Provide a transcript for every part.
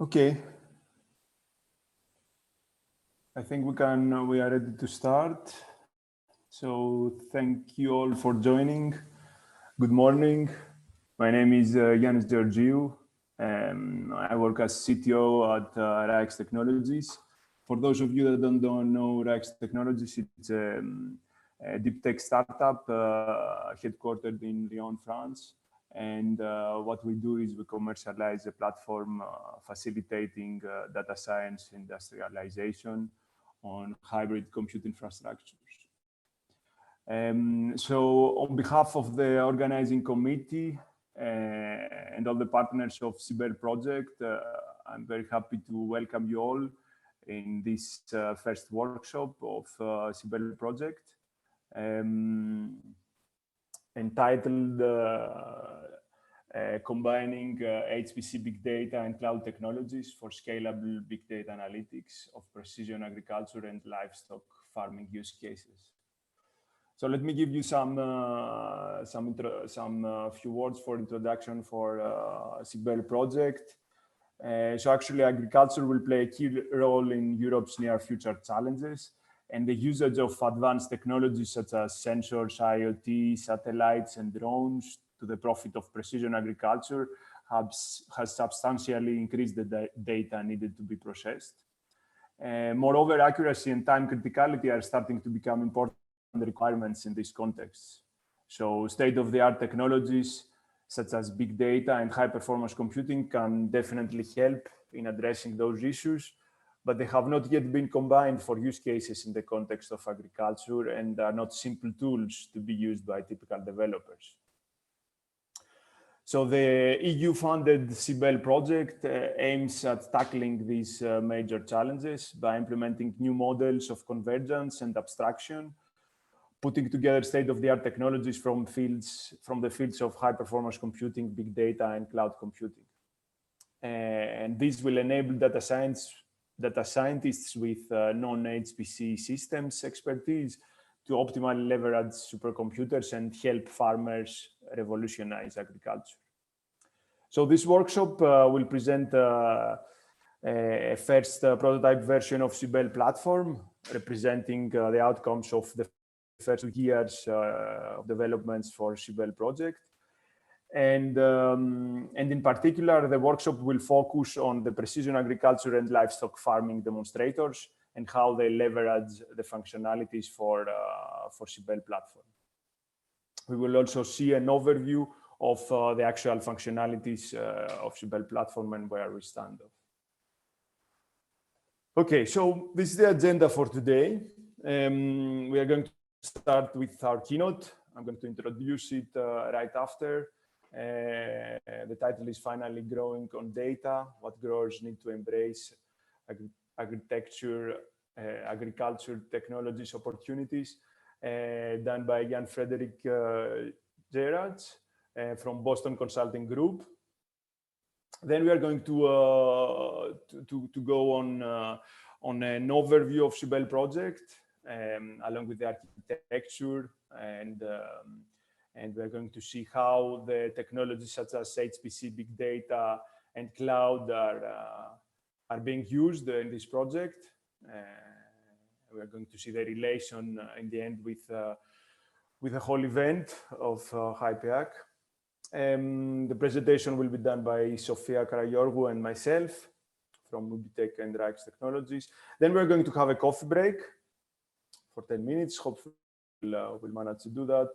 Okay. I think we are ready to start. So thank you all for joining. Good morning. My name is Yanis Georgiou. I work as CTO at HiPEAC Technologies. For those of you that don't know HiPEAC Technologies, it's a deep tech startup headquartered in Lyon, France. And what we do is we commercialize a platform facilitating data science industrialization on hybrid compute infrastructures. So on behalf of the organizing committee and all the partners of CYBELE project, I'm very happy to welcome you all in this first workshop of CYBELE project. Entitled Combining HPC Big Data and Cloud Technologies for Scalable Big Data Analytics of Precision Agriculture and Livestock Farming Use Cases. So let me give you some few words for introduction for CYBELE project. So actually, agriculture will play a key role in Europe's near future challenges, and the usage of advanced technologies such as sensors, IoT, satellites, and drones to the profit of precision agriculture has substantially increased the data needed to be processed. Moreover, accuracy and time criticality are starting to become important requirements in this context. So state-of-the-art technologies such as big data and high-performance computing can definitely help in addressing those issues, but they have not yet been combined for use cases in the context of agriculture and are not simple tools to be used by typical developers. So the EU-funded CYBELE project aims at tackling these major challenges by implementing new models of convergence and abstraction, putting together state-of-the-art technologies from the fields of high-performance computing, big data, and cloud computing. And this will enable data scientists with non-HPC systems expertise to optimally leverage supercomputers and help farmers revolutionize agriculture. So this workshop will present a first prototype version of CYBELE platform, representing the outcomes of the first 2 years of developments for CYBELE project. And in particular, the workshop will focus on the precision agriculture and livestock farming demonstrators and how they leverage the functionalities for CYBELE platform. We will also see an overview of the actual functionalities of CYBELE platform and where we stand. Okay, so this is the agenda for today. We are going to start with our keynote. I'm going to introduce it right after. The title is Finally Growing on Data, What Growers Need to Embrace, Agriculture Technologies Opportunities, done by Jan Frederick Gerards from Boston Consulting Group. Then we are going to go on an overview of CYBELE project, along with the architecture, and we're going to see how the technologies such as HPC, big data, and cloud are being used in this project. We're going to see the relation in the end with the whole event of HiPEAC. The presentation will be done by Sofia Karagiorgu and myself from Ubitech and HiPEAC Technologies. Then we're going to have a coffee break for 10 minutes. Hopefully we'll manage to do that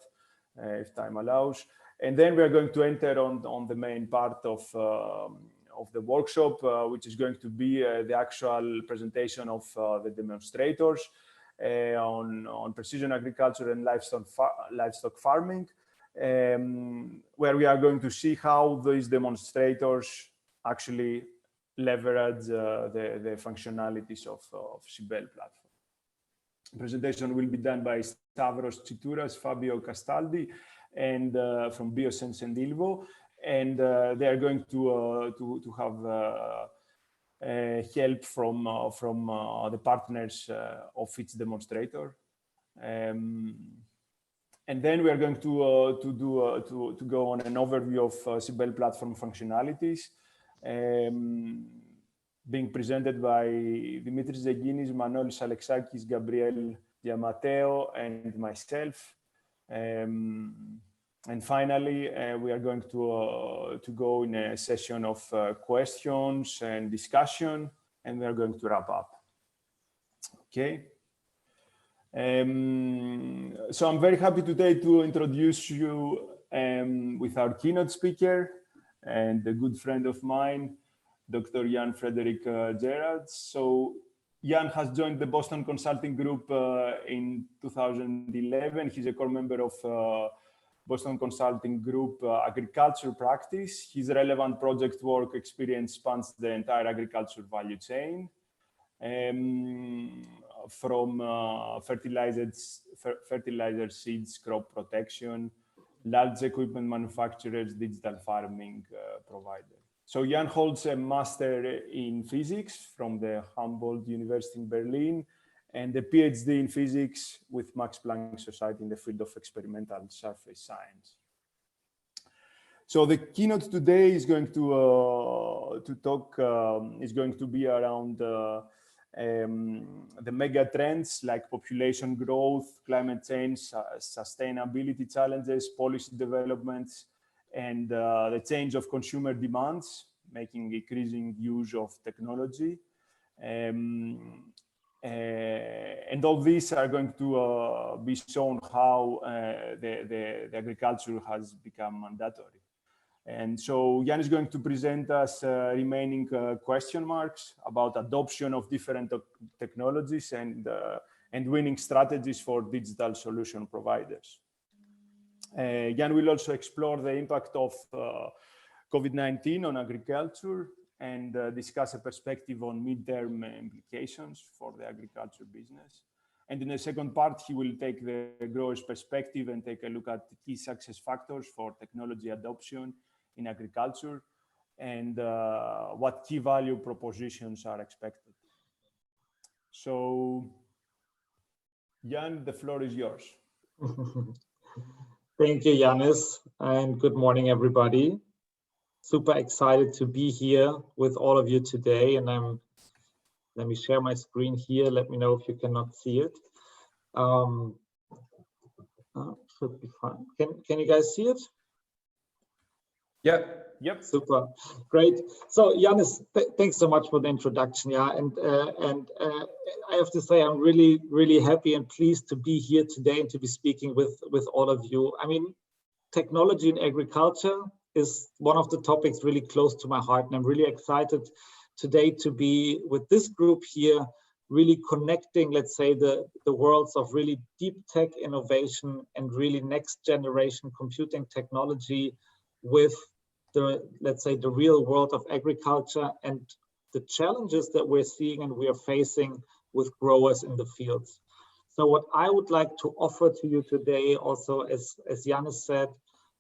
if time allows. And then we're going to enter on the main part of the workshop, which is going to be the actual presentation of the demonstrators on precision agriculture and livestock farming, where we are going to see how these demonstrators actually leverage the functionalities of CYBELE platform. The presentation will be done by Stavros Tsitouras, Fabio Castaldi, and from Biosense and Ilvo, and they are going to have help from the partners of each demonstrator. And then we are going to go on an overview of CYBELE platform functionalities. being presented by Dimitris Zeginis, Manolis Alexakis, Gabriel Diamateo, and myself. And finally, we are going to go in a session of questions and discussion, and we are going to wrap up. Okay. So I'm very happy today to introduce you with our keynote speaker and a good friend of mine, Dr. Jan Frederick Gerards. So Jan has joined the Boston Consulting Group in 2011. He's a core member of Boston Consulting Group agriculture practice. His relevant project work experience spans the entire agriculture value chain, from fertilizer seeds, crop protection, large equipment manufacturers, digital farming provider. So Jan holds a master in physics from the Humboldt University in Berlin and a PhD in physics with Max Planck Society in the field of experimental surface science. So the keynote today is going to be around the mega trends like population growth, climate change, sustainability challenges, policy developments, and the change of consumer demands, making increasing use of technology. And all these are going to be shown how the agriculture has become mandatory. And so Jan is going to present us remaining question marks about adoption of different technologies and winning strategies for digital solution providers. Jan will also explore the impact of COVID-19 on agriculture and discuss a perspective on midterm implications for the agriculture business. And in the second part, he will take the grower's perspective and take a look at the key success factors for technology adoption in agriculture and what key value propositions are expected. So, Jan, the floor is yours. Thank you, Yanis, and good morning, everybody. Super excited to be here with all of you today, and let me share my screen here. Let me know if you cannot see it. Should be fine. Can you guys see it? Yep. Super, great. So Yanis, thanks so much for the introduction. Yeah, and I have to say I'm really happy and pleased to be here today and to be speaking with all of you. I mean, technology in agriculture is one of the topics really close to my heart, and I'm really excited today to be with this group here, really connecting, let's say, the worlds of really deep tech innovation and really next generation computing technology with the, let's say, the real world of agriculture and the challenges that we're seeing and we are facing with growers in the fields. So what I would like to offer to you today also, as Yanis said,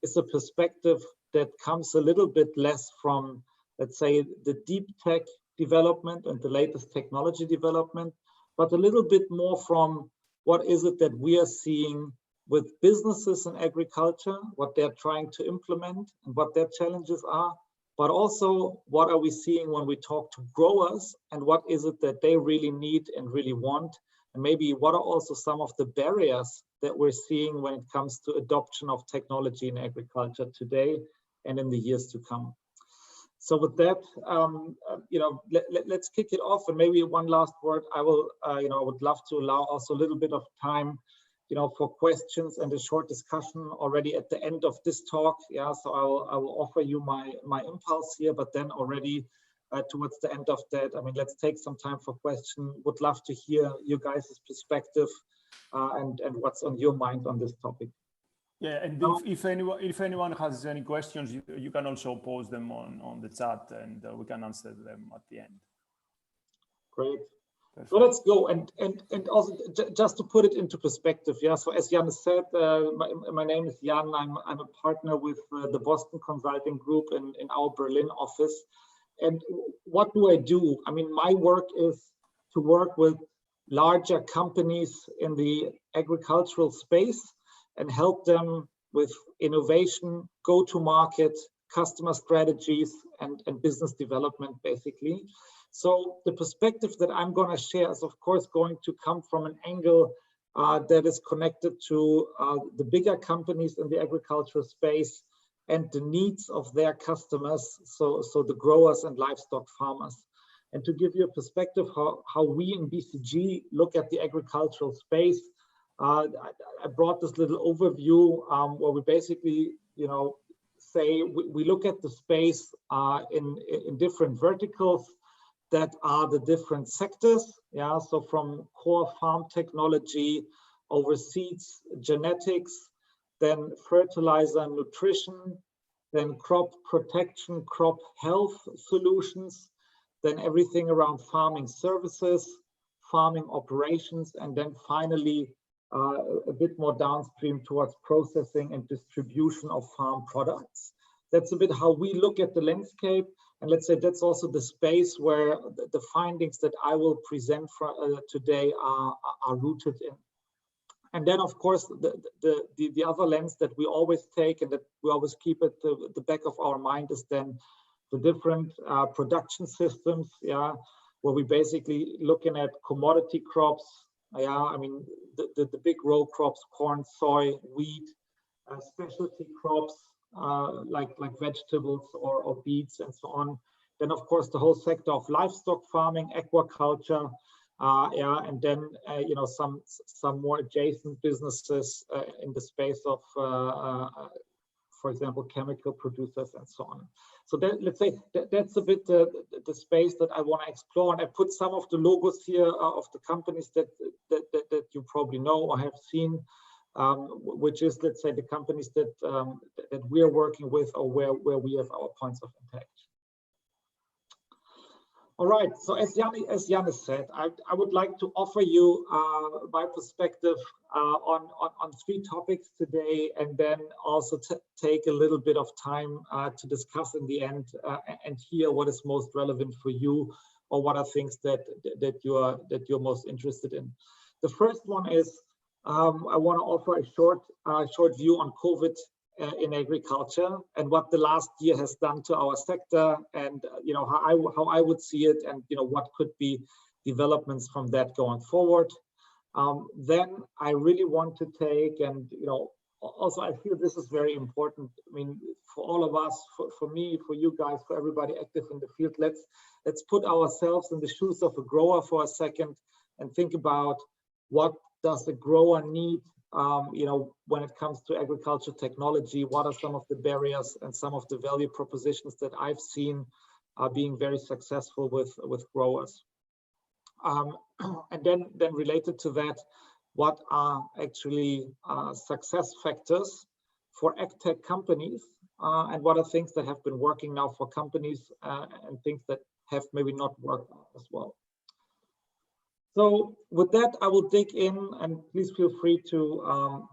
is a perspective that comes a little bit less from, let's say, the deep tech development and the latest technology development, but a little bit more from what is it that we are seeing with businesses in agriculture, what they're trying to implement and what their challenges are, but also what are we seeing when we talk to growers and what is it that they really need and really want, and maybe what are also some of the barriers that we're seeing when it comes to adoption of technology in agriculture today and in the years to come. So with that, let's kick it off, and maybe one last word. I would love to allow also a little bit of time, for questions and a short discussion already at the end of this talk. Yeah, so I will offer you my impulse here, but then already towards the end of that, I mean, let's take some time for questions. Would love to hear you guys' perspective and what's on your mind on this topic. Yeah, and if anyone has any questions, you can also post them on the chat, and we can answer them at the end. Great. Perfect. So let's go, and also just to put it into perspective. Yeah. So as Jan said, my name is Jan. I'm a partner with the Boston Consulting Group in our Berlin office. And what do I do? I mean, my work is to work with larger companies in the agricultural space and help them with innovation, go-to-market, customer strategies, and business development, basically. So the perspective that I'm going to share is, of course, going to come from an angle that is connected to the bigger companies in the agricultural space and the needs of their customers, so the growers and livestock farmers. And to give you a perspective how we in BCG look at the agricultural space, I brought this little overview where we basically, say we look at the space in different verticals that are the different sectors. Yeah, so from core farm technology over seeds, genetics, then fertilizer and nutrition, then crop protection, crop health solutions, then everything around farming services, farming operations, and then finally a bit more downstream towards processing and distribution of farm products. That's a bit how we look at the landscape. And let's say that's also the space where the findings that I will present today are rooted in. And then, of course, the other lens that we always take and that we always keep at the back of our mind is then the different production systems, yeah, where we basically looking at commodity crops, yeah, I mean, the big row crops, corn, soy, wheat, specialty crops, like vegetables or beets and so on. Then, of course, the whole sector of livestock farming, aquaculture, yeah, and then some more adjacent businesses in the space of, for example, chemical producers and so on. So let's say that's a bit the space that I want to explore, and I put some of the logos here of the companies that you probably know or have seen, which is, let's say, the companies that that we are working with or where we have our points of impact. All right, so as Janis said, I would like to offer you my perspective on 3 topics today, and then also take a little bit of time to discuss in the end and hear what is most relevant for you, or what are things that you're most interested in. The first one is I want to offer a short view on COVID in agriculture and what the last year has done to our sector, and how I would see it, and what could be developments from that going forward. Then I really want to take, and also I feel this is very important. I mean, for all of us, for me, for you guys, for everybody active in the field, let's put ourselves in the shoes of a grower for a second and think about what does the grower need. When it comes to agriculture technology, what are some of the barriers and some of the value propositions that I've seen are being very successful with growers? And then related to that, what are actually success factors for agtech companies, and what are things that have been working now for companies and things that have maybe not worked as well. So with that, I will dig in, and please feel free to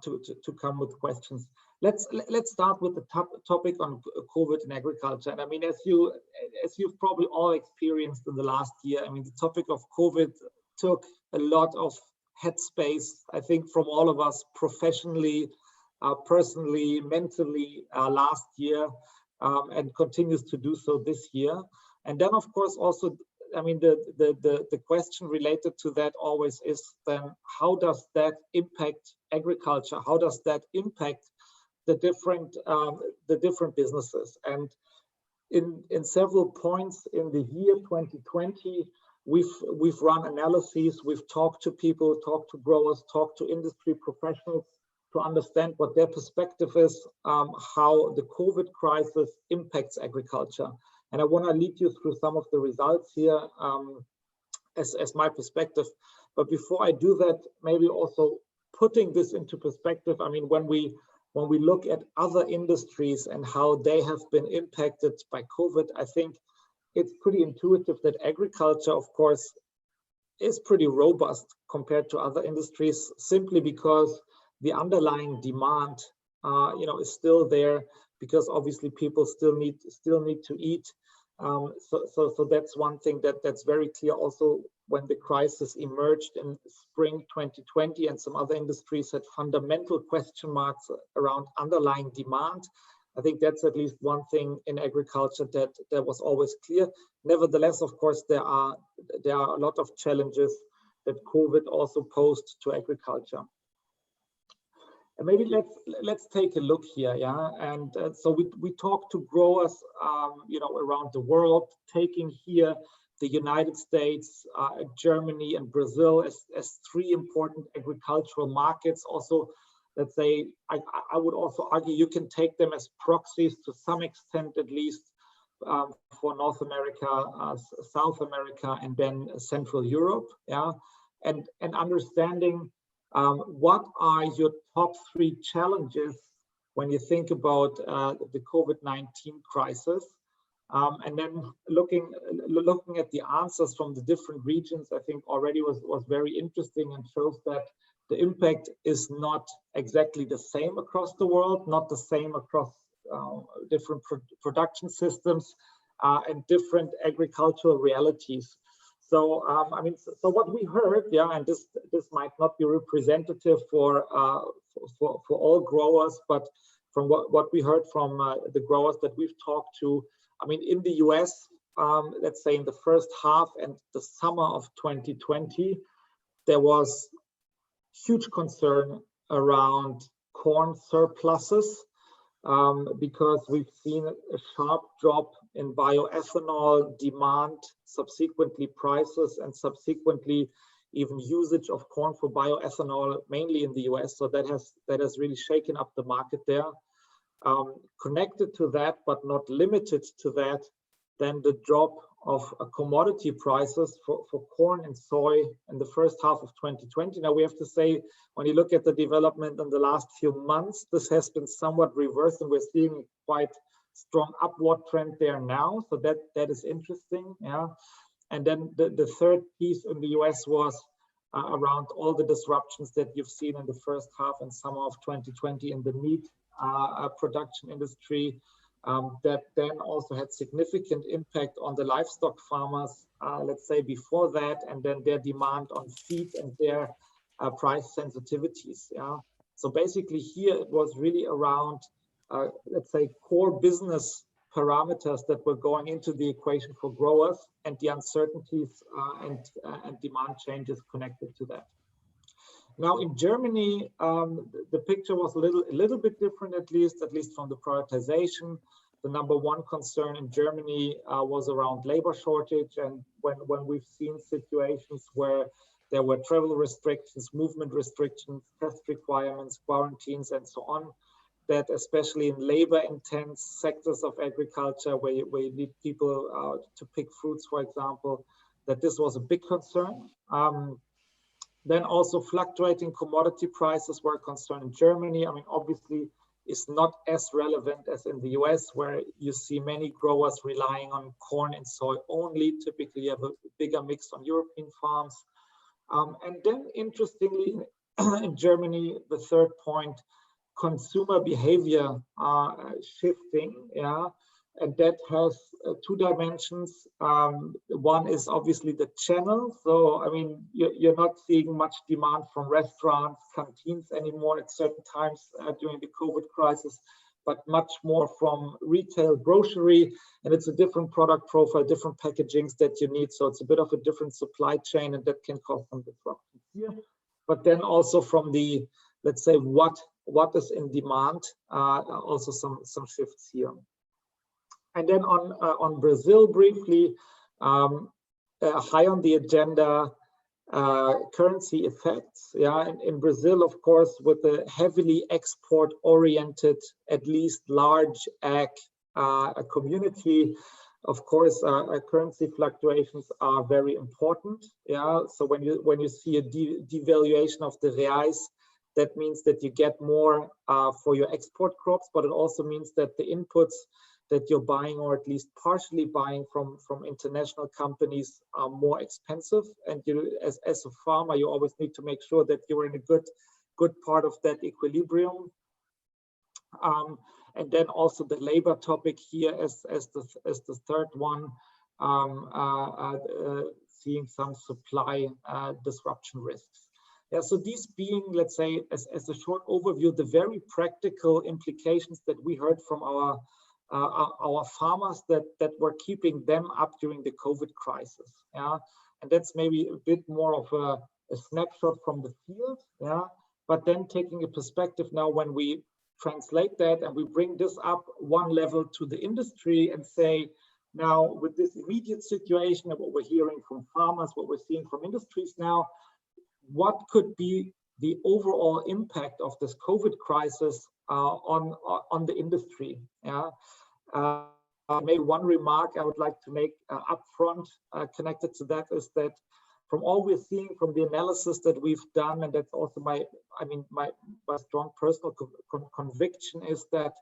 come with questions. Let's start with the topic on COVID in agriculture. And I mean, as you've probably all experienced in the last year, I mean, the topic of COVID took a lot of headspace, I think, from all of us professionally, personally, mentally last year, and continues to do so this year. And then, of course, also, I mean, the question related to that always is then, how does that impact agriculture? How does that impact the different businesses? And in several points in the year 2020, we've run analyses, we've talked to people, talked to growers, talked to industry professionals to understand what their perspective is, how the COVID crisis impacts agriculture. And I want to lead you through some of the results here as my perspective. But before I do that, maybe also putting this into perspective. I mean, when we look at other industries and how they have been impacted by COVID, I think it's pretty intuitive that agriculture, of course, is pretty robust compared to other industries, simply because the underlying demand, is still there, because obviously people still need to eat. So that's one thing that's very clear. Also, when the crisis emerged in spring 2020, and some other industries had fundamental question marks around underlying demand, I think that's at least one thing in agriculture that was always clear. Nevertheless, of course, there are a lot of challenges that COVID also posed to agriculture. And maybe let's take a look here, yeah. And so we talk to growers, you know, around the world, taking here the United States, Germany, and Brazil as three important agricultural markets. Also, let's say, I would also argue you can take them as proxies to some extent, at least, for North America, South America, and then Central Europe, yeah. And understanding what are your top three challenges when you think about the COVID-19 crisis, and then looking at the answers from the different regions, I think already was very interesting and shows that the impact is not exactly the same across the world, not the same across different production systems and different agricultural realities. So I mean, so what we heard, yeah, and this might not be representative for all growers, but from what we heard from the growers that we've talked to, I mean, in the US, let's say in the first half and the summer of 2020, there was huge concern around corn surpluses because we've seen a sharp drop in bioethanol demand, subsequently prices, and subsequently even usage of corn for bioethanol, mainly in the US. So that has really shaken up the market there. Connected to that, but not limited to that, then the drop of commodity prices for corn and soy in the first half of 2020. Now we have to say, when you look at the development in the last few months, this has been somewhat reversed, and we're seeing quite strong upward trend there now. So that is interesting, yeah. And then the third piece in the US was around all the disruptions that you've seen in the first half and summer of 2020 in the meat production industry. That then also had significant impact on the livestock farmers, let's say before that, and then their demand on feed and their price sensitivities. Yeah. So basically here it was really around, let's say, core business parameters that were going into the equation for growers and the uncertainties and demand changes connected to that. Now in Germany, the picture was a little bit different, at least from the prioritization. The number one concern in Germany was around labor shortage, and when we've seen situations where there were travel restrictions, movement restrictions, test requirements, quarantines, and so on, that especially in labor-intense sectors of agriculture, where you need people to pick fruits, for example, that this was a big concern. Then also fluctuating commodity prices were a concern in Germany. I mean, obviously, is not as relevant as in the US, where you see many growers relying on corn and soy only. Typically, you have a bigger mix on European farms. And then, interestingly, in Germany, the third point, consumer behavior shifting, yeah. And that has two dimensions. One is obviously the channel. So, I mean, you're not seeing much demand from restaurants, canteens anymore at certain times during the COVID crisis, but much more from retail, grocery. And it's a different product profile, different packagings that you need. So it's a bit of a different supply chain, and that can cause some disruptions here. But then also from the, let's say, what is in demand, also some shifts here. And then on Brazil, briefly, high on the agenda, currency effects. Yeah, in Brazil, of course, with a heavily export-oriented, at least large ag community, of course, currency fluctuations are very important. Yeah, so when you see a devaluation of the reais, that means that you get more for your export crops, but it also means that the inputs that you're buying, or at least partially buying from international companies, are more expensive. And you, as a farmer, you always need to make sure that you're in a good part of that equilibrium. And then also the labor topic here as the third one, seeing some supply disruption risks. Yeah, so these being, let's say, as a short overview, the very practical implications that we heard from our farmers that were keeping them up during the COVID crisis. Yeah, and that's maybe a bit more of a snapshot from the field. Yeah, but then taking a perspective now when we translate that and we bring this up one level to the industry and say, now with this immediate situation of what we're hearing from farmers, what we're seeing from industries now, what could be the overall impact of this COVID crisis on the industry? Yeah. Maybe one remark I would like to make upfront connected to that is that from all we're seeing from the analysis that we've done, and that's also my strong personal conviction is that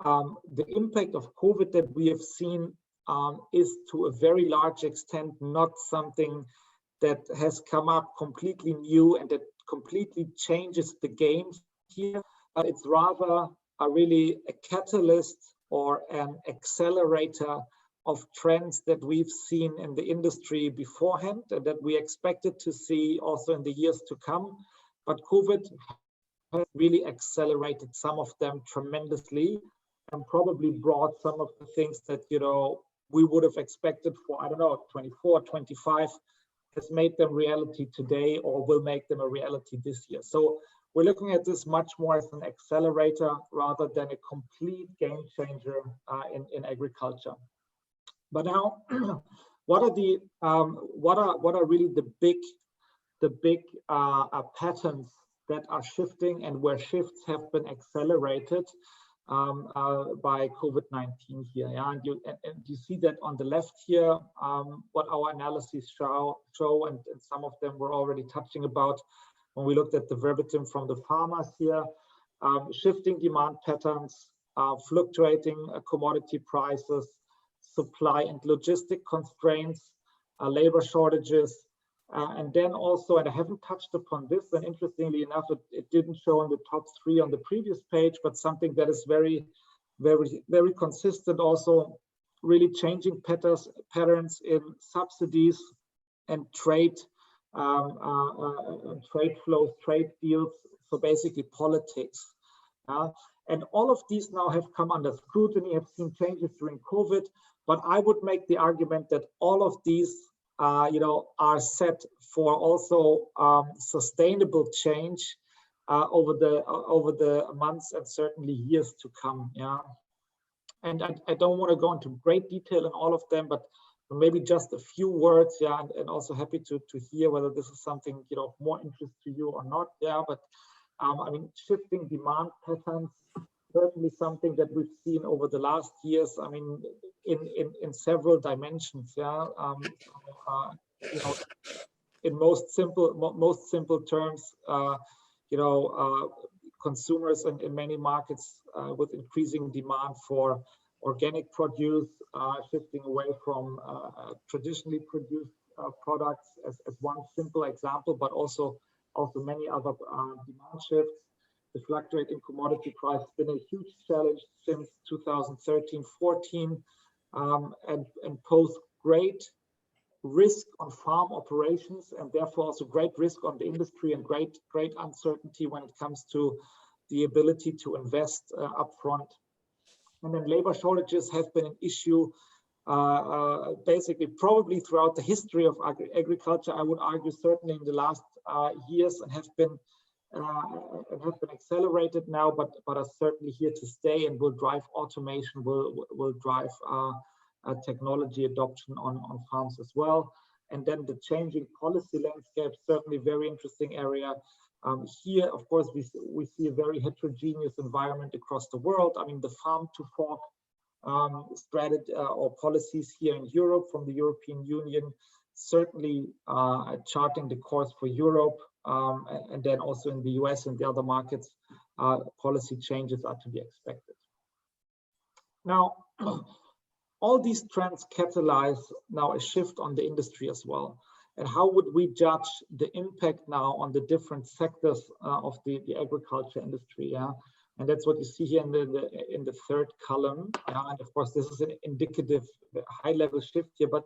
the impact of COVID that we have seen is to a very large extent not something that has come up completely new and that completely changes the game here, but it's rather really a catalyst or an accelerator of trends that we've seen in the industry beforehand and that we expected to see also in the years to come. But COVID has really accelerated some of them tremendously and probably brought some of the things that, we would have expected for, 24, 25, has made them reality today or will make them a reality this year. So we're looking at this much more as an accelerator rather than a complete game changer in agriculture. But now, what are really the big patterns that are shifting and where shifts have been accelerated by COVID-19 here? Yeah, and you see that on the left here, what our analyses show, and some of them we're already touching about when we looked at the verbatim from the farmers here, shifting demand patterns, fluctuating commodity prices, supply and logistic constraints, labor shortages, and then also, and I haven't touched upon this, and interestingly enough, it didn't show in the top 3 on the previous page, but something that is very, very, very consistent also, really changing patterns in subsidies and trade flows, trade deals, so basically politics. And all of these now have come under scrutiny, have seen changes during COVID, but I would make the argument that all of these are set for also sustainable change over the months and certainly years to come. Yeah, and I don't want to go into great detail in all of them, but maybe just a few words. Yeah, and also happy to hear whether this is something of more interest to you or not. Yeah, but shifting demand patterns, certainly something that we've seen over the last years. In several dimensions. Yeah, in most simple terms, consumers in many markets with increasing demand for organic produce, shifting away from traditionally produced products as one simple example, but also many other demand shifts. The fluctuating commodity price has been a huge challenge since 2013-14 and pose great risk on farm operations and therefore also great risk on the industry and great uncertainty when it comes to the ability to invest upfront. And then labor shortages have been an issue basically probably throughout the history of agriculture. I would argue certainly in the last years and have been accelerated now, but are certainly here to stay and will drive automation, will drive technology adoption on farms as well. And then the changing policy landscape, certainly very interesting area. Here, of course, we see a very heterogeneous environment across the world. The farm to fork strategy or policies here in Europe from the European Union, certainly charting the course for Europe. And then also in the US and the other markets, policy changes are to be expected. Now, all these trends catalyze now a shift on the industry as well. And how would we judge the impact now on the different sectors of the agriculture industry? Yeah, and that's what you see here in the third column. And of course, this is an indicative high-level shift here, but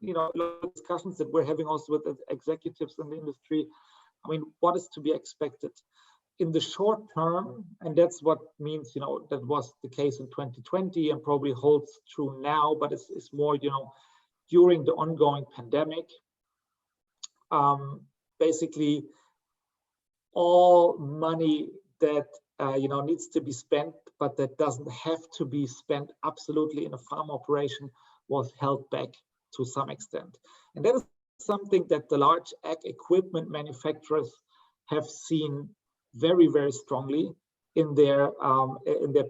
a lot of discussions that we're having also with the executives in the industry I mean, what is to be expected in the short term? And that's what means, you know, that was the case in 2020 and probably holds true now, but it's more, you know, during the ongoing pandemic. Basically, all money that you know, needs to be spent, but that doesn't have to be spent absolutely in a farm operation, was held back to some extent. And that is something that the large ag equipment manufacturers have seen very, very strongly in their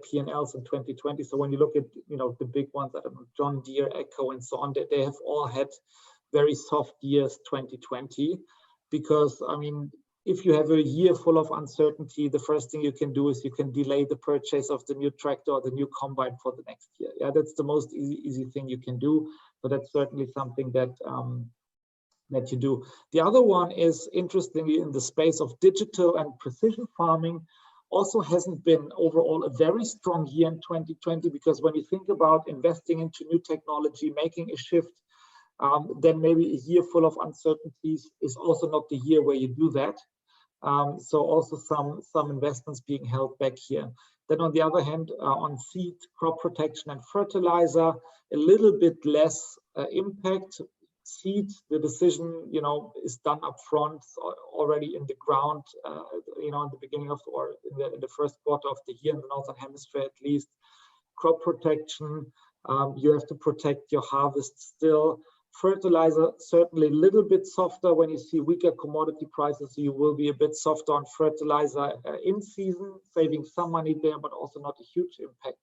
P&Ls in 2020. So when you look at, you know, the big ones, I don't know, John Deere, Echo, and so on, they have all had very soft years 2020, because I mean, if you have a year full of uncertainty, the first thing you can do is you can delay the purchase of the new tractor or the new combine for the next year. Yeah, that's the most easy thing you can do. So that's certainly something that that you do. The other one is, interestingly, in the space of digital and precision farming, also hasn't been overall a very strong year in 2020, because when you think about investing into new technology, making a shift, then maybe a year full of uncertainties is also not the year where you do that. So also some investments being held back here. Then on the other hand, on seed, crop protection, and fertilizer, a little bit less impact. Seed, the decision, you know, is done up front, already in the ground, you know, in the beginning of, or in the first quarter of the year in the Northern Hemisphere at least. Crop protection, you have to protect your harvest still. Fertilizer, certainly a little bit softer. When you see weaker commodity prices, you will be a bit softer on fertilizer in season, saving some money there, but also not a huge impact.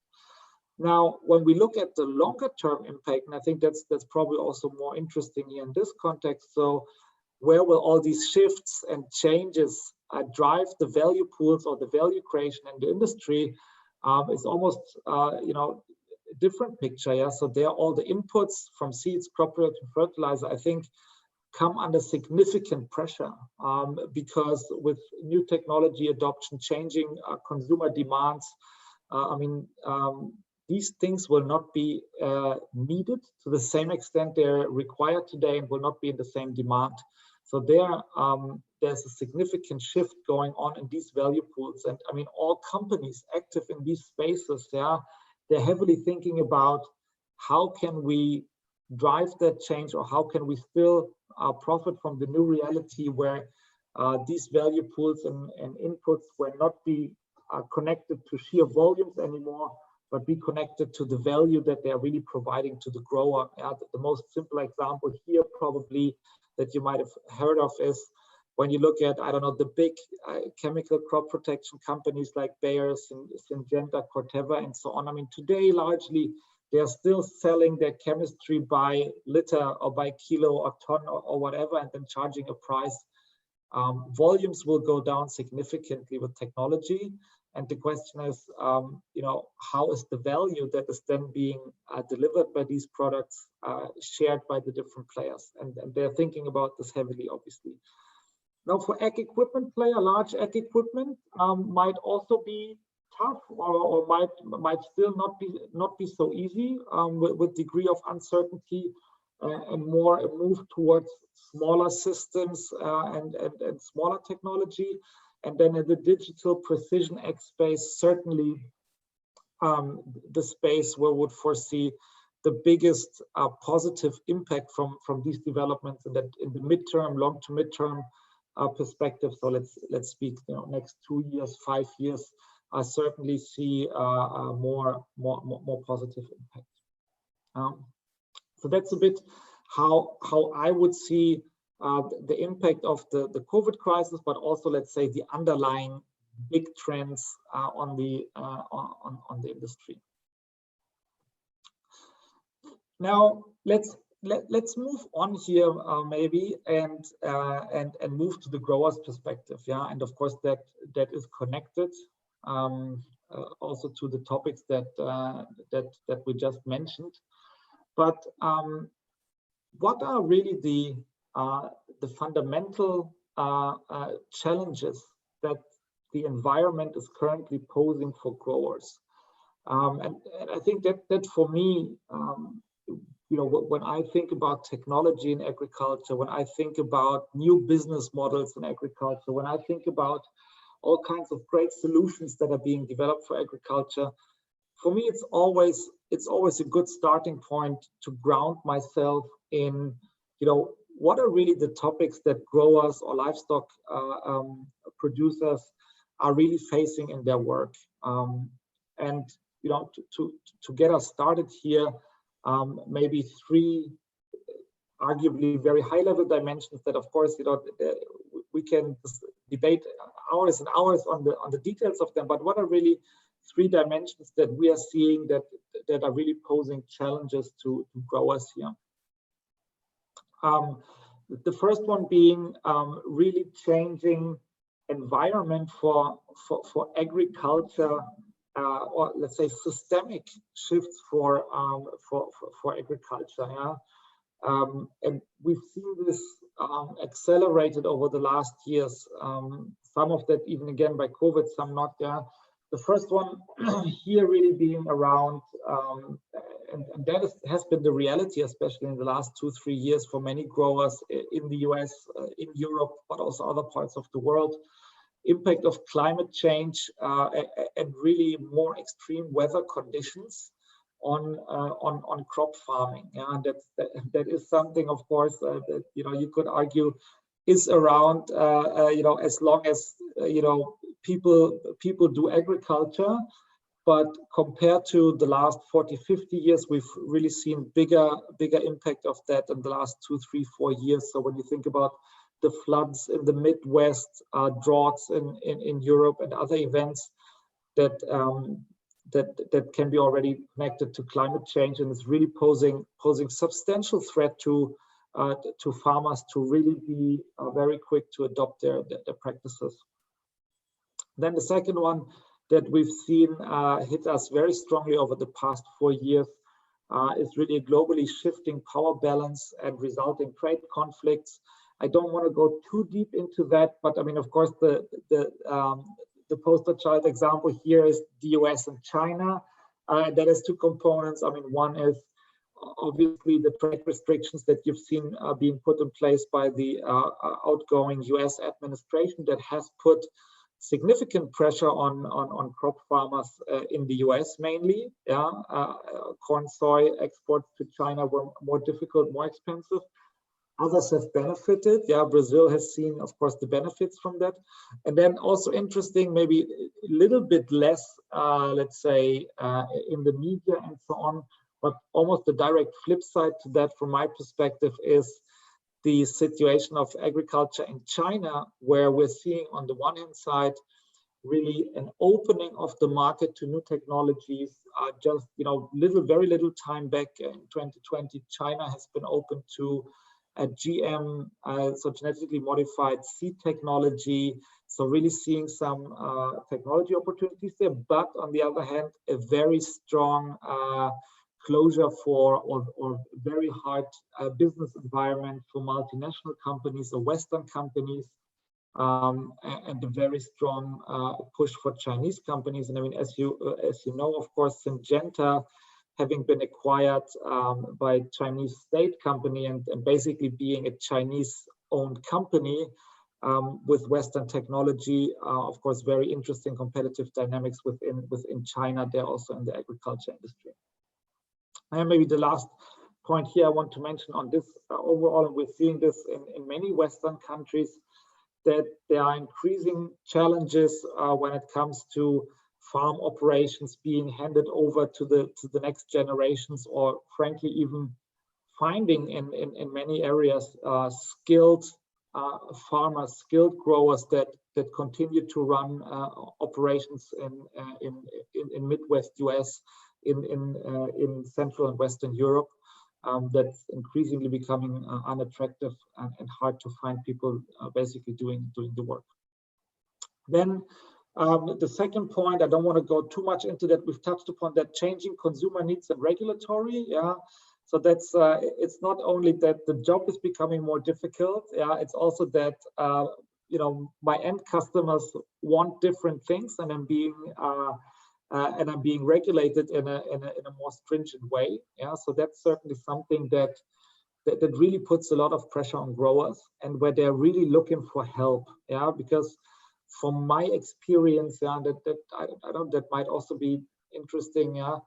Now, when we look at the longer term impact, and I think that's probably also more interesting here in this context. So where will all these shifts and changes drive the value pools or the value creation in the industry? It's almost, you know, a different picture. Yeah, so there, all the inputs from seeds, crop protection, fertilizer, I think, come under significant pressure because with new technology adoption, changing consumer demands, I mean, these things will not be needed to the same extent they're required today, and will not be in the same demand. So there's a significant shift going on in these value pools. And I mean, all companies active in these spaces, they're heavily thinking about how can we drive that change, or how can we still profit from the new reality where these value pools and inputs will not be connected to sheer volumes anymore, but be connected to the value that they're really providing to the grower. The most simple example here probably that you might have heard of is when you look at, I don't know, the big chemical crop protection companies like Bayer, Syngenta, Corteva, and so on. I mean, today, largely, they're still selling their chemistry by liter or by kilo or ton or whatever, and then charging a price. Volumes will go down significantly with technology. And the question is, you know, how is the value that is then being delivered by these products shared by the different players? And they're thinking about this heavily, obviously. Now, for ag equipment player, large ag equipment might also be tough, or might still not be so easy with degree of uncertainty, and more a move towards smaller systems and smaller technology. And then in the digital precision ag space, certainly the space where we would foresee the biggest positive impact from these developments, and that in the midterm, long to midterm perspective. So let's speak, you know, next 2 years, 5 years. I certainly see more positive impact. So that's a bit how I would see the impact of the COVID crisis, but also, let's say, the underlying big trends on the industry. Now let's move on here maybe and move to the grower's perspective. Yeah, and of course that is connected also to the topics that we just mentioned. But what are really the fundamental challenges that the environment is currently posing for growers? And I think that for me, when I think about technology in agriculture, when I think about new business models in agriculture, when I think about all kinds of great solutions that are being developed for agriculture, for me, it's always a good starting point to ground myself in, what are really the topics that growers or livestock producers are really facing in their work. And to get us started here, maybe three arguably very high-level dimensions that, of course, we can debate hours and hours on the details of them. But what are really three dimensions that we are seeing that are really posing challenges to growers here? The first one being really changing environment for agriculture, or let's say systemic shifts for agriculture. Yeah? And we've seen this accelerated over the last years. Some of that even again by COVID, some not. Yeah. The first one here really being around, and that has been the reality, especially in the last 2-3 years for many growers in the US, in Europe, but also other parts of the world. Impact of climate change and really more extreme weather conditions on crop farming. Yeah, that is something, of course, that you could argue is around as long as people do agriculture. But compared to the last 40-50 years, we've really seen bigger impact of that in the last 2, 3, 4 years. So when you think about the floods in the Midwest, droughts in Europe, and other events that can be already connected to climate change, and it's really posing substantial threat to farmers to really be very quick to adopt their practices. Then the second one that we've seen hit us very strongly over the past 4 years is really a globally shifting power balance and resulting trade conflicts. I don't want to go too deep into that, but I mean, of course, the poster child example here is the US and China. That has two components. I mean, one is obviously the trade restrictions that you've seen being put in place by the outgoing US administration that has put significant pressure on crop farmers in the US mainly. Yeah, corn, soy exports to China were more difficult, more expensive. Others have benefited. Yeah, Brazil has seen, of course, the benefits from that. And then also interesting, maybe a little bit less, let's say, in the media and so on, but almost the direct flip side to that, from my perspective, is the situation of agriculture in China, where we're seeing on the one hand side, really an opening of the market to new technologies. Just, very little time back in 2020, China has been open to GM, so genetically modified seed technology. So really seeing some technology opportunities there, but on the other hand, a very strong closure for or very hard business environment for multinational companies or Western companies, and a very strong push for Chinese companies. And I mean, as you know, of course, Syngenta, having been acquired by a Chinese state company and basically being a Chinese-owned company with Western technology, of course, very interesting competitive dynamics within China. They're also in the agriculture industry. And maybe the last point here I want to mention on this overall, and we're seeing this in many Western countries, that there are increasing challenges when it comes to farm operations being handed over to the next generations, or frankly even finding in many areas skilled farmers, skilled growers that continue to run operations in Midwest US, in Central and Western Europe. That's increasingly becoming unattractive and hard to find people basically doing the work. Then the second point, I don't want to go too much into that. We've touched upon that, changing consumer needs and regulatory. Yeah, so that's it's not only that the job is becoming more difficult. Yeah, it's also that my end customers want different things, and I'm being and are being regulated in a more stringent way. Yeah, so that's certainly something that really puts a lot of pressure on growers, and where they're really looking for help. Yeah, because from my experience, yeah, that might also be interesting. Yeah,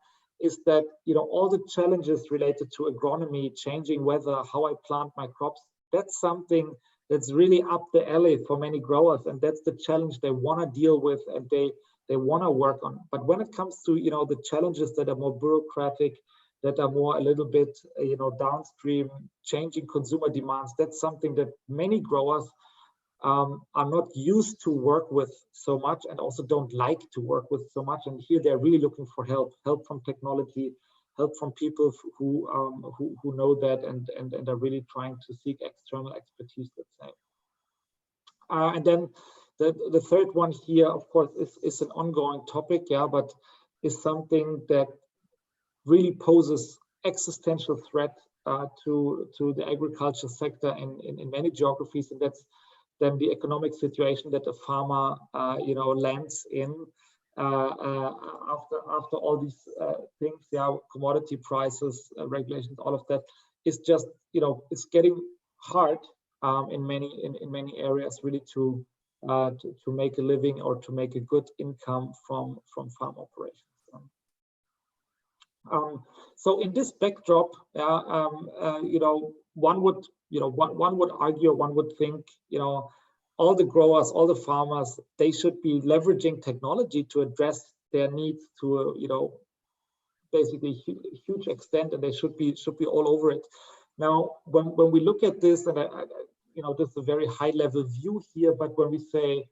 is that all the challenges related to agronomy, changing weather, how I plant my crops, that's something that's really up the alley for many growers, and that's the challenge they want to deal with and they want to work on. But when it comes to the challenges that are more bureaucratic, that are more a little bit downstream, changing consumer demands, that's something that many growers are not used to work with so much, and also don't like to work with so much. And here they're really looking for help from technology, help from people who know that and are really trying to seek external expertise, let's say. And then the third one here, of course, is an ongoing topic, yeah, but is something that really poses existential threat to the agriculture sector in many geographies, and that's then the economic situation that a farmer lands in after all these things, yeah, commodity prices, regulations, all of that is just it's getting hard in many areas really to make a living or to make a good income from farm operations. So in this backdrop, one would argue, one would think, all the growers, all the farmers, they should be leveraging technology to address their needs to basically huge extent, and they should be all over it. Now, when we look at this, and this is a very high level view here, but when we say,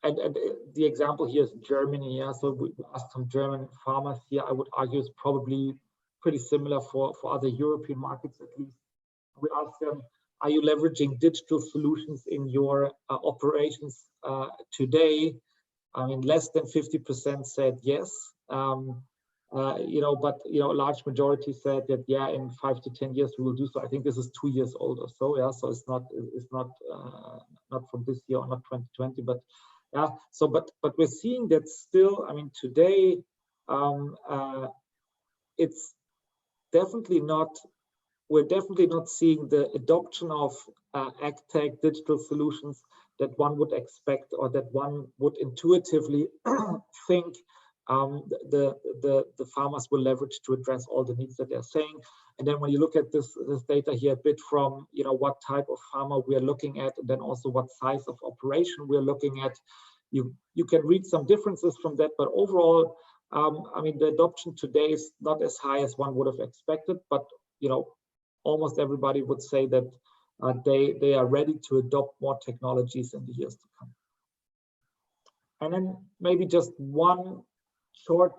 and the example here is Germany. Yeah, so we asked some German farmers here. I would argue it's probably pretty similar for other European markets at least. We asked them, are you leveraging digital solutions in your operations today? I mean, less than 50% said yes. But a large majority said that yeah, in 5 to 10 years we will do so. I think this is 2 years old or so. Yeah, so it's not from this year or not 2020, but yeah. So but we're seeing that still. I mean, today it's definitely not. We're definitely not seeing the adoption of agtech digital solutions that one would expect, or that one would intuitively think the farmers will leverage to address all the needs that they're saying. And then when you look at this data here, a bit from what type of farmer we are looking at, and then also what size of operation we're looking at, you can read some differences from that. But overall, I mean, the adoption today is not as high as one would have expected, but almost everybody would say that they are ready to adopt more technologies in the years to come. And then maybe just one short,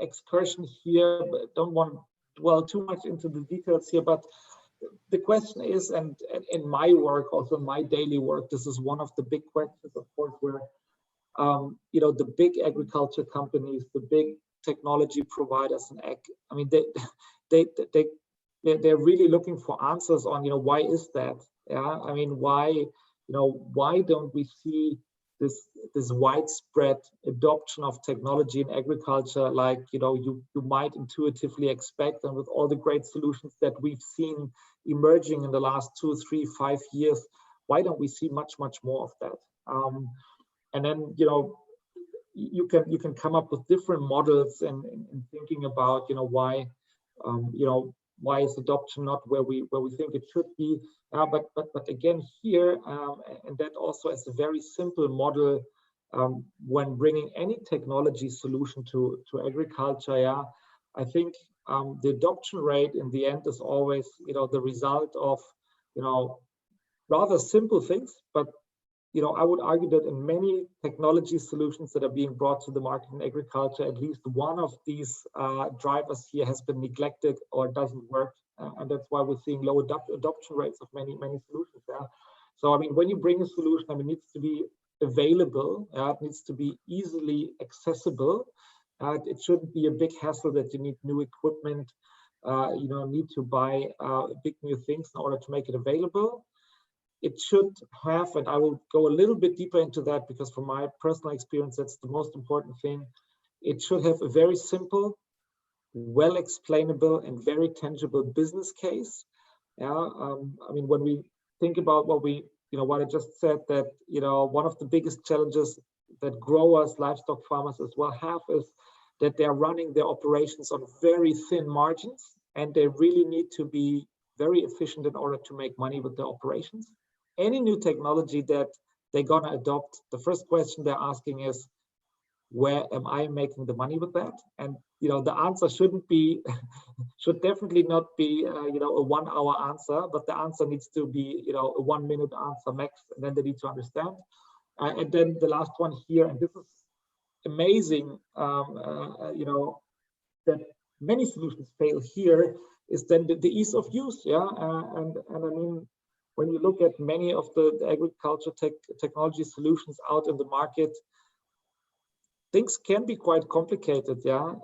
excursion here, but don't want to dwell too much into the details here. But the question is, and in my work, also my daily work, this is one of the big questions, of course, where the big agriculture companies, the big technology providers, and I mean, they're really looking for answers on why is that? Yeah, I mean, why don't we see this widespread adoption of technology in agriculture like you might intuitively expect, and with all the great solutions that we've seen emerging in the last 2, 3, 5 years, why don't we see much more of that? And then you can come up with different models and thinking about why is adoption not where we think it should be? But again here, and that also as a very simple model when bringing any technology solution to agriculture. Yeah, I think the adoption rate in the end is always the result of rather simple things, but I would argue that in many technology solutions that are being brought to the market in agriculture, at least one of these drivers here has been neglected or doesn't work. And that's why we're seeing low adoption rates of many solutions. Yeah? So, I mean, when you bring a solution, I mean, it needs to be available. It needs to be easily accessible. It shouldn't be a big hassle that you need new equipment, need to buy big new things in order to make it available. it should have, and I will go a little bit deeper into that because from my personal experience, that's the most important thing. It should have a very simple, well explainable, and very tangible business case. Yeah, I mean, when we think about what I just said, that one of the biggest challenges that growers, livestock farmers as well have is that they're running their operations on very thin margins, and they really need to be very efficient in order to make money with their operations. Any new technology that they're gonna adopt, the first question they're asking is, where am I making the money with that? And the answer should definitely not be a 1 hour answer, but the answer needs to be a 1 minute answer max, and then they need to understand. And then the last one here, and this is amazing, that many solutions fail here, is then the ease of use. Yeah, and I mean, when you look at many of the agriculture technology solutions out in the market, things can be quite complicated. Yeah,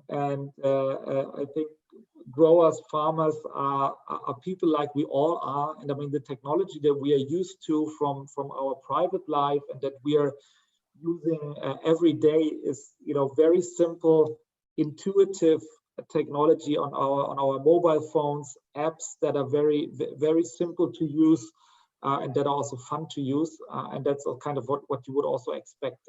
and I think growers, farmers are people like we all are, and I mean the technology that we are used to from our private life and that we are using every day is very simple, intuitive technology on our mobile phones, apps that are very, very simple to use, and that are also fun to use, and that's kind of what you would also expect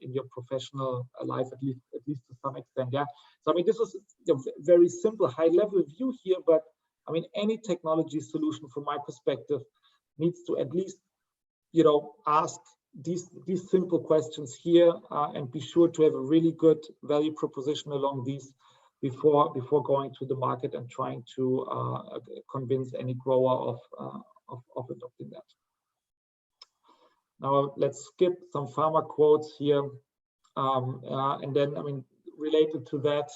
in your professional life, at least to some extent. Yeah, so I mean, this is a very simple high-level view here, but I mean, any technology solution from my perspective needs to at least ask these simple questions here, and be sure to have a really good value proposition along these before going to the market and trying to convince any grower of adopting that. Now let's skip some farmer quotes here, and then I mean, related to that,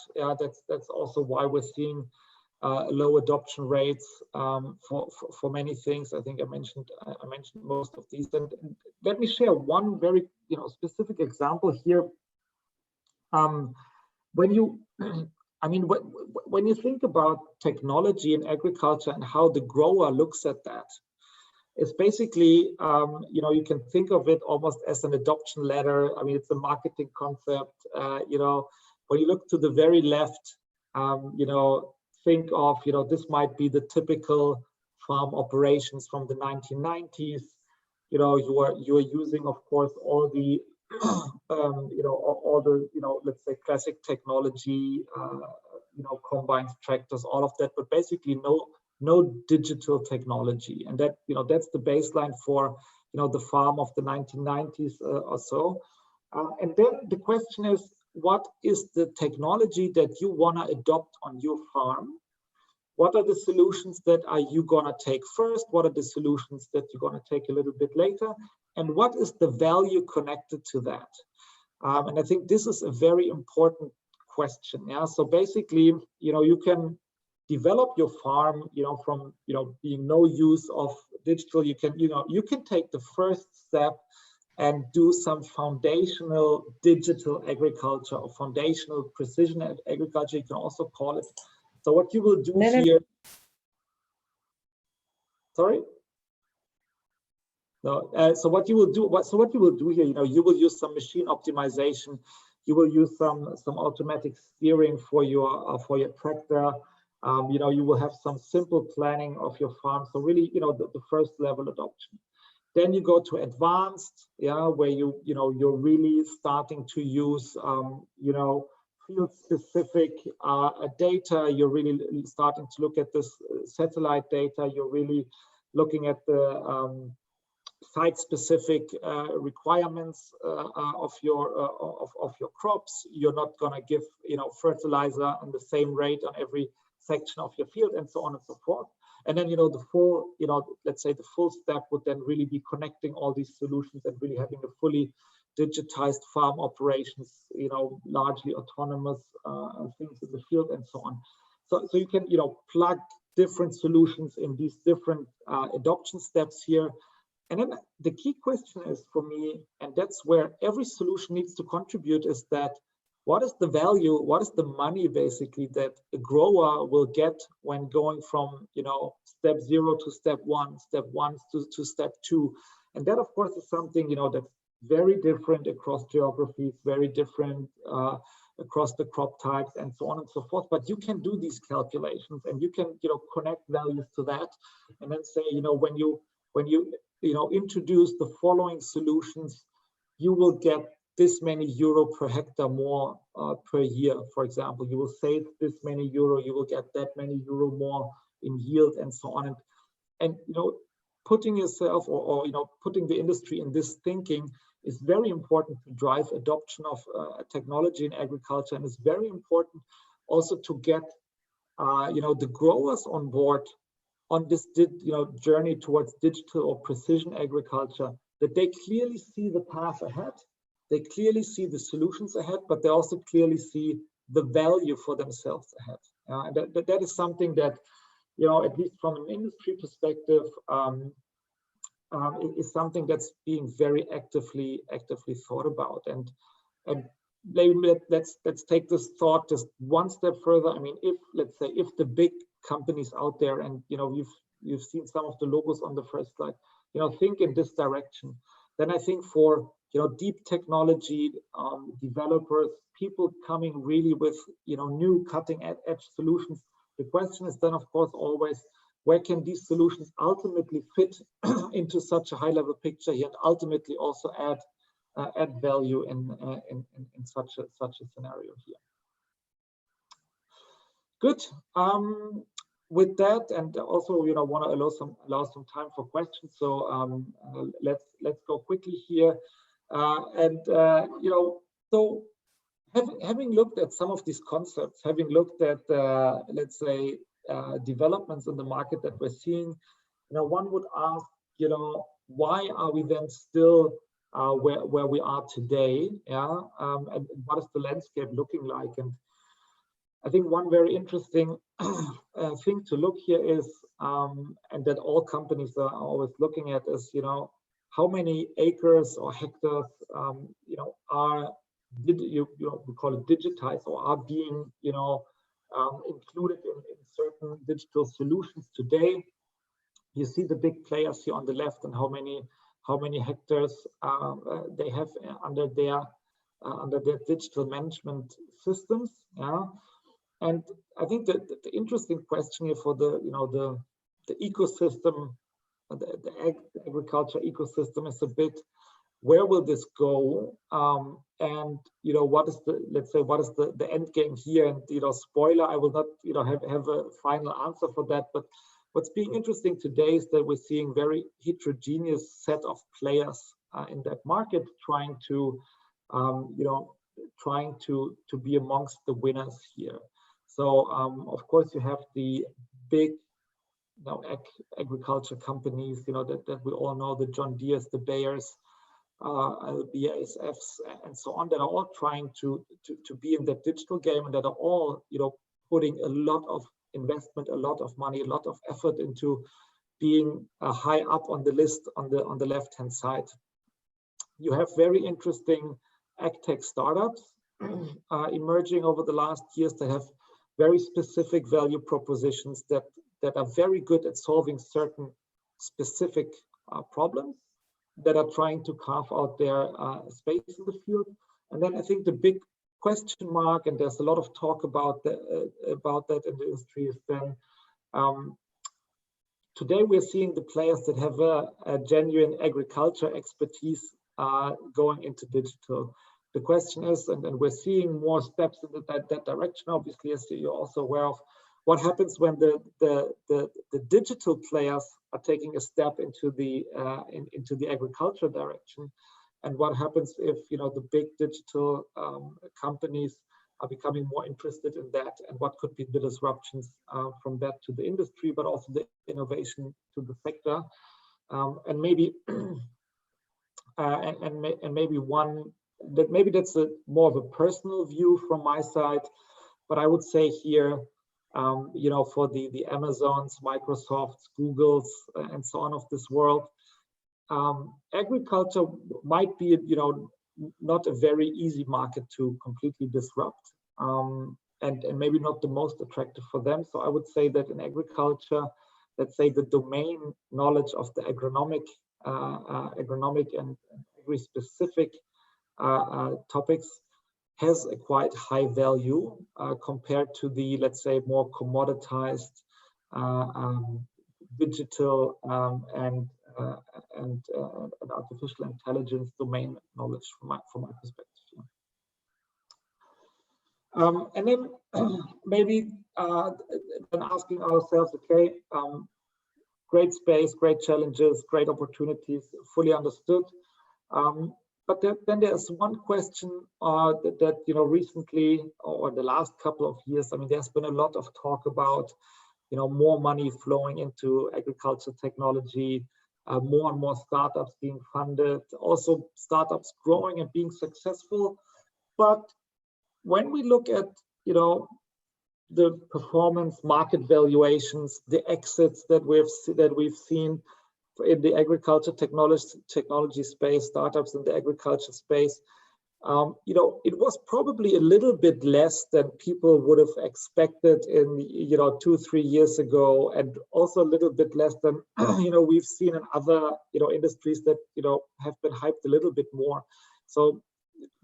that's also why we're seeing low adoption rates for many things. I think I mentioned most of these, and let me share one very specific example here. When you think about technology in agriculture and how the grower looks at that, it's basically you can think of it almost as an adoption ladder. I mean, it's a marketing concept. When you look to the very left, think of this might be the typical farm operations from the 1990s. You are using, of course, all the let's say classic technology, combines, tractors, all of that, but basically no digital technology, and that that's the baseline for the farm of the 1990s or so. And then the question is, what is the technology that you want to adopt on your farm? What are the solutions that are you going to take first? What are the solutions that you're going to take a little bit later? And what is the value connected to that? And I think this is a very important question. Yeah. So basically, you can develop your farm, from being no use of digital. You can take the first step and do some foundational digital agriculture or foundational precision agriculture. You can also call it. So what you will do here. Sorry. No. So what you will do here, you will use some machine optimization. You will use some automatic steering for your tractor. You will have some simple planning of your farm. So really, the first level adoption. Then you go to advanced, where you're really starting to use field-specific data. You're really starting to look at this satellite data. You're really looking at the site-specific requirements of your crops. You're not going to give fertilizer on the same rate on every section of your field, and so on and so forth. And then the full let's say the full step would then really be connecting all these solutions and really having a fully digitized farm operations, largely autonomous things in the field and so on. So you can plug different solutions in these different adoption steps here. And then the key question is for me, and that's where every solution needs to contribute, is that what is the value, what is the money basically that a grower will get when going from, you know, step 0 to step 1 to step 2. And that, of course, is something, you know, that's very different across geographies, very different across the crop types and so on and so forth. But you can do these calculations and you can, you know, connect values to that and then say, you know, when you introduce the following solutions, you will get this many euro per hectare more per year, for example. You will save this many euro, you will get that many euro more in yield and so on. And you know, putting yourself or you know, putting the industry in this thinking is very important to drive adoption of technology in agriculture, and it's very important also to get you know, the growers on board on this journey towards digital or precision agriculture, that they clearly see the path ahead, they clearly see the solutions ahead, but they also clearly see the value for themselves ahead. And that is something that, you know, at least from an industry perspective, is something that's being very actively thought about. And maybe let's take this thought just one step further. I mean, if, let's say, if the big companies out there, and you know, you've seen some of the logos on the first slide, you know, think in this direction, then I think for, you know, deep technology developers, people coming really with, you know, new cutting edge solutions, the question is then, of course, always, where can these solutions ultimately fit into such a high level picture here, and ultimately also add value in such a scenario here. Good. With that, and also, you know, want to allow some time for questions. So let's go quickly here. You know, so having looked at some of these concepts, having looked at let's say developments in the market that we're seeing, you know, one would ask, you know, why are we then still where we are today? Yeah, and what is the landscape looking like? And I think one very interesting thing to look here is, and that all companies are always looking at, is, you know, how many acres or hectares, you know, are we call it digitized, or are being, you know, included in certain digital solutions today. You see the big players here on the left, and how many hectares they have under their digital management systems. Yeah. And I think that the interesting question here for the, you know, the ecosystem, the agriculture ecosystem, is a bit, where will this go? And, you know, what is the, let's say, what is the end game here? And, you know, spoiler, I will not, you know, have a final answer for that. But what's being interesting today is that we're seeing very heterogeneous set of players in that market trying to, you know, trying to be amongst the winners here. So, of course, you have the big, you know, agriculture companies, you know, that we all know, the John Deeres, the Bayers, BASFs, and so on, that are all trying to be in that digital game, and that are all, you know, putting a lot of investment, a lot of money, a lot of effort into being high up on the list on the left-hand side. You have very interesting agtech startups emerging over the last years that have very specific value propositions that are very good at solving certain specific problems, that are trying to carve out their space in the field. And then I think the big question mark, and there's a lot of talk about that in the industry, is then today we're seeing the players that have a genuine agriculture expertise going into digital. The question is, and we're seeing more steps in that direction, obviously, as you're also aware of, what happens when the digital players are taking a step into the agriculture direction, and what happens if, you know, the big digital companies are becoming more interested in that, and what could be the disruptions from that to the industry, but also the innovation to the sector, and maybe and maybe one that maybe that's more of a personal view from my side, but I would say here, you know, for the Amazons, Microsofts, Googles, and so on of this world, agriculture might be, you know, not a very easy market to completely disrupt, and maybe not the most attractive for them. So I would say that in agriculture, let's say the domain knowledge of the agronomic and agri-specific topics has a quite high value compared to the, let's say, more commoditized digital and artificial intelligence domain knowledge from my perspective. And then maybe then asking ourselves, okay, great space, great challenges, great opportunities, fully understood. But then there's one question that recently, or the last couple of years, I mean, there's been a lot of talk about more money flowing into agriculture technology, more and more startups being funded, also startups growing and being successful. But when we look at the performance, market valuations, the exits that we've seen in the agriculture technology space, startups in the agriculture space, it was probably a little bit less than people would have expected in 2-3 years ago, and also a little bit less than we've seen in other industries that have been hyped a little bit more. So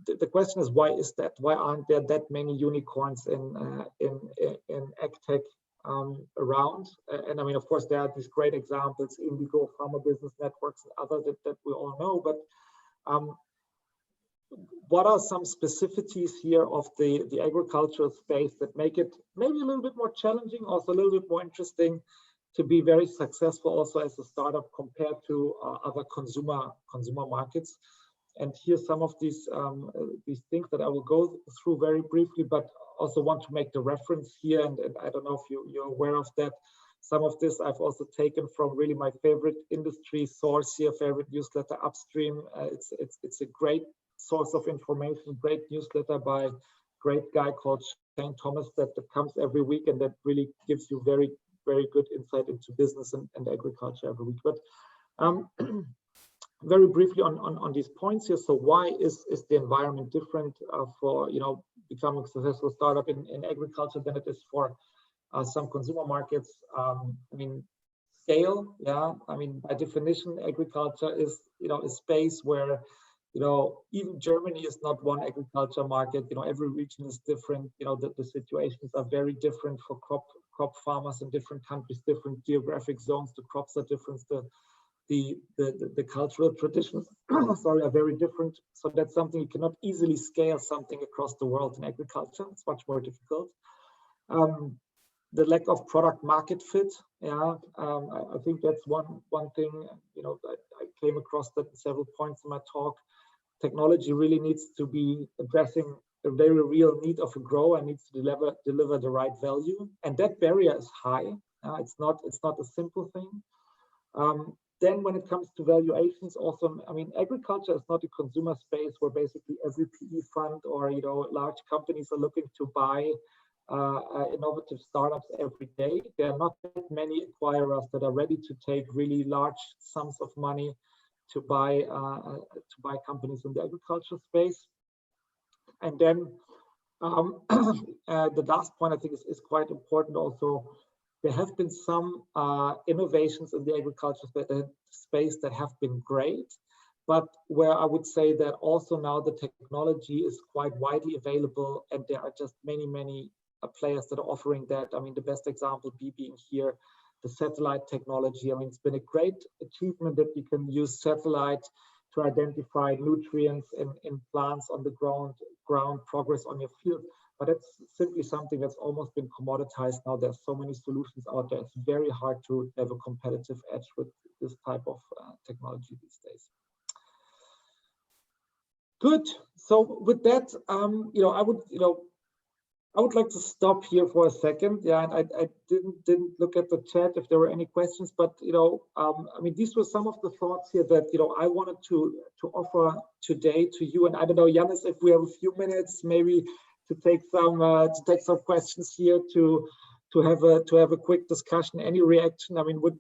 the question is, why is that? Why aren't there that many unicorns in agtech around? And I mean, of course, there are these great examples, Indigo, Farmer Business Networks, and others that we all know. But what are some specificities here of the agricultural space that make it maybe a little bit more challenging, also a little bit more interesting to be very successful also as a startup compared to other consumer markets? And here's some of these things that I will go through very briefly, but also want to make the reference here, and I don't know if you're aware of that. Some of this I've also taken from really my favorite industry source here, favorite newsletter, Upstream. It's a great source of information, great newsletter by a great guy called Shane Thomas that comes every week, and that really gives you very, very good insight into business and agriculture every week. But very briefly on these points here. So why is the environment different for becoming a successful startup in agriculture than it is for some consumer markets? I mean, scale. Yeah, I mean, by definition, agriculture is a space where even Germany is not one agriculture market. Every region is different. The situations are very different for crop farmers in different countries, different geographic zones. The crops are different. The cultural traditions are very different. So that's something you cannot easily scale something across the world in agriculture. It's much more difficult. The lack of product market fit. Yeah, I think that's one thing. I came across that in several points in my talk. Technology really needs to be addressing a very real need of a grower and needs to deliver the right value, and that barrier is high. It's not a simple thing. Then when it comes to valuations, also, I mean, agriculture is not a consumer space where basically every PE fund or large companies are looking to buy innovative startups every day. There are not that many acquirers that are ready to take really large sums of money to buy companies in the agriculture space. And then the last point I think is quite important also. There have been some innovations in the agriculture space that have been great, but where I would say that also now the technology is quite widely available, and there are just many players that are offering that. I mean, the best example being here, the satellite technology. I mean, it's been a great achievement that you can use satellite to identify nutrients in plants on the ground, progress on your field. But it's simply something that's almost been commoditized now. There's so many solutions out there. It's very hard to have a competitive edge with this type of technology these days. Good. So with that, I would like to stop here for a second. Yeah, and I didn't look at the chat if there were any questions, but I mean, these were some of the thoughts here that I wanted to offer today to you. And I don't know, Jannis, if we have a few minutes, maybe to take some questions here to have a quick discussion. Any reaction? I mean, would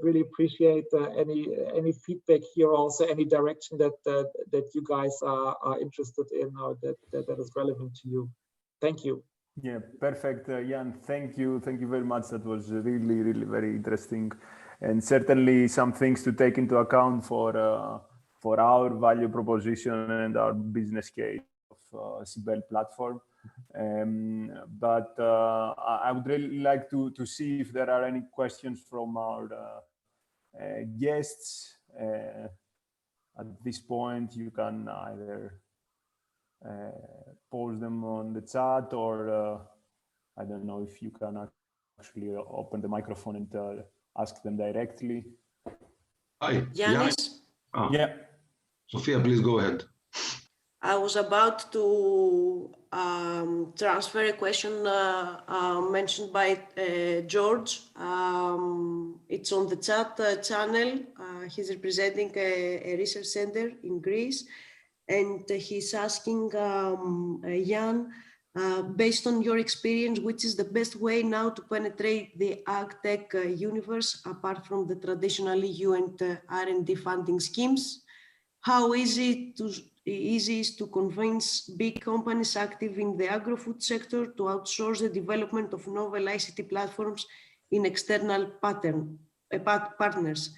really appreciate any feedback here. Also, any direction that you guys are interested in or that is relevant to you. Thank you. Yeah, perfect, Jan. Thank you very much. That was really very interesting, and certainly some things to take into account for our value proposition and our business case of CYBELE platform. But I would really like to see if there are any questions from our guests. At this point, you can either post them on the chat, or I don't know if you can actually open the microphone and ask them directly. Hi, Yanis? Yeah. Sophia, please go ahead. I was about to transfer a question mentioned by George. It's on the chat channel. He's representing a research center in Greece, and he's asking Jan, based on your experience, which is the best way now to penetrate the ag-tech universe apart from the traditional EU and R&D funding schemes? How easy is to convince big companies active in the agri-food sector to outsource the development of novel ICT platforms in external partners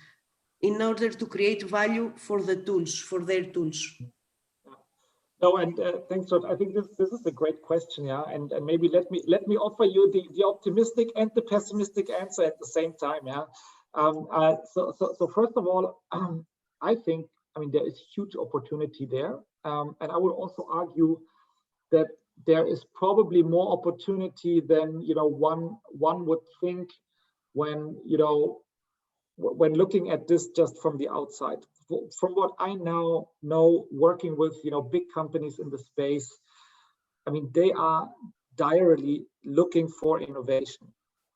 in order to create value for their tools? No, and thanks, George. I think this is a great question, yeah. And maybe let me offer you the optimistic and the pessimistic answer at the same time, yeah. So first of all, I think, I mean, there is huge opportunity there, and I would also argue that there is probably more opportunity than one would think when when looking at this just from the outside. From what I now know, working with big companies in the space, I mean, they are direly looking for innovation,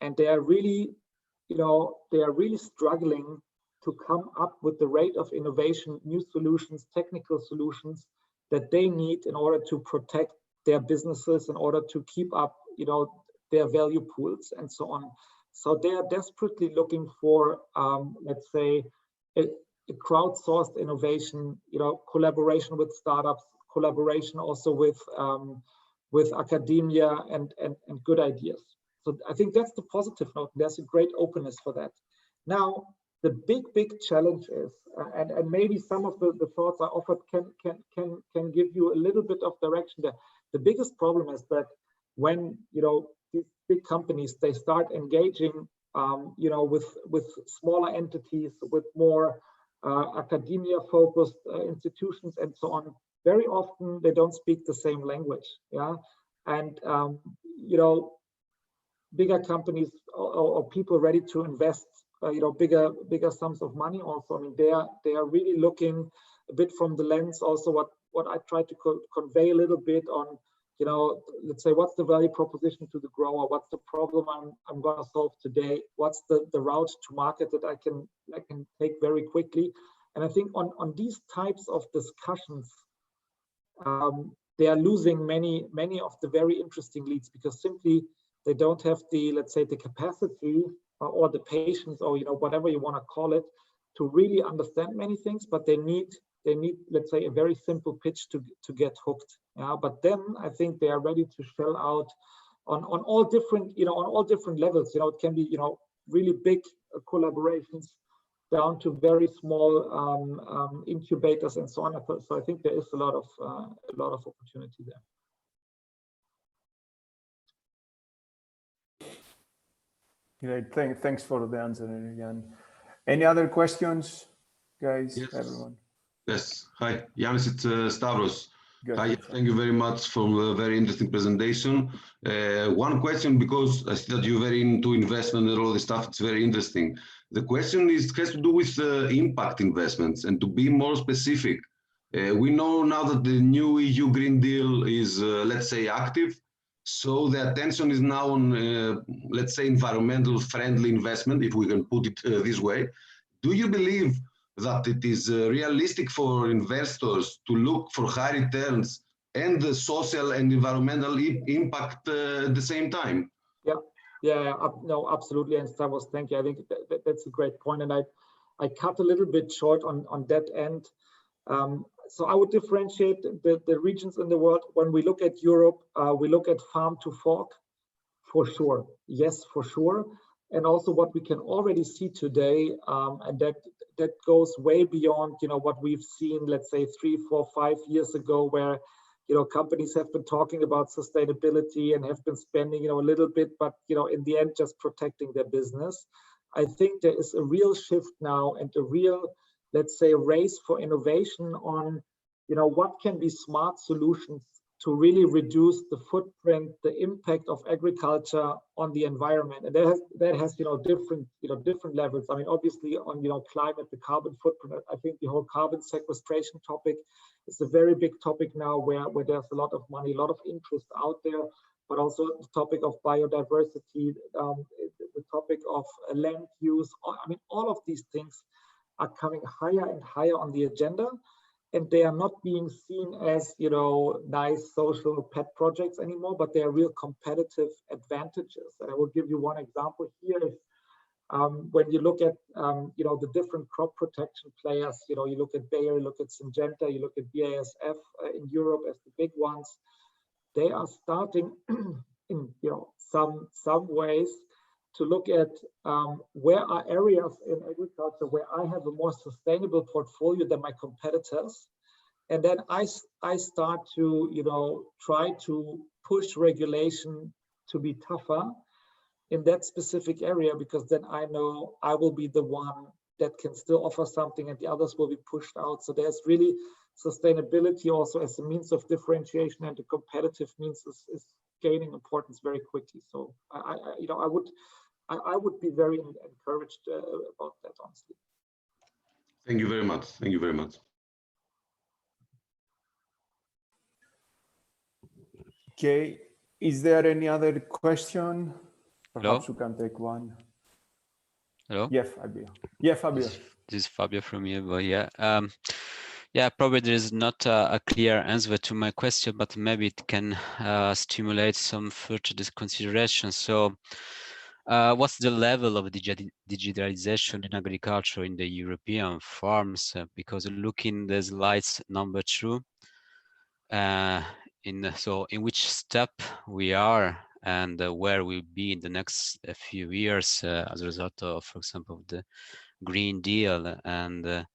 and they are really struggling to come up with the rate of innovation, new solutions, technical solutions that they need in order to protect their businesses, in order to keep up their value pools and so on. So they are desperately looking for, let's say, a crowdsourced innovation, collaboration with startups, collaboration also with academia and good ideas. So I think that's the positive note. There's a great openness for that. Now, the big challenge is, and maybe some of the thoughts I offered can give you a little bit of direction there. The biggest problem is that when these big companies, they start engaging with smaller entities, with more academia focused institutions and so on, very often they don't speak the same language, yeah. And bigger companies or people ready to invest bigger sums of money also, I mean, they are really looking a bit from the lens also what I try to convey a little bit on, let's say, what's the value proposition to the grower? What's the problem I'm going to solve today? What's the route to market that I can take very quickly? And I think on these types of discussions, they are losing many of the very interesting leads because simply they don't have the, let's say, the capacity or the patience or whatever you want to call it to really understand many things, but they need, let's say, a very simple pitch to get hooked. Yeah, but then I think they are ready to shell out on all different, on all different levels. It can be, really big collaborations down to very small incubators and so on. So I think there is a lot of opportunity there. Great, thanks for the answer, Jan. Any other questions, guys? Yes. Everyone. Yes. Hi, Yanis, it's Stavros. Good. Hi, thank you very much for a very interesting presentation. One question, because I see that you're very into investment and all this stuff, it's very interesting. The question has to do with impact investments, and to be more specific, we know now that the new EU Green Deal is, let's say, active. So the attention is now on, let's say, environmental friendly investment, if we can put it this way. Do you believe that it is realistic for investors to look for high returns and the social and environmental impact at the same time? Yeah, Yeah, no, absolutely. And Stavros, thank you. I think that's a great point. And I cut a little bit short on that end. So I would differentiate the regions in the world. When we look at Europe, we look at farm to fork, for sure. Yes, for sure. And also what we can already see today, and that goes way beyond, what we've seen, let's say 3, 4, 5 years ago, where companies have been talking about sustainability and have been spending, a little bit, but in the end, just protecting their business. I think there is a real shift now and a real, let's say, race for innovation on, what can be smart solutions to really reduce the footprint, the impact of agriculture on the environment. And that has different levels. I mean, obviously on, climate, the carbon footprint, I think the whole carbon sequestration topic is a very big topic now where there's a lot of money, a lot of interest out there, but also the topic of biodiversity, the topic of land use. I mean, all of these things are coming higher and higher on the agenda. And they are not being seen as, nice social pet projects anymore, but they are real competitive advantages. And I will give you one example here. When you look at, the different crop protection players, you look at Bayer, you look at Syngenta, you look at BASF in Europe as the big ones, they are starting in, some ways to look at where are areas in agriculture where I have a more sustainable portfolio than my competitors. And then I start to, try to push regulation to be tougher in that specific area, because then I know I will be the one that can still offer something and the others will be pushed out. So there's really sustainability also as a means of differentiation, and the competitive means is gaining importance very quickly. So I would be very encouraged about that, honestly. Thank you very much. Thank you very much. Okay, is there any other question? Perhaps Hello? we can take one. Hello? Yeah, Fabio. Yeah, Fabio. This is Fabio from Evo. Yeah, probably there is not a clear answer to my question, but maybe it can stimulate some further consideration. So, what's the level of digitalization in agriculture in the European farms? Because looking the slides number 2, in which step we are and where we'll be in the next few years as a result of, for example, the Green Deal, and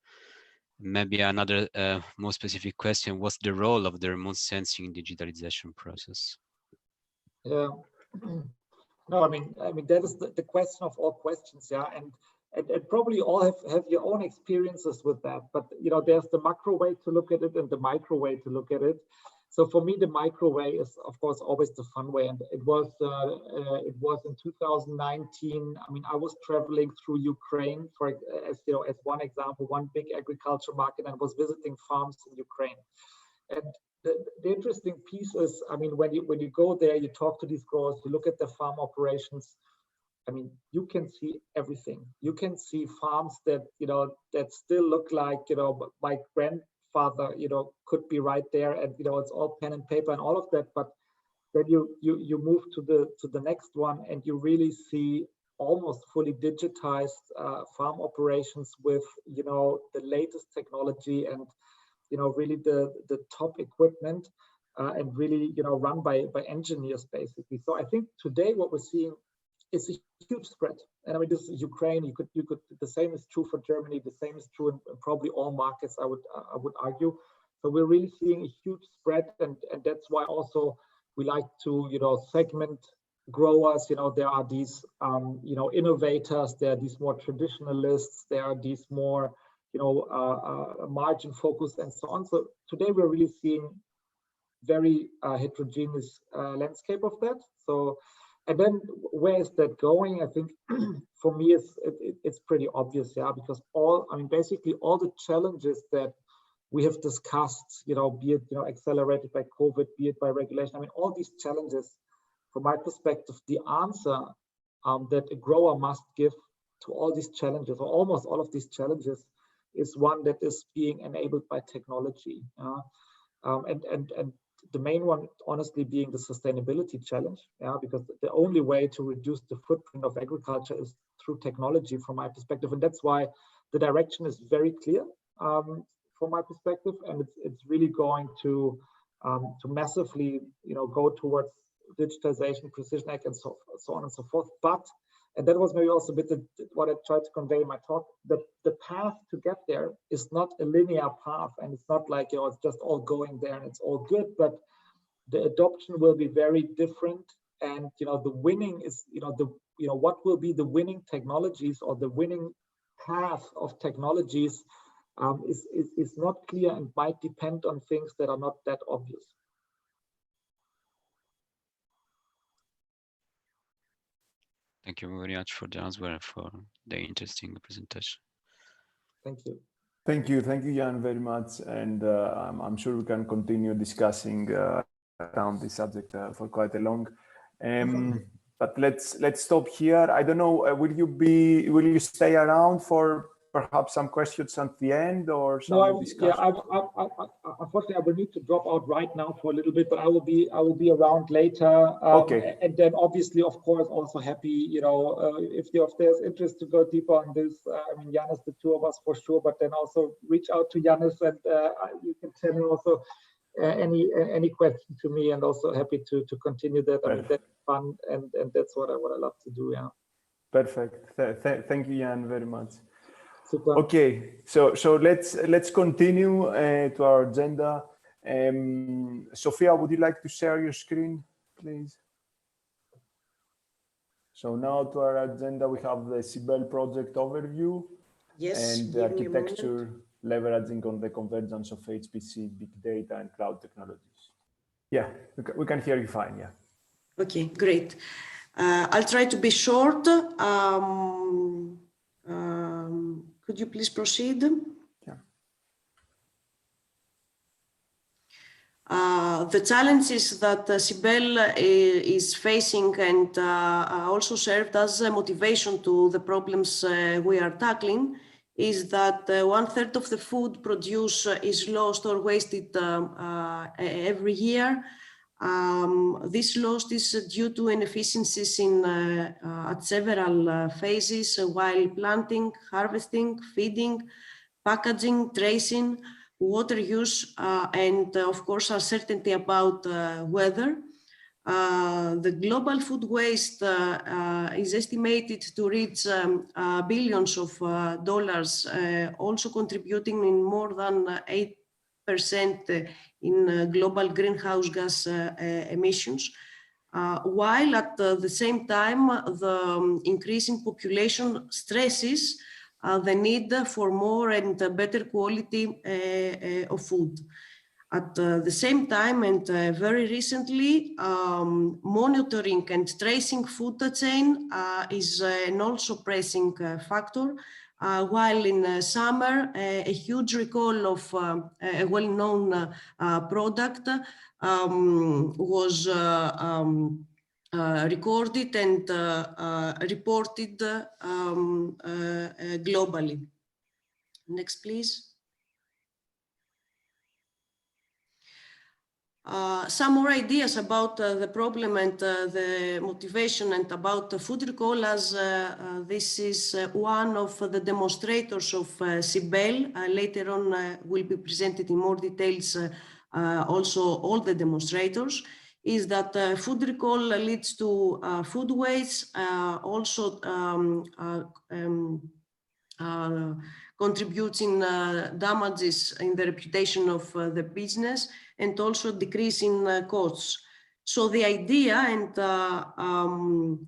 maybe another more specific question: what's the role of the remote sensing in digitalization process? Yeah. No, I mean that is the question of all questions, yeah, and probably all have your own experiences with that. But there's the macro way to look at it and the micro way to look at it. So for me, the micro way is, of course, always the fun way, and it was in 2019. I mean, I was traveling through Ukraine as one example, one big agriculture market, and was visiting farms in Ukraine. And the interesting piece is, I mean, when you go there, you talk to these growers, you look at the farm operations. I mean, you can see everything. You can see farms that that still look like my grandfather could be right there, and it's all pen and paper and all of that. But then you move to the next one, and you really see almost fully digitized farm operations with the latest technology and really the top equipment, and really run by engineers basically. So I think today what we're seeing is a huge spread. And I mean, this is Ukraine. You could the same is true for Germany. The same is true in probably all markets, I would argue. So we're really seeing a huge spread, and that's why also we like to segment growers. There are these innovators. There are these more traditionalists. There are these more margin focused and so on. So today we're really seeing very heterogeneous landscape of that. So, and then where is that going? I think for me it's pretty obvious, yeah, because basically all the challenges that we have discussed, be it accelerated by COVID, be it by regulation. I mean, all these challenges, from my perspective, the answer that a grower must give to all these challenges, or almost all of these challenges, is one that is being enabled by technology. And the main one, honestly, being the sustainability challenge, because the only way to reduce the footprint of agriculture is through technology, from my perspective, and that's why the direction is very clear from my perspective, and it's really going to massively, go towards digitization, precision ag, and so on and so forth. But, and that was maybe also a bit what I tried to convey in my talk, the path to get there is not a linear path, and it's not like, it's just all going there and it's all good, but the adoption will be very different. And, the winning is, what will be the winning technologies or the winning path of technologies is not clear and might depend on things that are not that obvious. Thank you very much for the answer and for the interesting presentation. Thank you. Thank you, Jan, very much. And I'm sure we can continue discussing around this subject for quite a long. But let's stop here. I don't know. Will you stay around for perhaps some questions at the end or some discussion? Unfortunately, I will need to drop out right now for a little bit, but I will be around later. Okay. And then obviously, of course, also happy, if there's interest to go deeper on this. I mean, Janis, the two of us for sure, but then also reach out to Janis, and you can tell me also any question to me, and also happy to continue that. I mean, that's fun, and that's what I love to do. Yeah. Perfect. Thank you, Jan, very much. Super. Okay, so let's continue to our agenda. Sophia, would you like to share your screen, please? So now to our agenda, we have the CYBELE project overview. Yes, and the architecture leveraging on the convergence of HPC, big data, and cloud technologies. Yeah, we can hear you fine. Yeah. Okay, great. I'll try to be short. Could you please proceed? Yeah. The challenges that CYBELE is facing and also served as a motivation to the problems we are tackling is that 1/3 of the food produced is lost or wasted every year. This loss is due to inefficiencies at several phases while planting, harvesting, feeding, packaging, tracing, water use, and of course uncertainty about weather. The global food waste is estimated to reach billions of dollars, also contributing in more than 8% in global greenhouse gas emissions, while at the same time the increasing population stresses the need for more and better quality of food. At the same time, and very recently, monitoring and tracing food chain is an also pressing factor. While in summer, a huge recall of a well-known product was recorded and reported globally. Next, please. Some more ideas about the problem and the motivation and about the food recall, as this is one of the demonstrators of CYBELE. Later on will be presented in more details also all the demonstrators, is that food recall leads to food waste, also contributes in damages in the reputation of the business, and also decrease in costs. So the idea and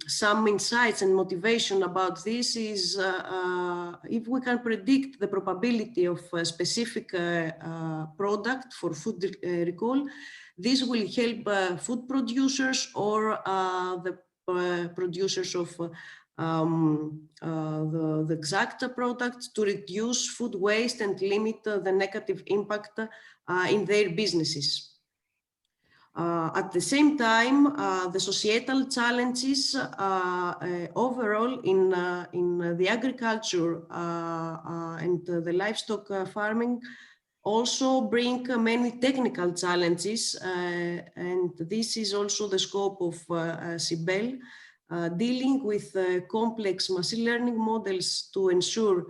some insights and motivation about this is if we can predict the probability of a specific product for food recall, this will help food producers or the producers of the exact product to reduce food waste and limit the negative impact in their businesses. At the same time, the societal challenges overall in the agriculture and the livestock farming also bring many technical challenges, and this is also the scope of CYBELE, dealing with complex machine learning models to ensure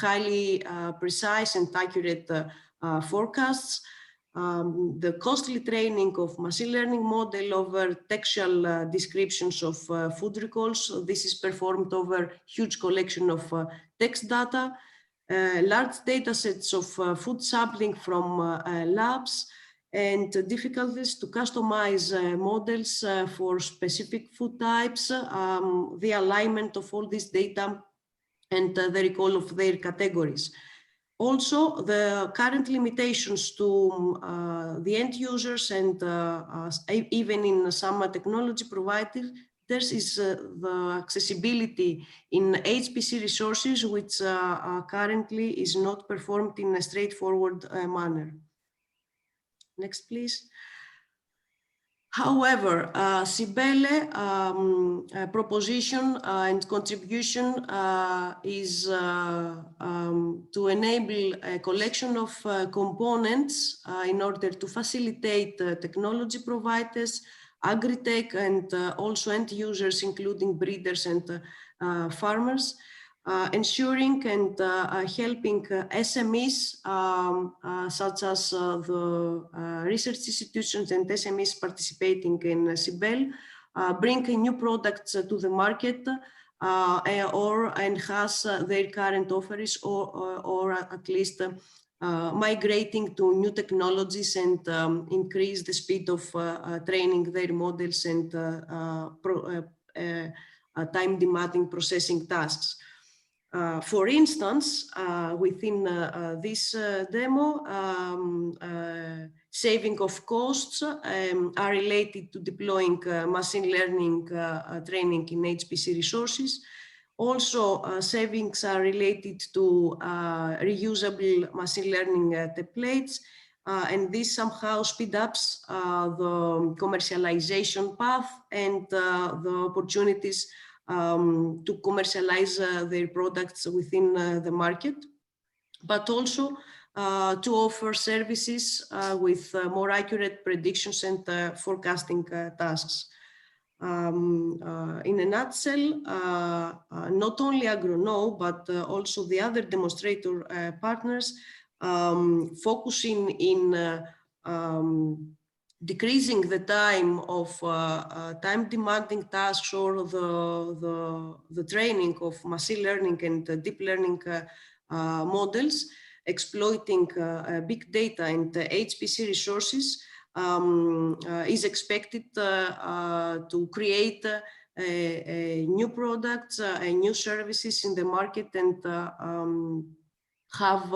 highly precise and accurate forecasts. The costly training of machine learning model over textual descriptions of food recalls. So this is performed over huge collection of text data, large data sets of food sampling from labs, and difficulties to customize models for specific food types, the alignment of all this data, and the recall of their categories. Also, the current limitations to the end users and even in some technology providers is the accessibility in HPC resources, which currently is not performed in a straightforward manner. Next, please. However, CYBELE proposition and contribution is to enable a collection of components in order to facilitate technology providers, agri-tech, and also end users, including breeders and farmers, ensuring and helping SMEs such as the research institutions and SMEs participating in CYBELE bring new products to the market or enhance their current offerings, or at least migrating to new technologies and increase the speed of training their models and time-demanding processing tasks. For instance, within this demo, saving of costs are related to deploying machine learning training in HPC resources. Also, savings are related to reusable machine learning templates, and this somehow speed up the commercialization path and the opportunities to commercialize their products within the market, but also to offer services with more accurate predictions and forecasting tasks. In a nutshell, not only AgroKnow, but also the other demonstrator partners focusing in decreasing the time of time-demanding tasks or the training of machine learning and deep learning models, exploiting big data and HPC resources, is expected to create new products and new services in the market and have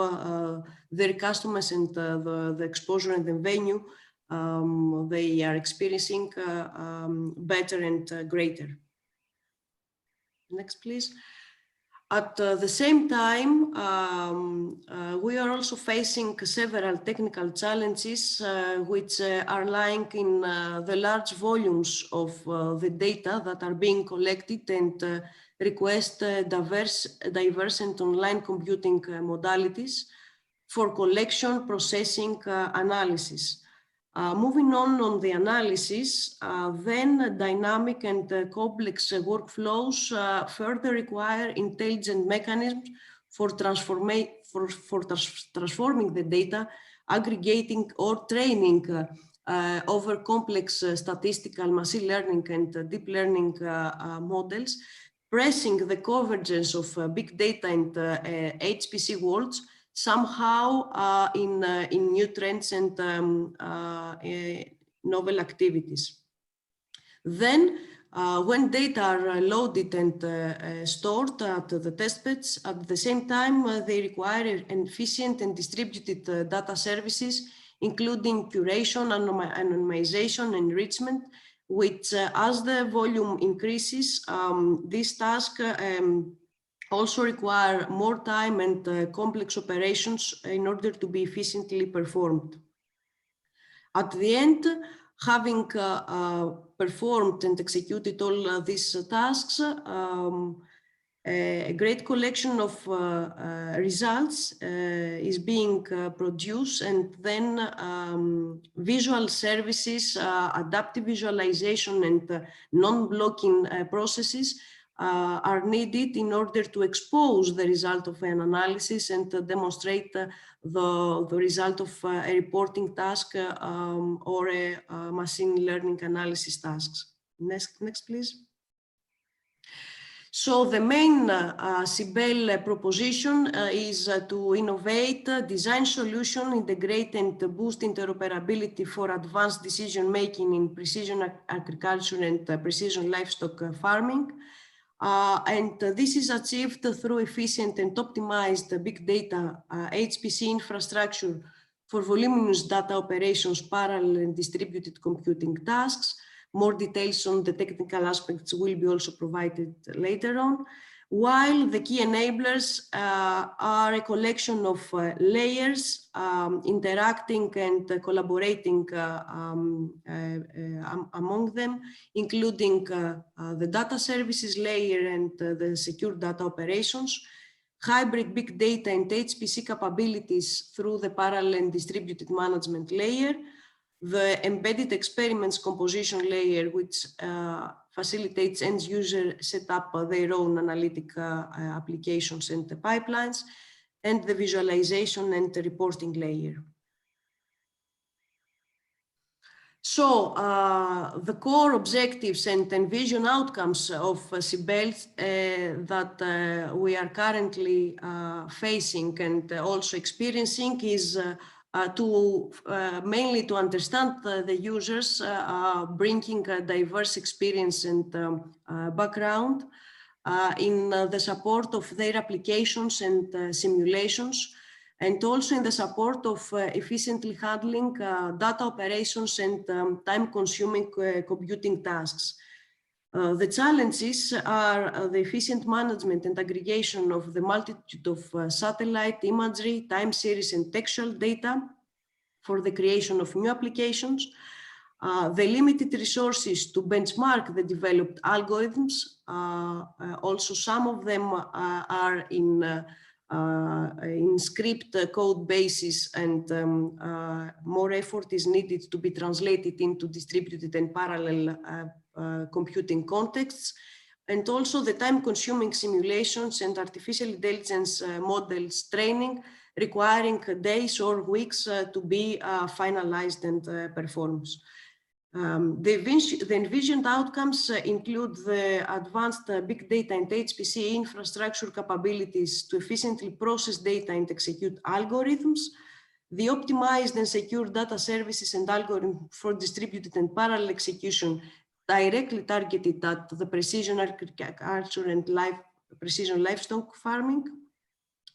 their customers and the exposure and the venue they are experiencing better and greater. Next, please. At the same time, we are also facing several technical challenges which are lying in the large volumes of the data that are being collected and request diverse and online computing modalities for collection, processing, analysis. Moving on the analysis, then dynamic and complex workflows further require intelligent mechanisms for transforming the data, aggregating or training over complex statistical machine learning and deep learning models, pressing the convergence of big data and HPC worlds somehow in new trends and novel activities. Then, when data are loaded and stored at the testbeds, at the same time, they require efficient and distributed data services, including curation, anonymization, enrichment, which as the volume increases, this task also require more time and complex operations in order to be efficiently performed. At the end, having performed and executed all these tasks, A great collection of results is being produced, and then visual services, adaptive visualization, and non-blocking processes are needed in order to expose the result of an analysis and demonstrate the result of a reporting task or a machine learning analysis tasks. Next, please. So the main CYBELE proposition is to innovate, design solution, integrate and boost interoperability for advanced decision-making in precision agriculture and precision livestock farming. And this is achieved through efficient and optimized big data HPC infrastructure for voluminous data operations, parallel and distributed computing tasks. More details on the technical aspects will be also provided later on, while the key enablers are a collection of layers interacting and collaborating among them, including the data services layer and the secure data operations, hybrid big data and HPC capabilities through the parallel and distributed management layer, the embedded experiments composition layer, which facilitates end user set up their own analytic applications and pipelines, and the visualization and the reporting layer. So the core objectives and vision outcomes of CYBELE that we are currently facing and also experiencing is mainly to understand the users, bringing a diverse experience and background in the support of their applications and simulations, and also in the support of efficiently handling data operations and time-consuming computing tasks. The challenges are the efficient management and aggregation of the multitude of satellite imagery, time series, and textual data for the creation of new applications, the limited resources to benchmark the developed algorithms. Also, some of them are in script code basis, and more effort is needed to be translated into distributed and parallel computing contexts, and also the time-consuming simulations and artificial intelligence models training, requiring days or weeks to be finalized and performed. The envisioned outcomes include the advanced big data and HPC infrastructure capabilities to efficiently process data and execute algorithms, the optimized and secure data services and algorithms for distributed and parallel execution directly targeted at the precision agriculture and precision livestock farming,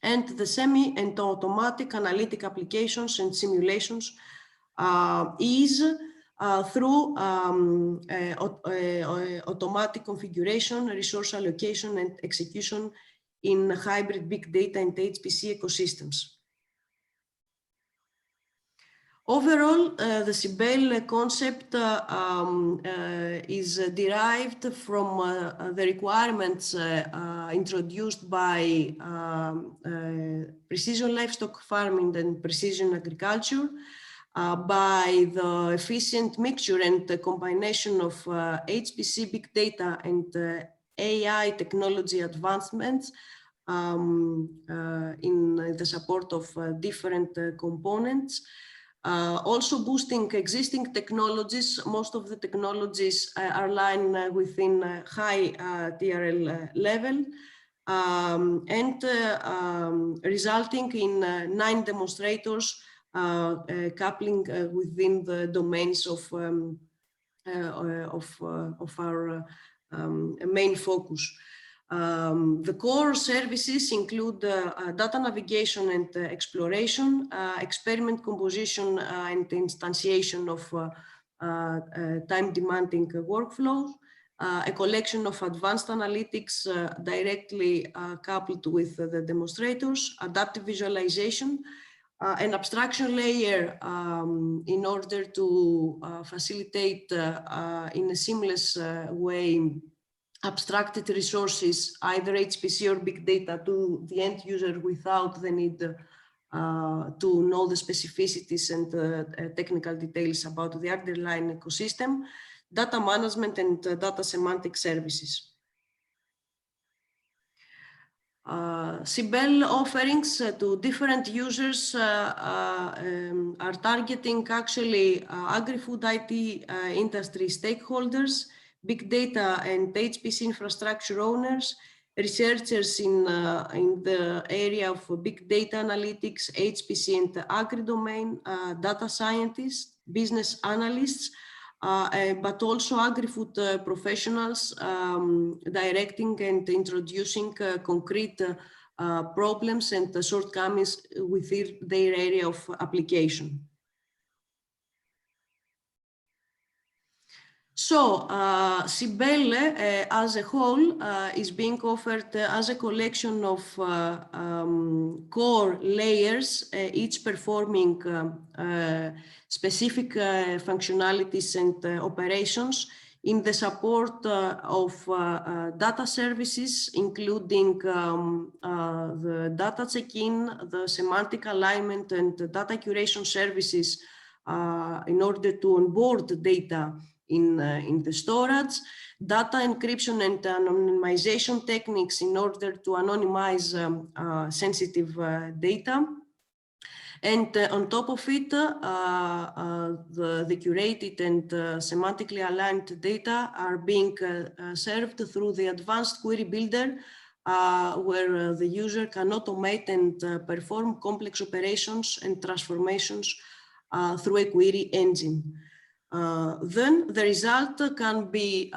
and the semi and automatic analytic applications and simulations through automatic configuration, resource allocation, and execution in hybrid big data and HPC ecosystems. Overall, the CYBELE concept is derived from the requirements introduced by precision livestock farming and precision agriculture, by the efficient mixture and the combination of HPC big data and AI technology advancements in the support of different components. Also boosting existing technologies. Most of the technologies are aligned within high TRL level, and resulting in 9 demonstrators coupling within the domains of our main focus. The core services include data navigation and exploration, experiment composition and instantiation of time-demanding workflows, a collection of advanced analytics directly coupled with the demonstrators, adaptive visualization, an abstraction layer in order to facilitate in a seamless way abstracted resources, either HPC or big data, to the end user without the need to know the specificities and technical details about the underlying ecosystem, data management and data semantic services. CYBELE offerings to different users are targeting actually agri-food IT industry stakeholders, big data and HPC infrastructure owners, researchers in the area of big data analytics, HPC and agri-domain, data scientists, business analysts, but also agri-food professionals directing and introducing concrete problems and shortcomings within their area of application. So CYBELE as a whole is being offered as a collection of core layers, each performing specific functionalities and operations in the support of data services, including the data check-in, the semantic alignment and the data curation services in order to onboard data in the storage, data encryption and anonymization techniques in order to anonymize sensitive data. And on top of it, the curated and semantically aligned data are being served through the advanced query builder, where the user can automate and perform complex operations and transformations through a query engine. Then the result can be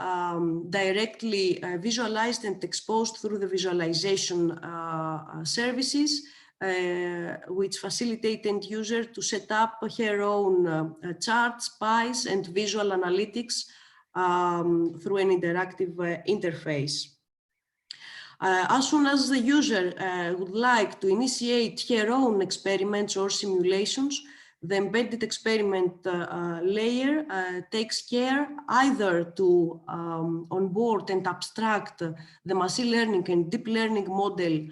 directly visualized and exposed through the visualization services, which facilitate end user to set up her own charts, pies, and visual analytics through an interactive interface. As soon as the user would like to initiate her own experiments or simulations, the embedded experiment layer takes care either to onboard and abstract the machine learning and deep learning model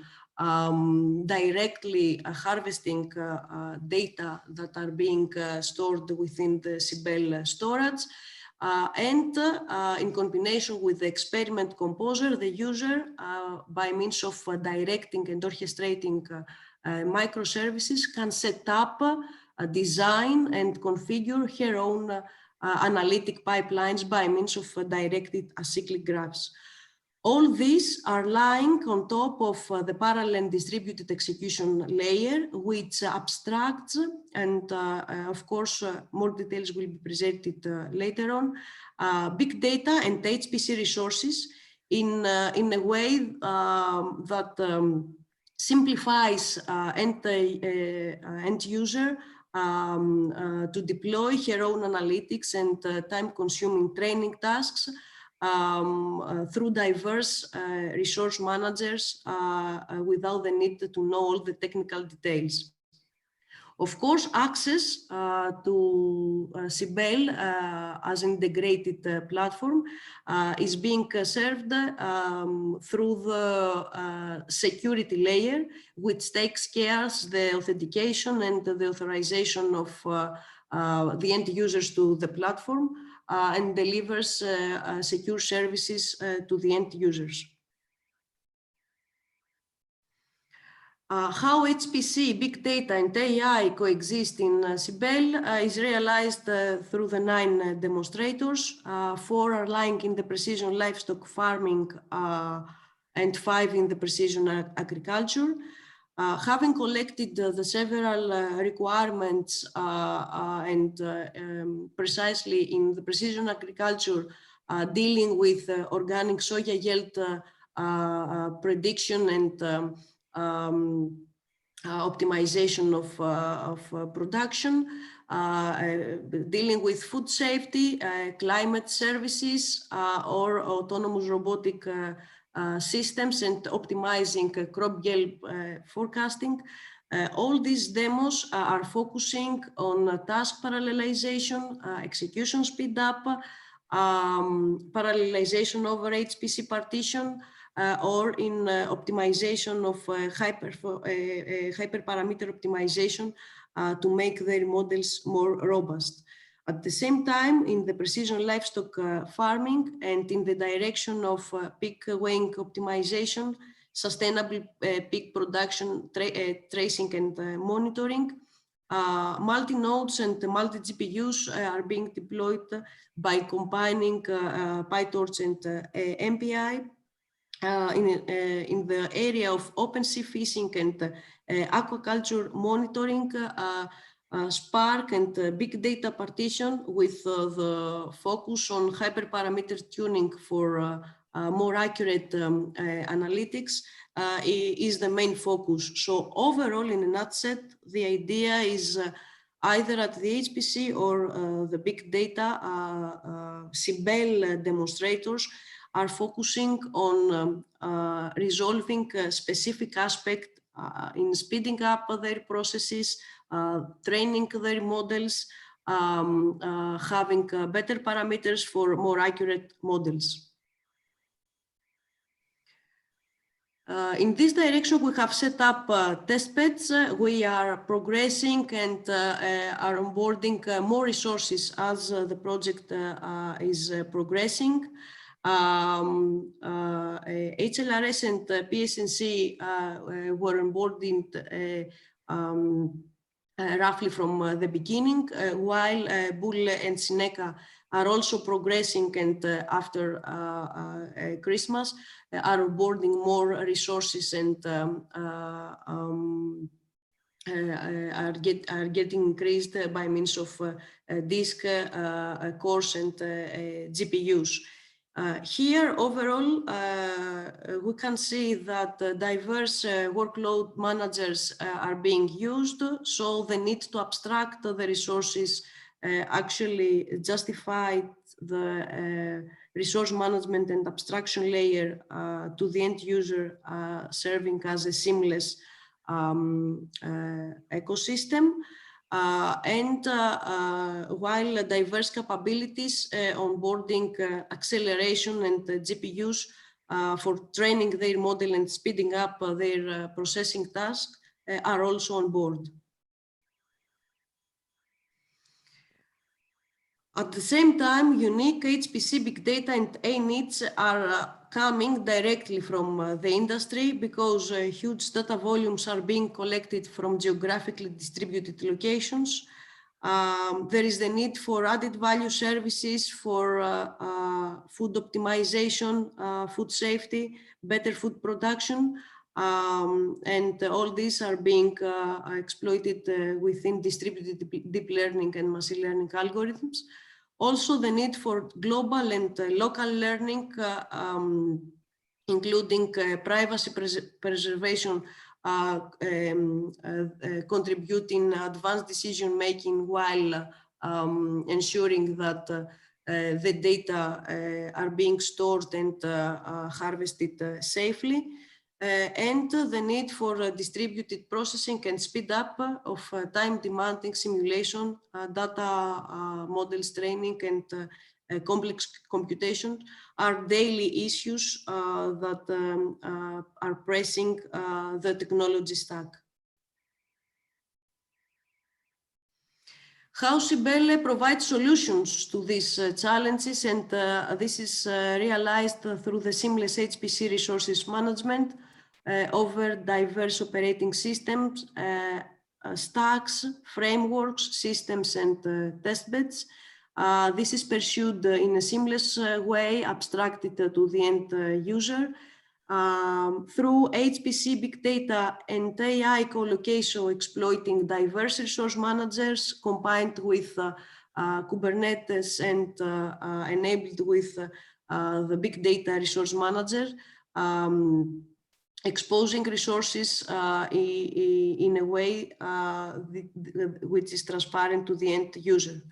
directly harvesting data that are being stored within the CYBELE storage, and in combination with the experiment composer, the user, by means of directing and orchestrating microservices, can set up, design and configure her own analytic pipelines by means of directed acyclic graphs. All these are lying on top of the parallel and distributed execution layer, which abstracts, and of course, more details will be presented later on, big data and HPC resources in a way that simplifies end user to deploy her own analytics and time-consuming training tasks through diverse resource managers without the need to know all the technical details. Of course, access to CYBELE as an integrated platform is being served through the security layer, which takes care of the authentication and the authorization of the end users to the platform and delivers secure services to the end users. How HPC, big data and AI coexist in CYBELE is realized through the 9 demonstrators. 4 are lying in the precision livestock farming and 5 in the precision agriculture. Having collected the several requirements and precisely in the precision agriculture dealing with organic soya yield prediction and optimization of production, dealing with food safety, climate services, or autonomous robotic systems and optimizing crop yield forecasting. All these demos are focusing on task parallelization, execution speed up, parallelization over HPC partition, or in optimization of hyperparameter optimization to make their models more robust. At the same time, in the precision livestock farming and in the direction of peak weighing optimization, sustainable peak production, tracing and monitoring, multi-nodes and multi-GPUs are being deployed by combining PyTorch and MPI. In the area of open sea fishing and aquaculture monitoring, Spark and big data partition with the focus on hyperparameter tuning for more accurate analytics is the main focus. So overall, in a nutshell, the idea is either at the HPC or the big data, CYBELE demonstrators are focusing on resolving a specific aspect in speeding up their processes, training their models, having better parameters for more accurate models. In this direction, we have set up test beds. We are progressing and are onboarding more resources as the project is progressing. HLRS and PSNC were onboarding roughly from the beginning, while Bull and Sineca are also progressing, and after Christmas are onboarding more resources and are getting increased by means of disk, cores, and GPUs. Here, overall, we can see that diverse workload managers are being used, so the need to abstract the resources actually justified the resource management and abstraction layer to the end user, serving as a seamless ecosystem. While diverse capabilities, onboarding, acceleration, and GPUs for training their model and speeding up their processing tasks are also on board. At the same time, unique HPC big data and AI needs are coming directly from the industry because huge data volumes are being collected from geographically distributed locations. There is the need for added value services for food optimization, food safety, better food production, and all these are being exploited within distributed deep learning and machine learning algorithms. Also, the need for global and local learning, including privacy preservation, contributing advanced decision making while ensuring that the data are being stored and harvested safely. And the need for distributed processing and speed up of time-demanding simulation, data models training, and complex computation are daily issues that are pressing the technology stack. How CYBELE provides solutions to these challenges, and this is realized through the seamless HPC resources management over diverse operating systems, stacks, frameworks, systems, and testbeds. This is pursued in a seamless way, abstracted to the end user. Through HPC, big data, and AI co-location, exploiting diverse resource managers combined with Kubernetes and enabled with the big data resource manager, exposing resources in a way which is transparent to the end user.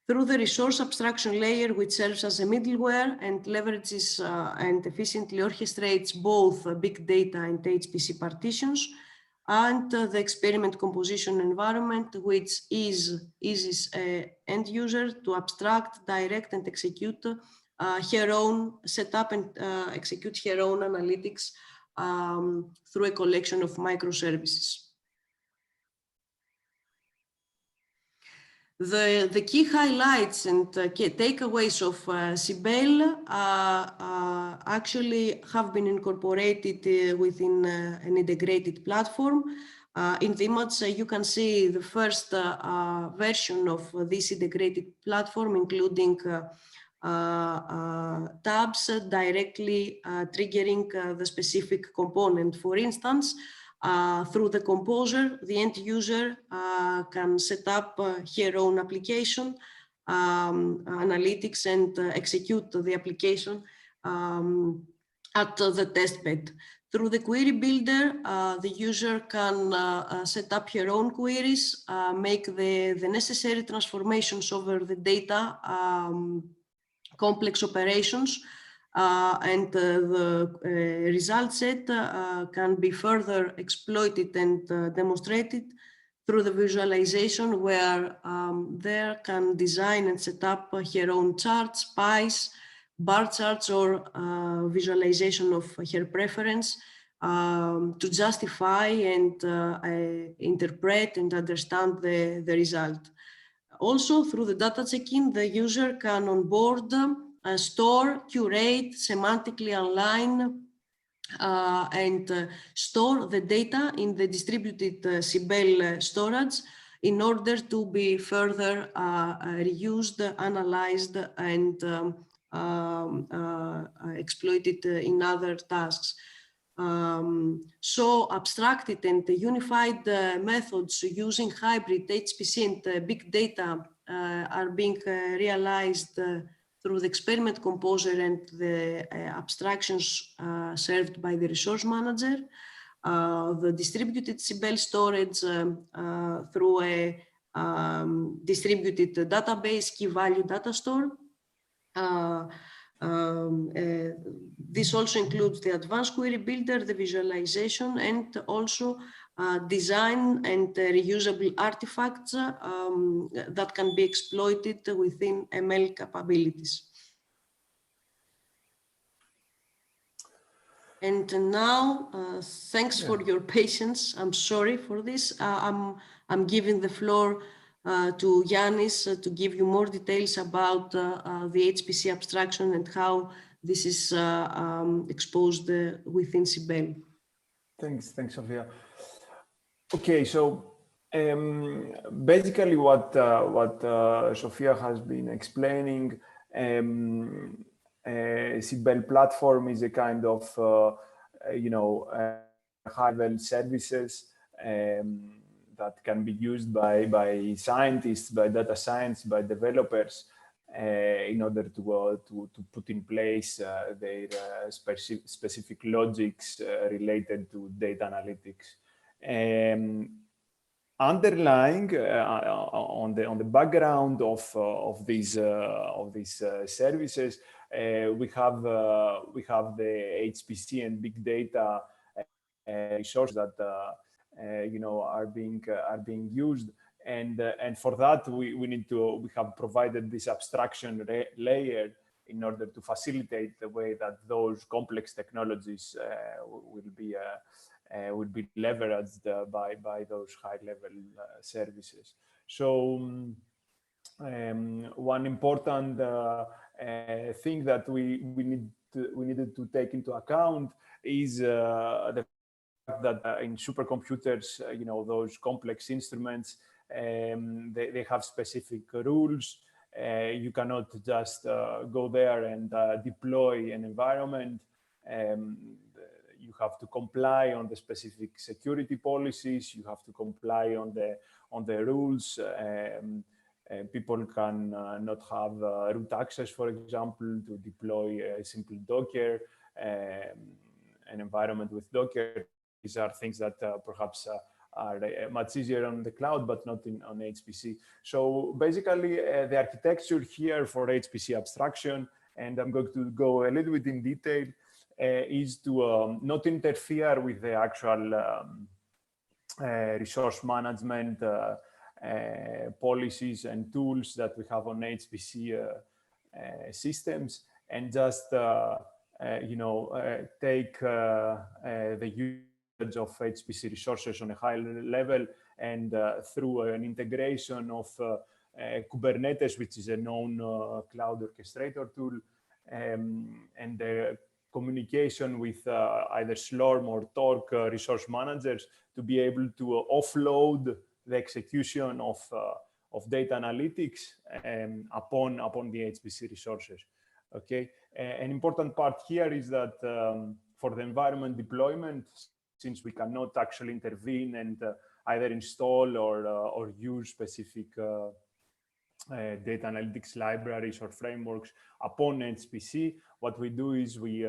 Through the resource abstraction layer, which serves as a middleware and leverages and efficiently orchestrates both big data and HPC partitions, and the experiment composition environment, which eases end user to abstract, direct, and execute her own setup and execute her own analytics through a collection of microservices. The key highlights and key takeaways of CYBELE actually have been incorporated within an integrated platform. In the image, you can see the first version of this integrated platform, including tabs directly triggering the specific component. For instance, through the composer, the end user can set up her own application, analytics, and execute the application at the test bed. Through the query builder, the user can set up her own queries, make the necessary transformations over the data, complex operations, and the result set can be further exploited and demonstrated through the visualization, where there can design and set up her own charts, pies, bar charts, or visualization of her preference to justify and interpret and understand the result. Also, through the data check-in, the user can onboard, store, curate, semantically align, and store the data in the distributed CYBELE storage in order to be further reused, analyzed, and exploited in other tasks. So abstracted and unified methods using hybrid HPC and big data are being realized through the experiment composer and the abstractions served by the resource manager, the distributed CYBELE storage through a distributed database, key value data store. This also includes the advanced query builder, the visualization, and also design and reusable artifacts that can be exploited within ML capabilities. And now, thanks for your patience. I'm sorry for this. I'm giving the floor to Yanis to give you more details about the HPC abstraction and how this is exposed within CYBELE. Thanks, Sofia. Okay, so basically what Sofia has been explaining, CYBELE platform is a kind of high-level services that can be used by scientists, by data science, by developers in order to put in place their specific logics related to data analytics. Underlying on the background of these services, we have the HPC and big data resources that are being used, and for that we have provided this abstraction layer in order to facilitate the way that those complex technologies will be leveraged by those high-level services. So one important thing that we needed to take into account is the fact that in supercomputers, those complex instruments, they have specific rules. You cannot just go there and deploy an environment. You have to comply on the specific security policies. You have to comply on the rules. People can not have root access, for example, to deploy a simple Docker, an environment with Docker. These are things that perhaps are much easier on the cloud, but not on HPC. So basically, the architecture here for HPC abstraction, and I'm going to go a little bit in detail, is to not interfere with the actual resource management policies and tools that we have on HPC systems, and just take the usage of HPC resources on a high level, and through an integration of Kubernetes, which is a known cloud orchestrator tool, and the communication with either Slurm or Torque resource managers to be able to offload the execution of data analytics upon the HPC resources. Okay, an important part here is that for the environment deployment, since we cannot actually intervene and either install or use specific data analytics libraries or frameworks upon HPC, what we do is we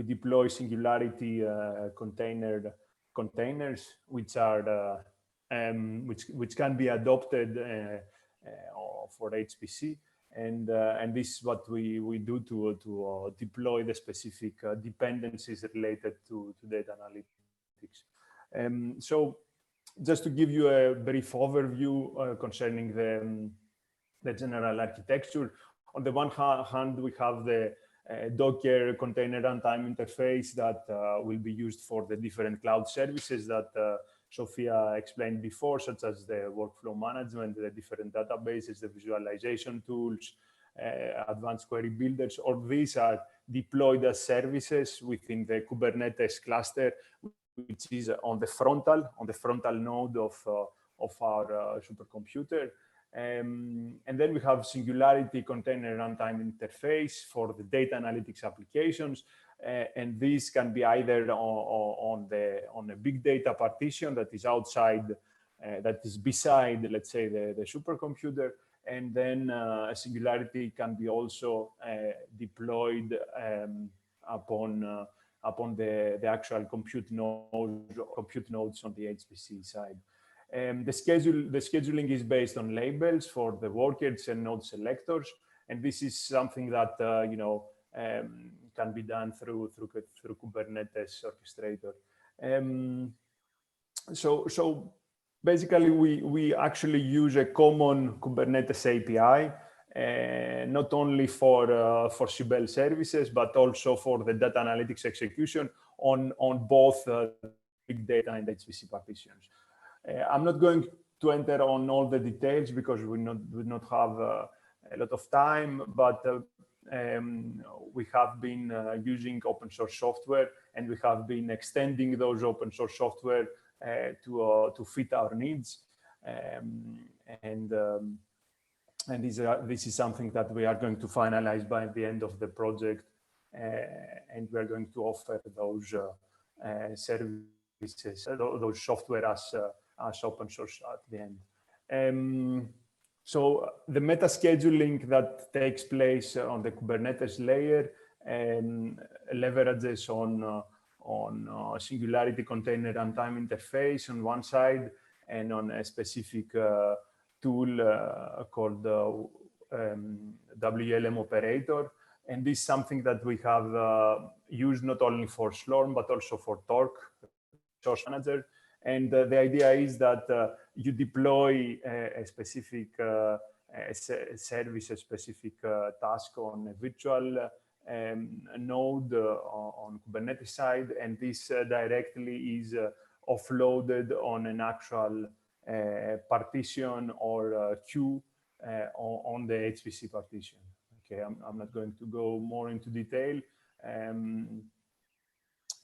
deploy Singularity containers, which are which can be adopted for HPC, and this is what we do to deploy the specific dependencies related to data analytics. So just to give you a brief overview concerning the general architecture, on the one hand, we have the Docker container runtime interface that will be used for the different cloud services that Sophia explained before, such as the workflow management, the different databases, the visualization tools, advanced query builders. All these are deployed as services within the Kubernetes cluster, which is on the frontal node of our supercomputer. And then we have Singularity container runtime interface for the data analytics applications, and these can be either on a big data partition that is outside, that is beside, let's say, the supercomputer, and then Singularity can be also deployed upon the actual compute nodes on the HPC side. The scheduling is based on labels for the workers and node selectors, and this is something that can be done through Kubernetes orchestrator. So basically, we actually use a common Kubernetes API, not only for CYBELE services, but also for the data analytics execution on both big data and HPC partitions. I'm not going to enter on all the details because we not have a lot of time, but we have been using open source software, and we have been extending those open source software to fit our needs. And this is something that we are going to finalize by the end of the project, and we are going to offer those services, those software as open source at the end. So the meta scheduling that takes place on the Kubernetes layer leverages on Singularity container runtime interface on one side, and on a specific tool called WLM operator. And this is something that we have used not only for Slurm, but also for Torque, Resource Manager. And the idea is that you deploy a specific service, a specific task on a virtual node on Kubernetes side, and this directly is offloaded on an actual partition or queue on the HPC partition. Okay, I'm not going to go more into detail.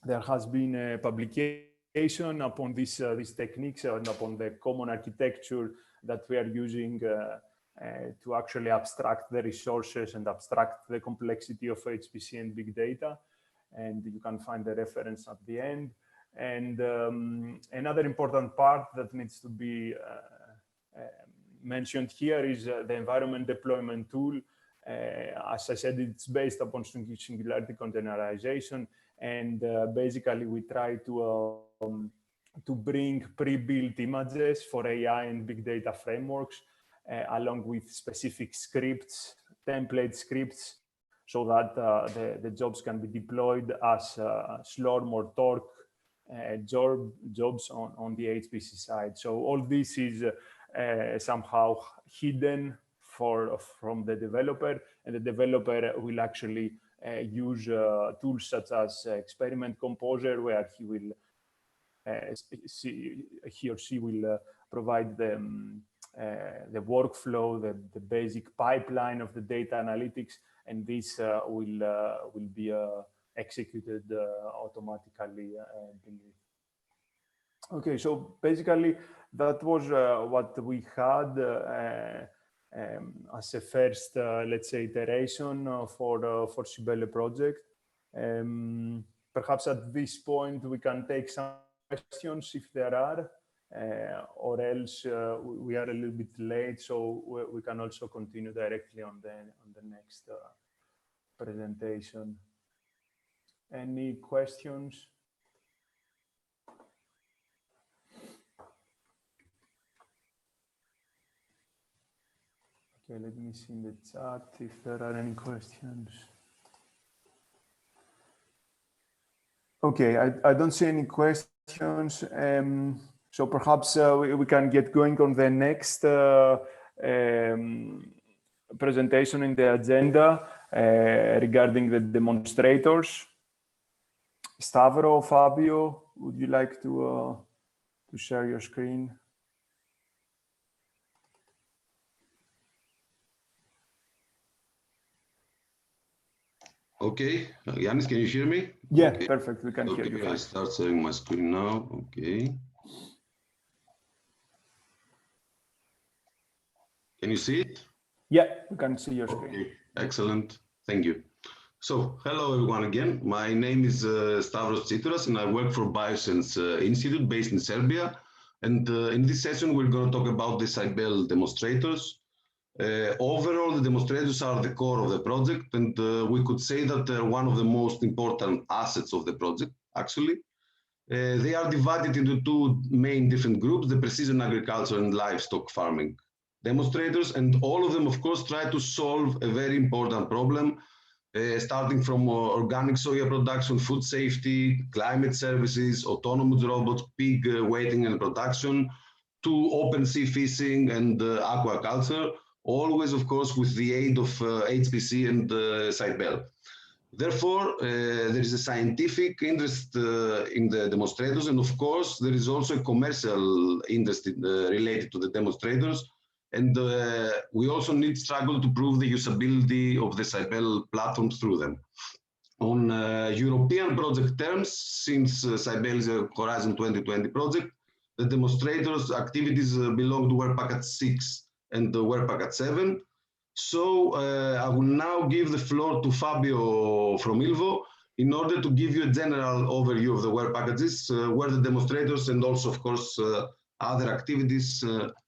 There has been a publication upon these techniques and upon the common architecture that we are using to actually abstract the resources and abstract the complexity of HPC and big data. And you can find the reference at the end. And another important part that needs to be mentioned here is the environment deployment tool. As I said, it's based upon Singularity containerization, and basically we try to bring pre-built images for AI and big data frameworks, along with specific scripts, template scripts, so that the jobs can be deployed as Slurm or Torque jobs on the HPC side. So all this is somehow hidden from the developer, and the developer will actually use tools such as Experiment Composer, where he or she will provide the workflow, the basic pipeline of the data analytics, and this will be executed automatically. Okay, so basically that was what we had as a first, let's say, iteration for CYBELE project. Perhaps at this point we can take some questions if there are, or else we are a little bit late, so we can also continue directly on the next presentation. Any questions? Okay, let me see in the chat if there are any questions. Okay, I don't see any questions. So perhaps we can get going on the next presentation in the agenda regarding the demonstrators. Stavro, Fabio, would you like to share your screen? Okay, Yannis, can you hear me? Yeah, okay. Perfect. We can hear you. I start sharing my screen now. Okay. Can you see it? Yeah, we can see your screen. Okay, excellent. Thank you. So, hello everyone again. My name is Stavros Tsitouras, and I work for Biosense Institute based in Serbia. And in this session, we're going to talk about the CYBELE demonstrators. Overall, the demonstrators are the core of the project, and we could say that they're one of the most important assets of the project, actually. They are divided into two main different groups, the precision agriculture and livestock farming demonstrators, and all of them, of course, try to solve a very important problem, starting from organic soya production, food safety, climate services, autonomous robots, pig weighting and production, to open sea fishing and aquaculture, always, of course, with the aid of HPC and CYBELE. Therefore, there is a scientific interest in the demonstrators, and of course, there is also a commercial interest related to the demonstrators. And we also need struggle to prove the usability of the CYBELE platforms through them. On European project terms, since CYBELE is a Horizon 2020 project, the demonstrators' activities belong to work package 6 and the work package 7. So I will now give the floor to Fabio from Ilvo in order to give you a general overview of the work packages, where the demonstrators and also, of course, other activities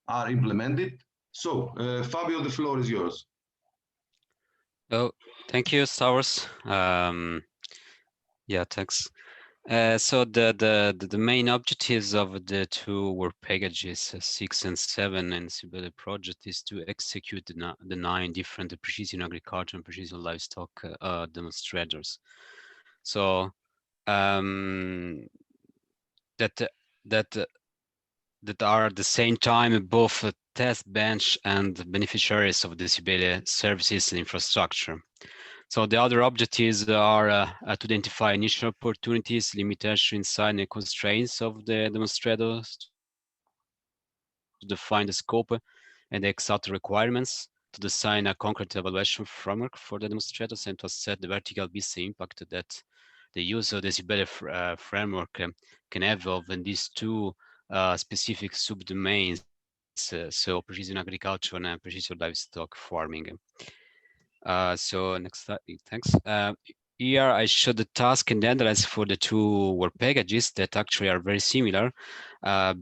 are implemented. So, Fabio, the floor is yours. Oh, thank you, Stavros. Yeah, thanks. So the main objectives of the two work packages 6 and 7 in CYBELE project is to execute the 9 different precision agriculture and precision livestock demonstrators. So that are at the same time both a test bench and beneficiaries of the CYBELE services and infrastructure. So the other objectives are to identify initial opportunities, limitations, insight, and constraints of the demonstrators, to define the scope and the exact requirements, to design a concrete evaluation framework for the demonstrators, and to assess the vertical business impact that the use of the CYBELE framework can have in these two specific subdomains, so precision agriculture and precision livestock farming. So next slide, thanks. Here I show the task and deadlines for the two work packages that actually are very similar.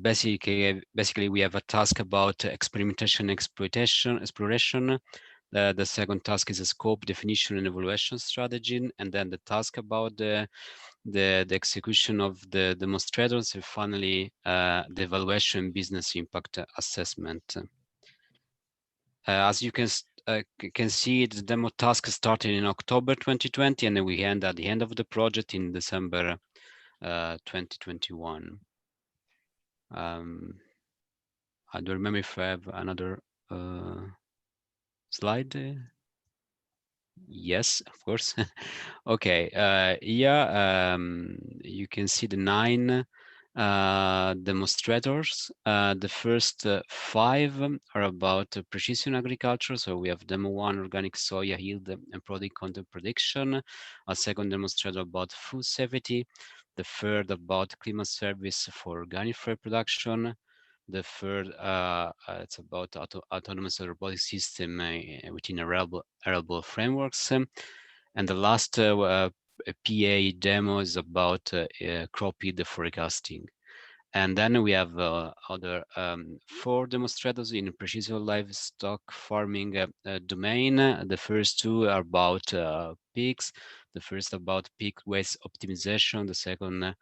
Basically, we have a task about experimentation, exploration. The second task is a scope, definition, and evaluation strategy, and then the task about the execution of the demonstrators, and finally the evaluation business impact assessment. As you can see, the demo task started in October 2020, and then we end at the end of the project in December 2021. I don't remember if I have another slide. Yes, of course. Okay, yeah, you can see the 9 demonstrators. The first 5 are about precision agriculture. So we have demo 1, organic soya yield and product content prediction. A second demonstrator about food safety. The third about climate service for organic food production. The third, it's about autonomous robotic system within arable frameworks. And the last PA demo is about crop yield forecasting. And then we have other 4 demonstrators in precision livestock farming domain. The first 2 are about pigs. The first about pig waste optimization. The second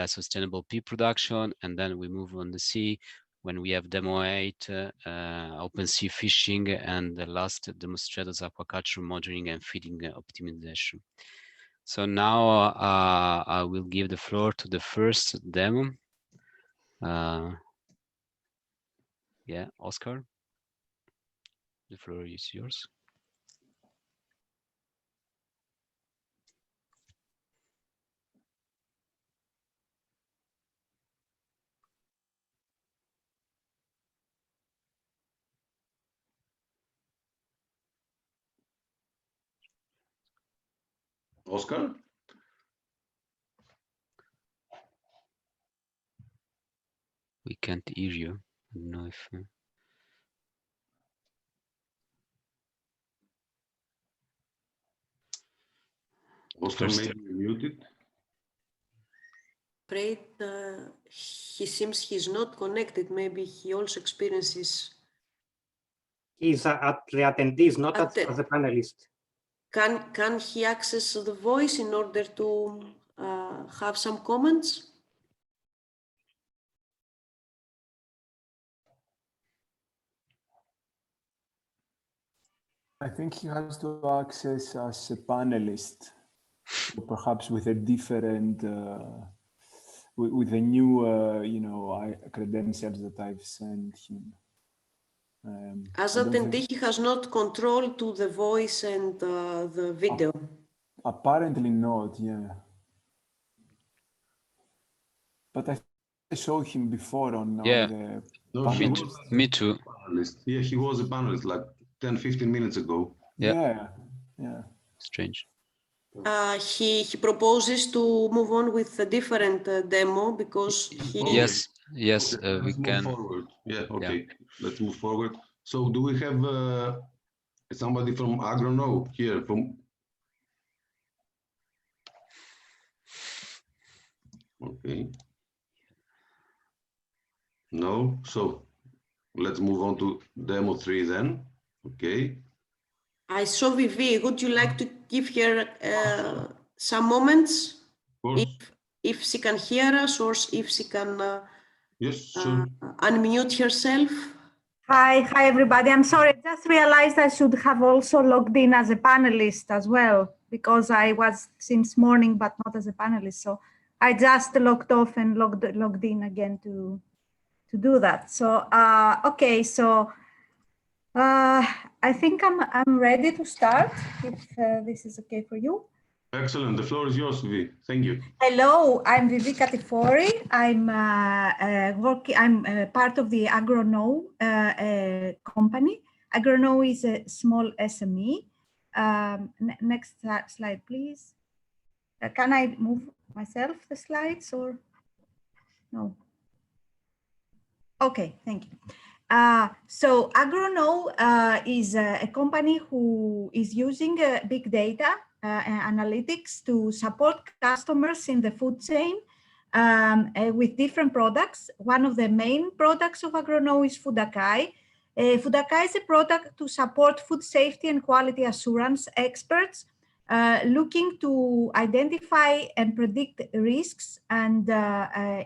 sustainable pig production. And then we move on the sea when we have demo 8, open sea fishing, and the last demonstrators aquaculture monitoring and feeding optimization. So now I will give the floor to the first demo. Yeah, Oscar, the floor is yours. Oscar? We can't hear you. I don't know if... Oscar may be muted. Afraid he seems he's not connected. Maybe he also experiences. He's at the attendees, not as a panelist. Can he access the voice in order to have some comments? I think he has to access as a panelist, so perhaps with a different, with the new, you know, credentials that I've sent him. As attendee, he has not control to the voice and the video. Apparently not, yeah. But I saw him before on the panelist. Me too. Panelist. Yeah, he was a panelist like 10-15 minutes ago. Yeah. Strange. He proposes to move on with a different demo because he... Yes, okay, we can. Move forward. Yeah, okay, let's move forward. So do we have somebody from Agrono here? Okay. No, so let's move on to demo 3 then. Okay. I saw Vivi. Would you like to give her some moments? Of course. If she can hear us or if she can yes, sure. Unmute herself. Hi everybody. I'm sorry, I just realized I should have also logged in as a panelist as well, because I was since morning, but not as a panelist. So I just logged off and logged in again to do that. So, okay, so I think I'm ready to start, if this is okay for you. Excellent. The floor is yours, Vivi. Thank you. Hello, I'm Vivi Katifori. I'm part of the Agrono company. Agrono is a small SME. Next slide, please. Can I move myself the slides or no? Okay, thank you. So Agrono is a company who is using big data analytics to support customers in the food chain with different products. One of the main products of Agrono is FoodAkai. FoodAkai is a product to support food safety and quality assurance experts looking to identify and predict risks and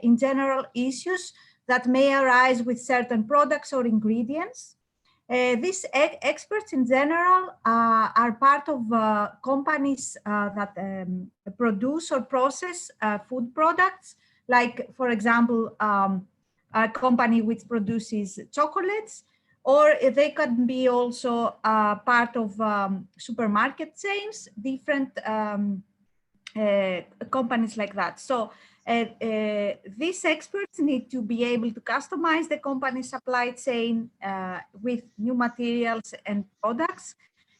in general issues that may arise with certain products or ingredients. These experts in general are part of companies that produce or process food products, like, for example, a company which produces chocolates, or they could be also part of supermarket chains, different companies like that. So these experts need to be able to customize the company's supply chain with new materials and products.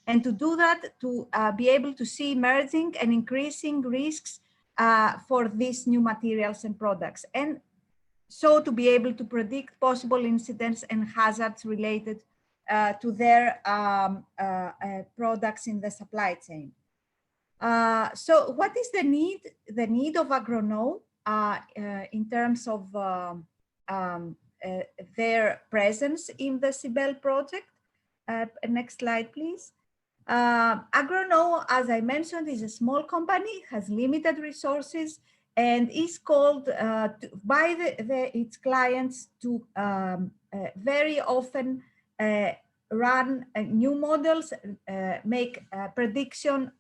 And to do that, to be able to see emerging and increasing risks for these new materials and products. And so to be able to predict possible incidents and hazards related to their products in the supply chain. So what is the need of AgroKnow in terms of their presence in the CYBELE project? Next slide, please. AgroKnow, as I mentioned, is a small company, has limited resources, and is called by its clients to very often run new models, make predictions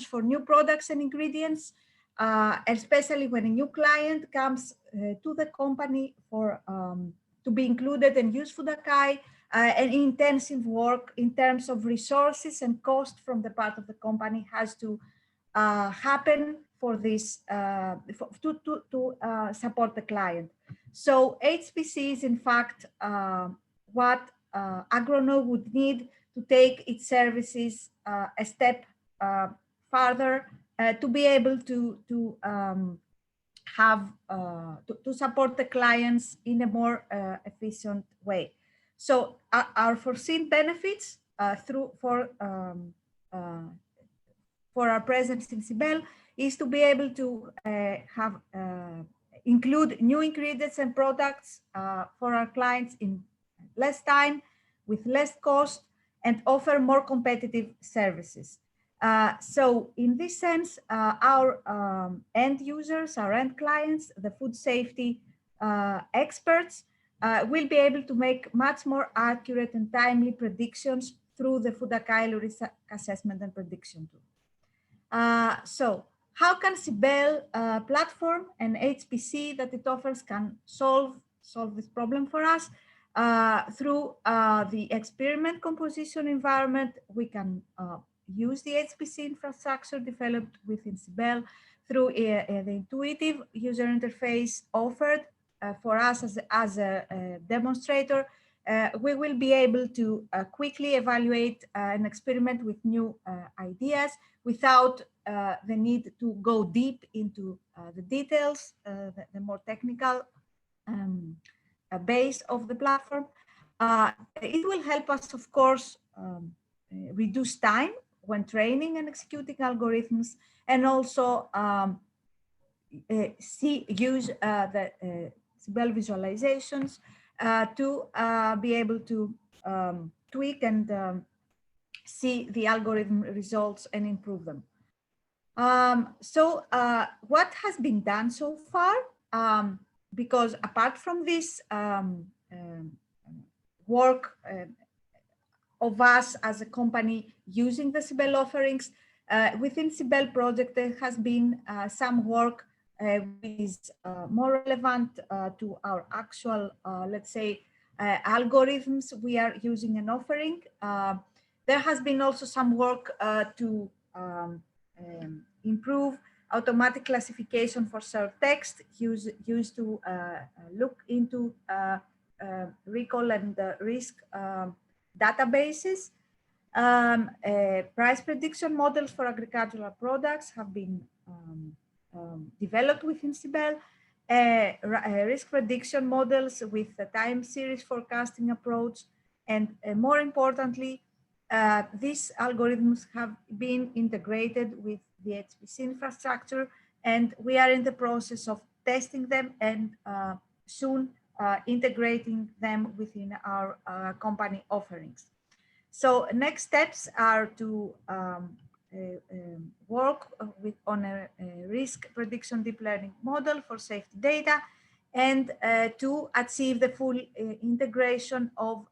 for new products and ingredients, especially when a new client comes to the company for to be included and use FoodAkai, and intensive work in terms of resources and cost from the part of the company has to happen for this to support the client. So HPC is in fact what AgroKnow would need to take its services a step further to be able to have to support the clients in a more efficient way. So our foreseen benefits for our presence in CYBELE is to be able to have include new ingredients and products for our clients in less time, with less cost, and offer more competitive services. So in this sense, our end users, our end clients, the food safety experts will be able to make much more accurate and timely predictions through the FoodAkai risk assessment and prediction tool. So how can CYBELE platform and HPC that it offers can solve this problem for us? Through the experiment composition environment, we can use the HPC infrastructure developed within CYBELE through the intuitive user interface offered for us as a demonstrator. We will be able to quickly evaluate and experiment with new ideas without the need to go deep into the details, the more technical base of the platform. It will help us, of course, reduce time when training and executing algorithms, and also use the CYBELE visualizations to be able to tweak and see the algorithm results and improve them. So what has been done so far? Because apart from this work of us as a company using the CYBELE offerings, within CYBELE project, there has been some work which is more relevant to our actual, let's say, algorithms we are using and offering. There has been also some work to improve automatic classification for served text used to look into recall and risk databases. Price prediction models for agricultural products have been developed within CYBELE. Risk prediction models with the time series forecasting approach, and more importantly, these algorithms have been integrated with the HPC infrastructure, and we are in the process of testing them and soon integrating them within our company offerings. So next steps are to work on a risk prediction deep learning model for safety data, and to achieve the full integration of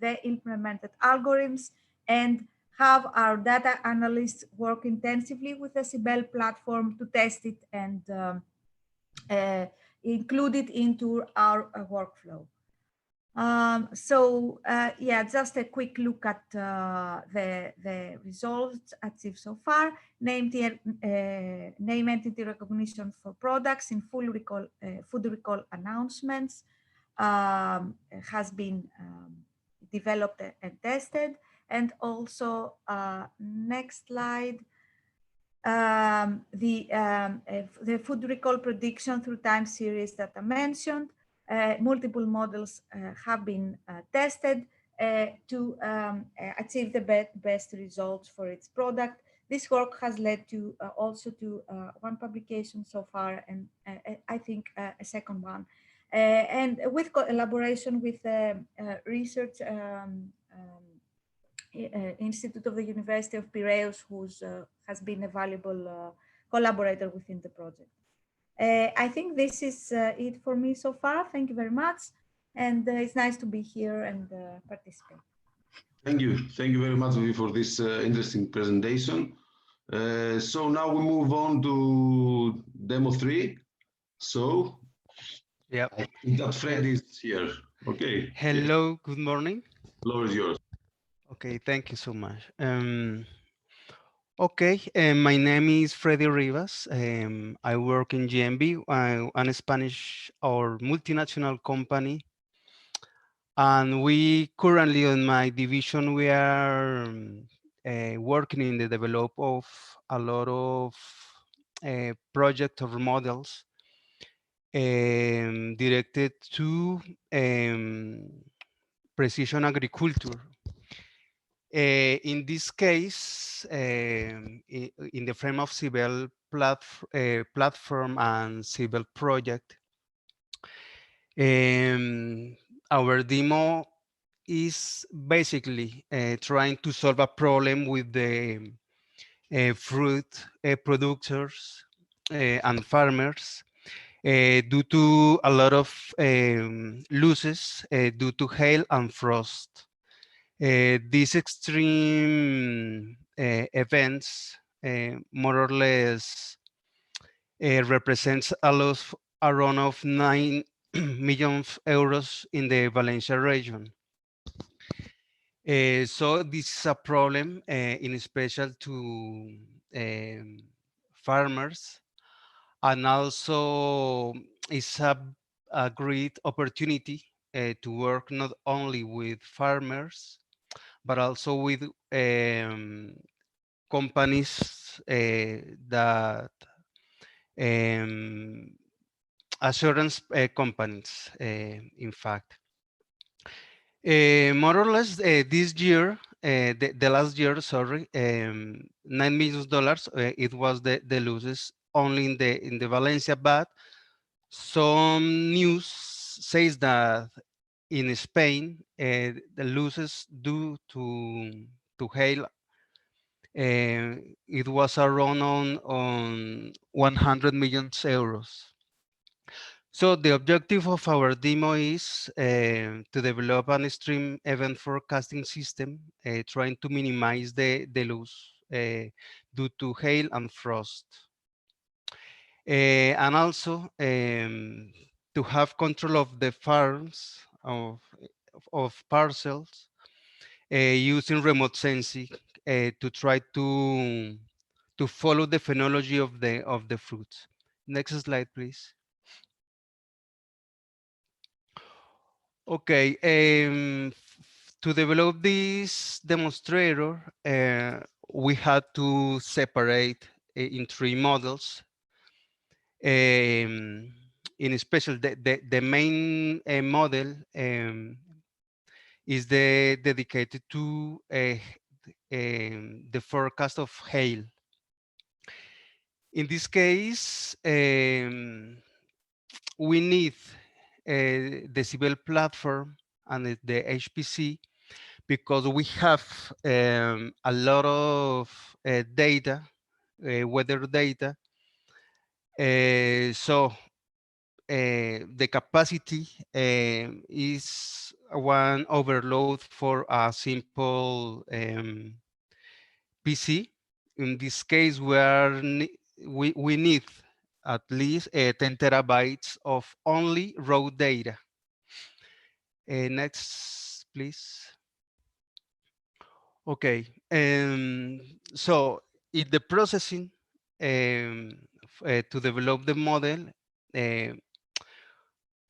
the implemented algorithms, and have our data analysts work intensively with the CYBELE platform to test it and include it into our workflow. Yeah, just a quick look at the results achieved so far. Name entity recognition for products in full recall, food recall announcements has been developed and tested. And also, next slide, the food recall prediction through time series that I mentioned. Multiple models have been tested to achieve the best results for its product. This work has led to also to one publication so far, and I think a second one. And with collaboration with research Institute of the University of Piraeus, who has been a valuable collaborator within the project. I think this is it for me so far. Thank you very much. And it's nice to be here and participate. Thank you. Thank you very much, Vivi, for this interesting presentation. So now we move on to demo 3. So yeah, I think that Fred is here. Okay. Hello, yeah. Good morning. The floor is yours. Okay, thank you so much. Okay, my name is Freddy Rivas. I work in GMB, a Spanish or multinational company. And we currently, in my division, we are working in the develop of a lot of project or models directed to precision agriculture. In this case, in the frame of CYBELE platform and CYBELE project, our demo is basically trying to solve a problem with the fruit producers and farmers due to a lot of losses due to hail and frost. These extreme events more or less represents a loss around of 9 million euros in the Valencia region. So this is a problem in special to farmers, and also it's a great opportunity to work not only with farmers, but also with companies that assurance companies, in fact. More or less this year, the last year, sorry, $9 million, it was the losses only in the Valencia, but some news says that in Spain, the losses due to hail, it was around on 100 million euros. So the objective of our demo is to develop an extreme event forecasting system, trying to minimize the loss due to hail and frost. And also to have control of the farms of parcels using remote sensing to try to follow the phenology of the fruits. Next slide, please. Okay, to develop this demonstrator, we had to separate in 3 models. In special, the main model is dedicated to the forecast of hail. In this case, we need the CYBELE platform and the HPC because we have a lot of data, weather data. So the capacity is one overload for a simple PC. In this case, we need at least 10 terabytes of only raw data. Next, please. Okay, so in the processing to develop the model,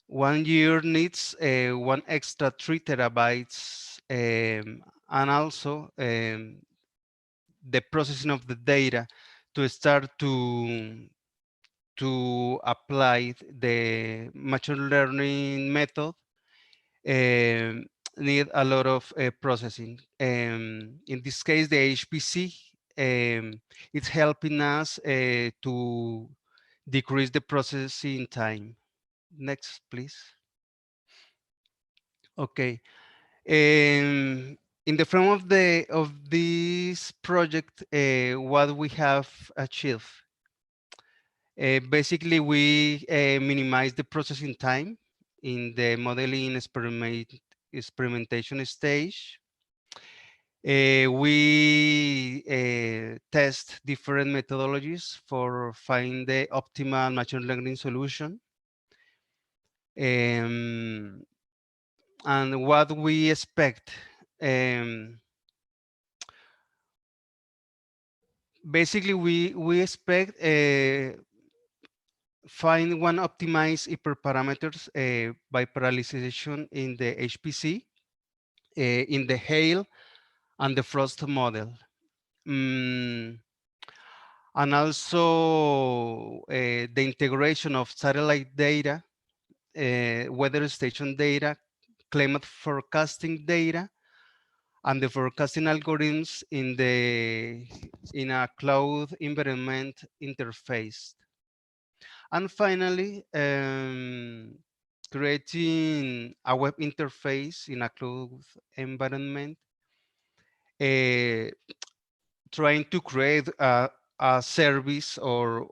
1 year needs one extra 3 terabytes, and also the processing of the data to start to apply the machine learning method need a lot of processing. In this case, the HPC it's helping us to decrease the processing time. Next, please. Okay. In the frame of this project, what we have achieved. Basically, we minimize the processing time in the modeling experimentation stage. We test different methodologies for find the optimal machine learning solution. And what we expect, basically we expect find one optimized hyperparameters by parallelization in the HPC, in the hail and the frost model. And also the integration of satellite data, weather station data, climate forecasting data, and the forecasting algorithms in a cloud environment interface. And finally, creating a web interface in a cloud environment, trying to create a service or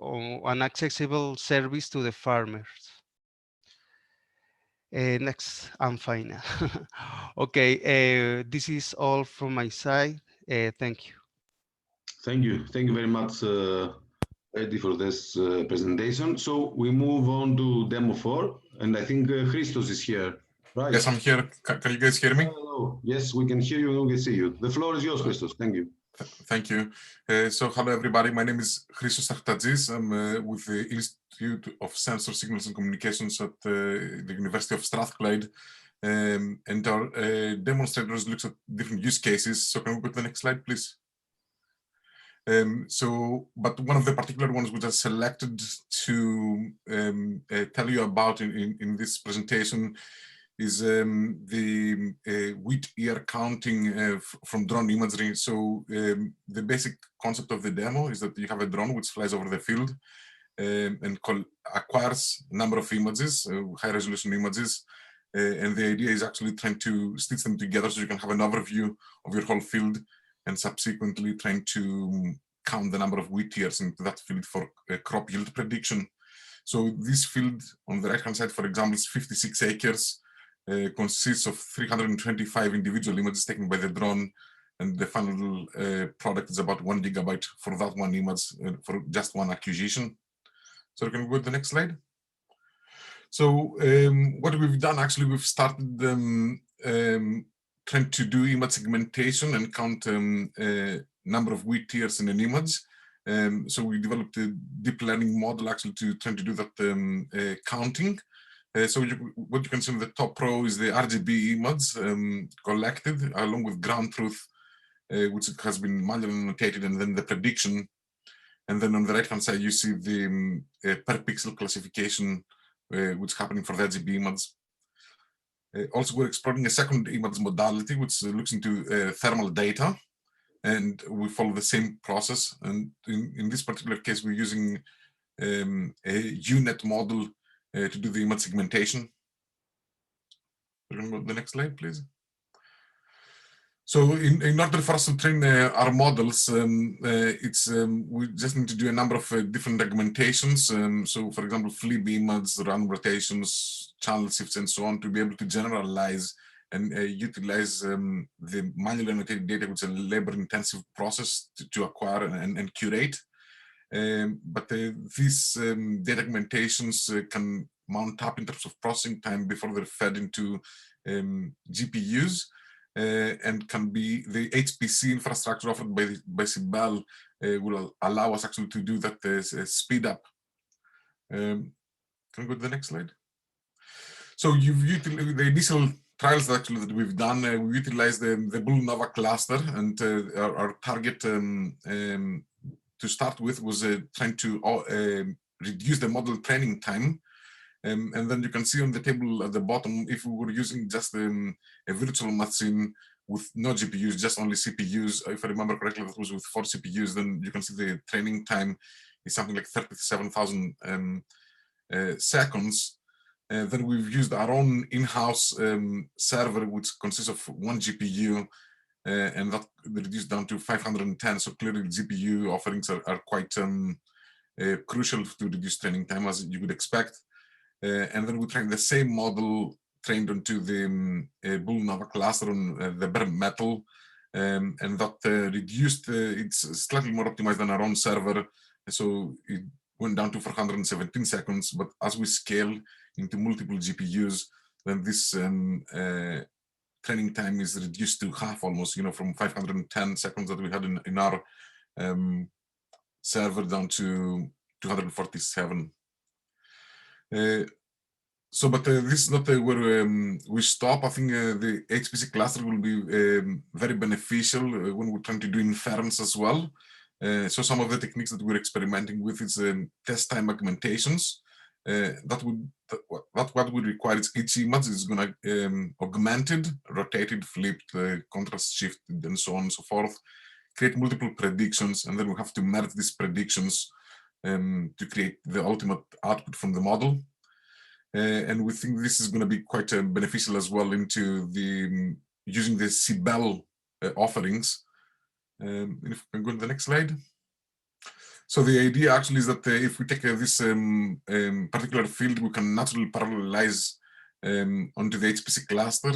an accessible service to the farmers. Next and final. Okay, this is all from my side. Thank you. Thank you. Thank you very much, Eddie, for this presentation. So we move on to demo 4, and I think Christos is here, right? Yes, I'm here. Can you guys hear me? Hello. Yes, we can hear you and we can see you. The floor is yours, Christos. Thank you. Thank you. So hello, everybody. My name is Christos Artadzis. I'm with the Institute of Sensor Signals and Communications at the University of Strathclyde. And our demonstrators looks at different use cases. So can we go to the next slide, please? But one of the particular ones which I selected to tell you about in this presentation is the wheat ear counting from drone imagery. So the basic concept of the demo is that you have a drone which flies over the field and acquires a number of images, high resolution images, and the idea is actually trying to stitch them together so you can have an overview of your whole field, and subsequently trying to count the number of wheat ears into that field for crop yield prediction. So this field on the right-hand side, for example, is 56 acres, consists of 325 individual images taken by the drone, and the final product is about 1 gigabyte for that one image for just one acquisition. So we can go to the next slide. So what we've done, actually, we've started trying to do image segmentation and count number of wheat ears in an image. So we developed a deep learning model actually to try to do that counting. So what you can see in the top row is the RGB image collected along with ground truth, which has been manually annotated, and then the prediction. And then on the right-hand side, you see the per pixel classification, which is happening for the RGB image. Also, we're exploring a second image modality, which looks into thermal data, and we follow the same process. And in this particular case, we're using a UNet model to do the image segmentation. We're going to go to the next slide, please. So in order for us to train our models, we just need to do a number of different augmentations. So for example, flip image, random rotations, channel shifts, and so on, to be able to generalize and utilize the manually annotated data, which is a labor-intensive process to acquire and curate. But these data augmentations can mount up in terms of processing time before they're fed into GPUs. And can be the HPC infrastructure offered by CYBELE will allow us actually to do that speed up. Can we go to the next slide? So you've utilized the initial trials actually that we've done. We utilized the Blue Nova cluster, and our target to start with was trying to reduce the model training time. And then you can see on the table at the bottom, if we were using just a virtual machine with no GPUs, just only CPUs, if I remember correctly, that was with 4 CPUs, then you can see the training time is something like 37,000 seconds. Then we've used our own in-house server, which consists of 1 GPU, and that reduced down to 510. So clearly GPU offerings are quite crucial to reduce training time, as you would expect. And then we trained the same model trained onto the Blue Nova cluster on the bare metal, and that reduced, it's slightly more optimized than our own server, so it went down to 417 seconds, but as we scale into multiple GPUs, then this training time is reduced to half almost, from 510 seconds that we had in our server down to 247. But this is not where we stop. I think the HPC cluster will be very beneficial when we're trying to do inference as well. So some of the techniques that we're experimenting with is test time augmentations. What we require is each image is going to augmented, rotated, flipped, contrast shifted, and so on and so forth. Create multiple predictions, and then we have to merge these predictions to create the ultimate output from the model. And we think this is going to be quite beneficial as well into the using the CYBELE offerings. If we can go to the next slide. So the idea actually is that if we take this particular field, we can naturally parallelize onto the HPC cluster,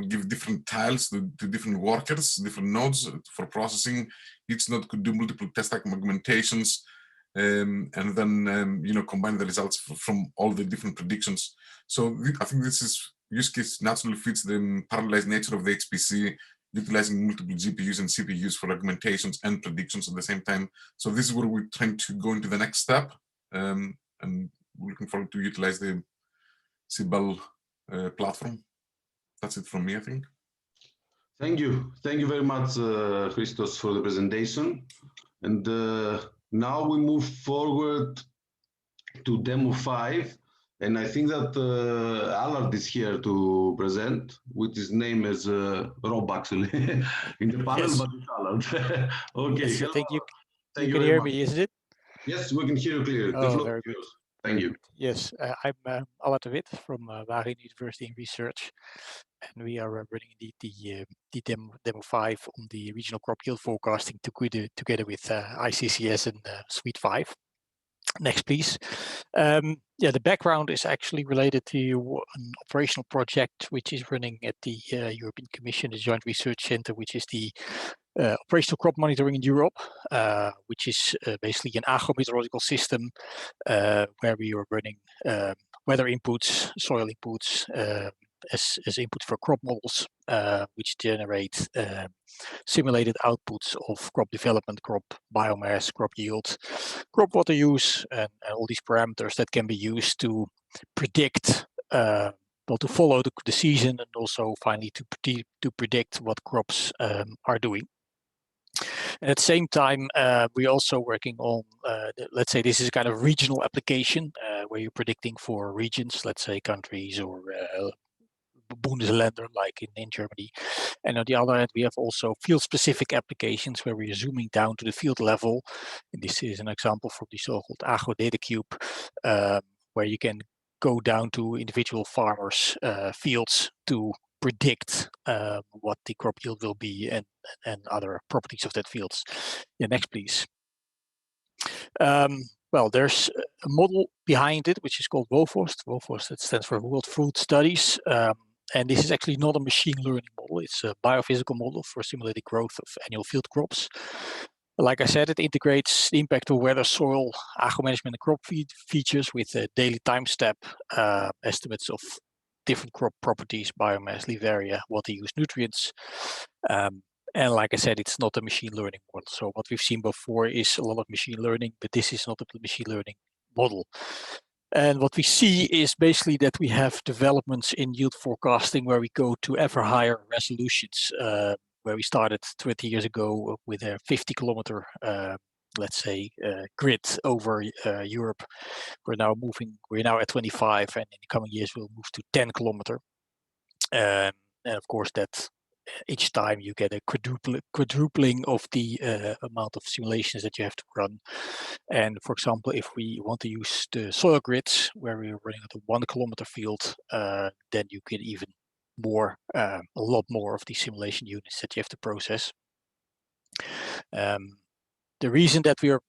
give different tiles to different workers, different nodes for processing. Each node could do multiple test augmentations, and then combine the results from all the different predictions. So I think this use case naturally fits the parallelized nature of the HPC, utilizing multiple GPUs and CPUs for augmentations and predictions at the same time. So this is where we're trying to go into the next step, and we're looking forward to utilize the CYBELE platform. That's it from me, I think. Thank you very much, Christos, for the presentation. And now we move forward to demo 5, and I think that Allard is here to present, with his name as Rob actually in the panel, yes. But it's Allard. Okay. Yes, thank you. Thank you can hear me, isn't it? Yes, we can hear you clearly. Oh, very good. Thank you. Yes, I'm Allard de Wit from Wageningen University in Research, and we are running the demo 5 on the regional crop yield forecasting together with ICCS and Suite 5. Next, please. Yeah, the background is actually related to an operational project which is running at the European Commission, the Joint Research Center, which is the operational crop monitoring in Europe, which is basically an agro-meteorological system where we are running weather inputs, soil inputs as input for crop models, which generate simulated outputs of crop development, crop biomass, crop yield, crop water use, and all these parameters that can be used to predict, to follow the season, and also finally to predict what crops are doing. And at the same time, we're also working on, let's say this is a kind of regional application where you're predicting for regions, let's say countries or Bundesländer, like in Germany. And on the other hand, we have also field-specific applications where we're zooming down to the field level. And this is an example from the so-called Agro Data Cube, where you can go down to individual farmers' fields to predict what the crop yield will be and other properties of that fields. Yeah, next please. Well, there's a model behind it, which is called WOFOST. WOFOST, it stands for World Food Studies. And this is actually not a machine learning model. It's a biophysical model for simulated growth of annual field crops. Like I said, it integrates the impact of weather, soil, agro-management, and crop features with daily time step estimates of different crop properties, biomass, leaf area, water use, nutrients. And like I said, it's not a machine learning model. So what we've seen before is a lot of machine learning, but this is not a machine learning model. And what we see is basically that we have developments in yield forecasting where we go to ever higher resolutions, where we started 20 years ago with a 50-kilometer, let's say, grid over Europe. We're now at 25, and in the coming years we'll move to 10-kilometer. And of course, that each time you get a quadrupling of the amount of simulations that you have to run. And for example, if we want to use the soil grids where we're running at a 1-kilometer field, then you get even more, a lot more of these simulation units that you have to process. The reason that we are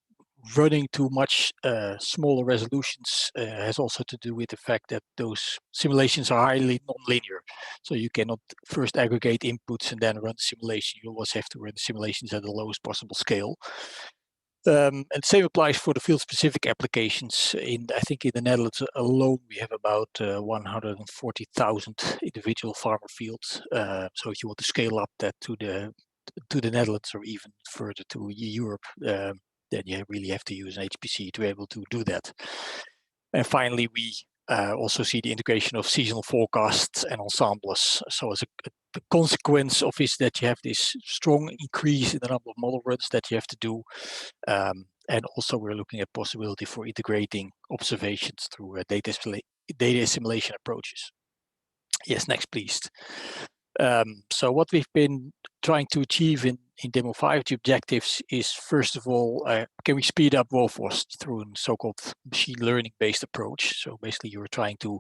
running to much smaller resolutions has also to do with the fact that those simulations are highly non-linear. So you cannot first aggregate inputs and then run the simulation. You always have to run the simulations at the lowest possible scale. And the same applies for the field-specific applications. I think in the Netherlands alone, we have about 140,000 individual farmer fields. So if you want to scale up that to the Netherlands or even further to Europe, then you really have to use an HPC to be able to do that. And finally, we also see the integration of seasonal forecasts and ensembles. So as the consequence of is that you have this strong increase in the number of model runs that you have to do. And also we're looking at possibility for integrating observations through data assimilation approaches. Yes, next please. So what we've been trying to achieve in Demo 5, the objectives is, first of all, can we speed up WOFOST through a so-called machine learning based approach? So basically you're trying to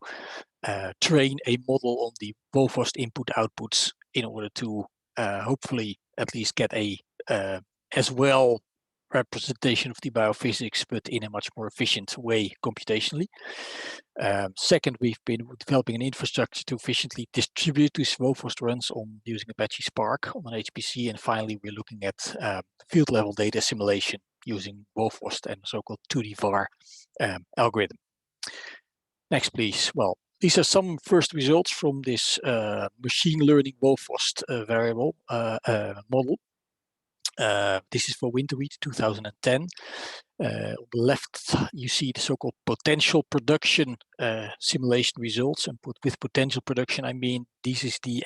train a model on the WOFOST input outputs in order to hopefully at least get a as well representation of the biophysics, but in a much more efficient way computationally. Second, we've been developing an infrastructure to efficiently distribute these WOFOST runs on using Apache Spark on an HPC. And finally, we're looking at field level data assimilation using WOFOST and so-called 2D VAR algorithm. Next, please. Well, these are some first results from this machine learning WOFOST variable model. This is for winter wheat 2010. On the left, you see the so-called potential production simulation results. And with potential production, I mean this is the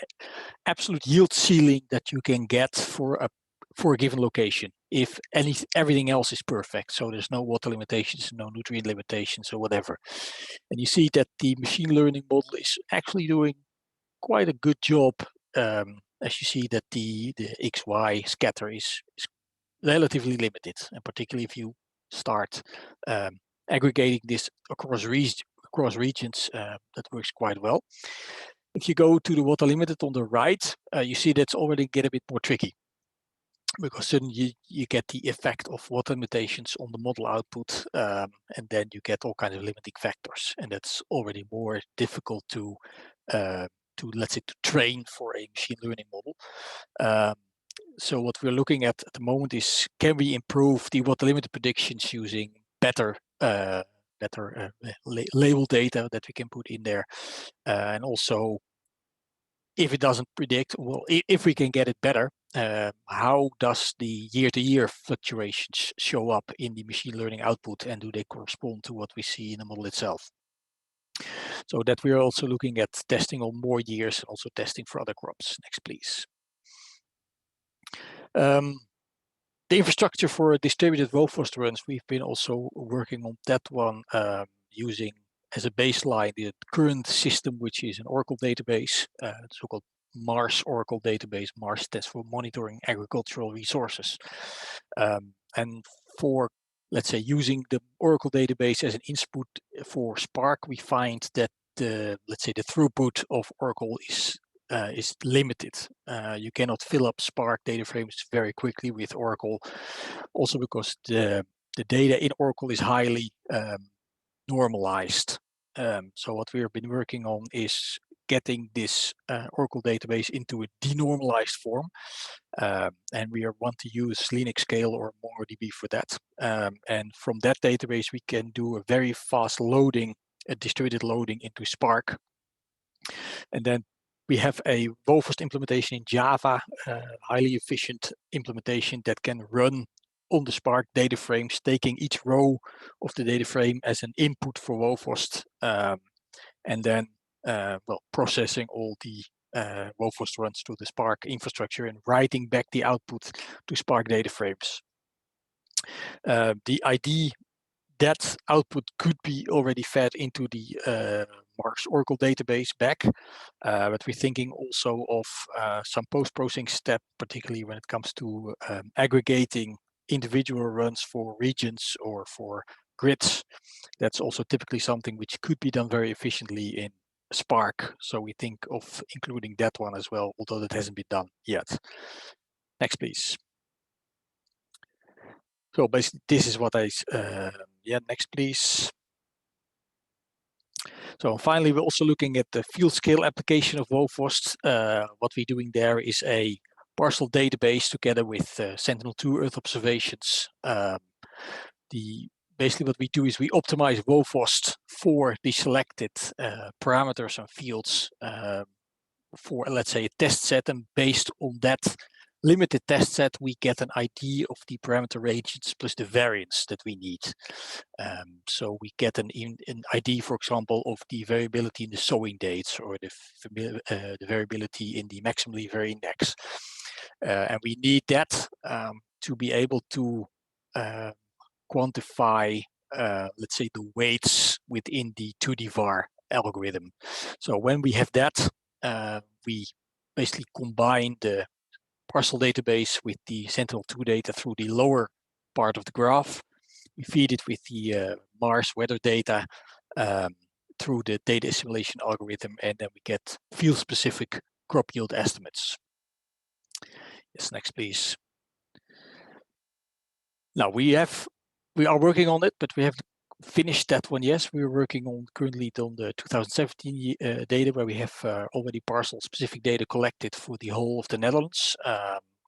absolute yield ceiling that you can get for a given location if everything else is perfect. So there's no water limitations, no nutrient limitations or whatever. And you see that the machine learning model is actually doing quite a good job. As you see that the XY scatter is relatively limited, and particularly if you start aggregating this across regions, that works quite well. If you go to the water limited on the right, you see that's already get a bit more tricky, because suddenly you get the effect of water limitations on the model output, and then you get all kinds of limiting factors, and that's already more difficult to let's say to train for a machine learning model. So what we're looking at the moment is, can we improve the water limited predictions using better label data that we can put in there, and also if it doesn't predict, well, if we can get it better, how does the year-to-year fluctuations show up in the machine learning output, and do they correspond to what we see in the model itself? So that we are also looking at testing on more years and also testing for other crops. Next, please. The infrastructure for distributed WOFOST runs, we've been also working on that one using as a baseline the current system, which is an Oracle database, so-called MARS Oracle database. MARS stands for Monitoring Agricultural Resources. And for, let's say, using the Oracle database as an input for Spark, we find that let's say the throughput of Oracle is is limited. You cannot fill up Spark data frames very quickly with Oracle, also because the data in Oracle is highly normalized. So what we have been working on is getting this Oracle database into a denormalized form. And we want to use Linux Scale or MongoDB for that. And from that database, we can do a very fast loading, a distributed loading into Spark. And then we have a Wofost implementation in Java, highly efficient implementation that can run on the Spark data frames, taking each row of the data frame as an input for Wofost, and then processing all the Wofost runs to the Spark infrastructure and writing back the output to Spark data frames. The ID that output could be already fed into the Mars Oracle database back, but we're thinking also of some post-processing step, particularly when it comes to aggregating individual runs for regions or for grids. That's also typically something which could be done very efficiently in Spark. So we think of including that one as well, although that hasn't been done yet. Next, please. So basically, this is what next, please. So finally, we're also looking at the field scale application of Wofost. What we're doing there is a parcel database together with Sentinel-2 Earth observations. Basically what we do is we optimize Wofost for the selected parameters and fields for, let's say, a test set, and based on that limited test set, we get an ID of the parameter ranges plus the variance that we need. So we get an ID, for example, of the variability in the sowing dates or the variability in the maximally vary index. And we need that to be able to quantify, let's say, the weights within the 2D var algorithm. So when we have that, we basically combine the parcel database with the Sentinel-2 data through the lower part of the graph. We feed it with the Mars weather data through the data assimilation algorithm, and then we get field-specific crop yield estimates. Yes, next, please. Now we are working on it, but we have finished that one. Yes, we're working on currently on the 2017 data, where we have already parcel-specific data collected for the whole of the Netherlands.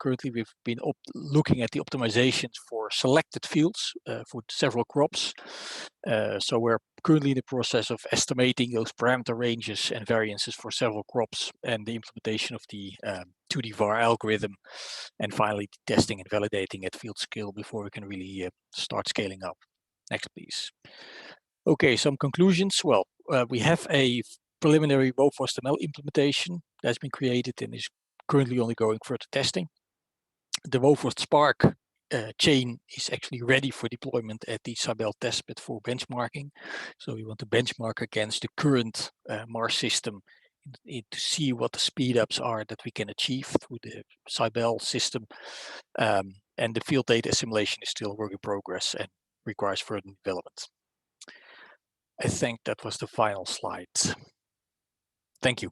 Currently, we've been looking at the optimizations for selected fields for several crops. So we're currently in the process of estimating those parameter ranges and variances for several crops, and the implementation of the 2D var algorithm, and finally testing and validating at field scale before we can really start scaling up. Next, please. Okay, some conclusions. Well, we have a preliminary Wofost ML implementation that's been created and is currently undergoing further testing. The Wofost Spark chain is actually ready for deployment at the CYBELE testbed for benchmarking. So we want to benchmark against the current Mars system to see what the speedups are that we can achieve through the CYBELE system. And the field data assimilation is still a work in progress and requires further development. I think that was the final slide. Thank you.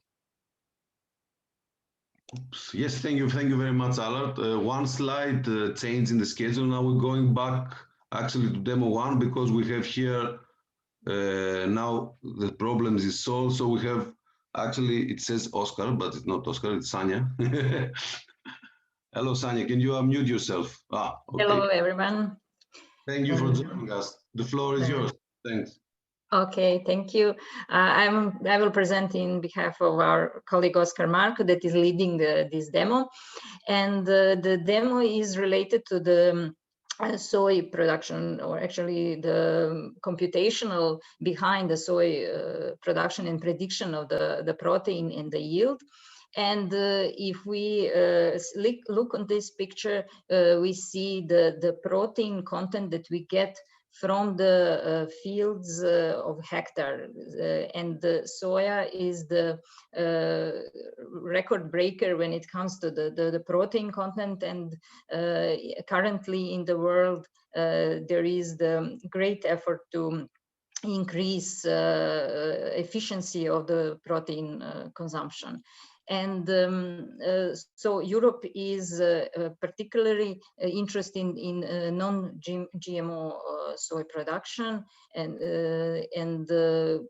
Oops. Yes, thank you very much, Allard. One slide change in the schedule. Now we're going back actually to demo one, because we have here now the problems is solved. So we have actually, it says Oscar, but it's not Oscar, it's Sanya. Hello, Sanya, can you unmute yourself? Okay. Hello, everyone. Thank you for joining us. The floor is yours. Thanks. Okay, thank you. I will present in behalf of our colleague Oscar Marco that is leading this demo. And the demo is related to the soy production, or actually the computational behind the soy production and prediction of the protein and the yield. And if we look on this picture, we see the protein content that we get from the fields of hectare, and the soya is the record breaker when it comes to the protein content. And currently in the world, there is the great effort to increase efficiency of the protein consumption. And so Europe is particularly interested in non-GMO soy production, and the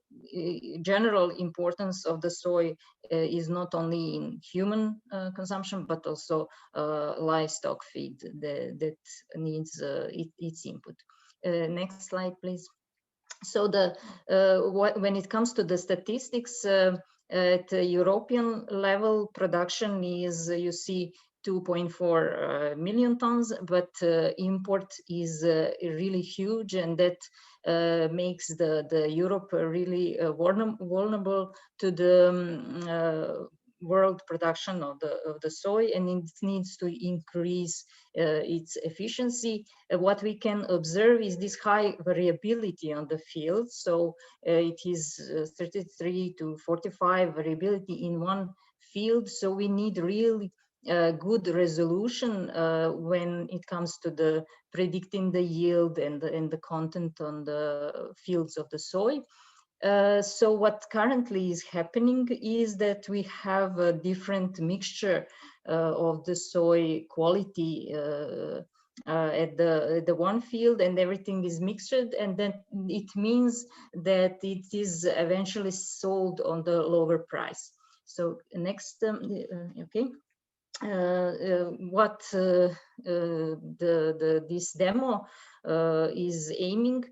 general importance of the soy is not only in human consumption, but also livestock feed that needs its input. Next slide, please. So when it comes to the statistics, at the European level, production is, you see, 2.4 million tons, but import is really huge, and that makes the Europe really vulnerable to the world production of the soy, and it needs to increase its efficiency. What we can observe is this high variability on the field. So it is 33 to 45 variability in one field. So we need really good resolution when it comes to the predicting the yield and the content on the fields of the soy. So what currently is happening is that we have a different mixture of the soy quality at the one field, and everything is mixed, and then it means that it is eventually sold on the lower price. So next, okay. What this demo is aiming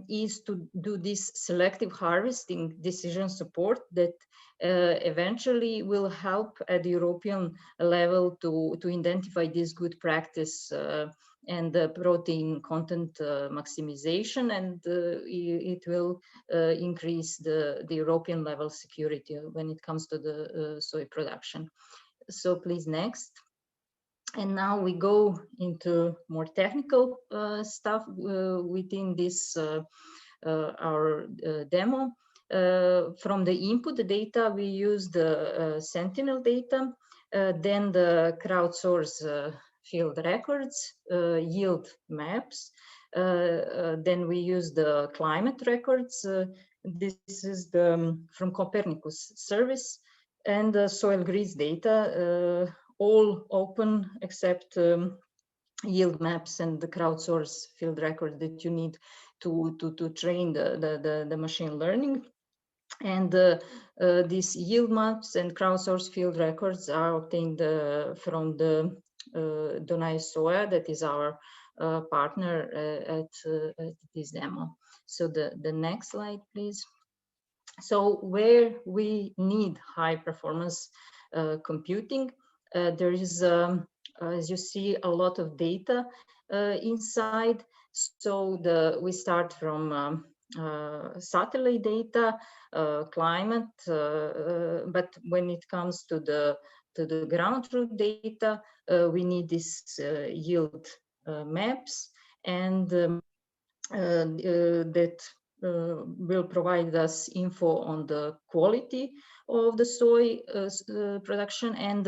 is to do this selective harvesting decision support that eventually will help at the European level to identify this good practice and the protein content maximization, and it will increase the European level security when it comes to the soy production. So please, next. And now we go into more technical stuff within this our demo. From the input data, we use the Sentinel data, then the crowdsource field records, yield maps, then we use the climate records. This is the from Copernicus service, and the soil grids data, all open except yield maps and the crowdsource field record that you need to train the machine learning. And these yield maps and crowdsource field records are obtained from the Donai Soya, that is our partner at this demo. So the next slide, please. So where we need high performance computing, there is, as you see, a lot of data inside. So we start from satellite data, climate, but when it comes to the ground truth data, we need this yield maps, and that will provide us info on the quality of the soy production and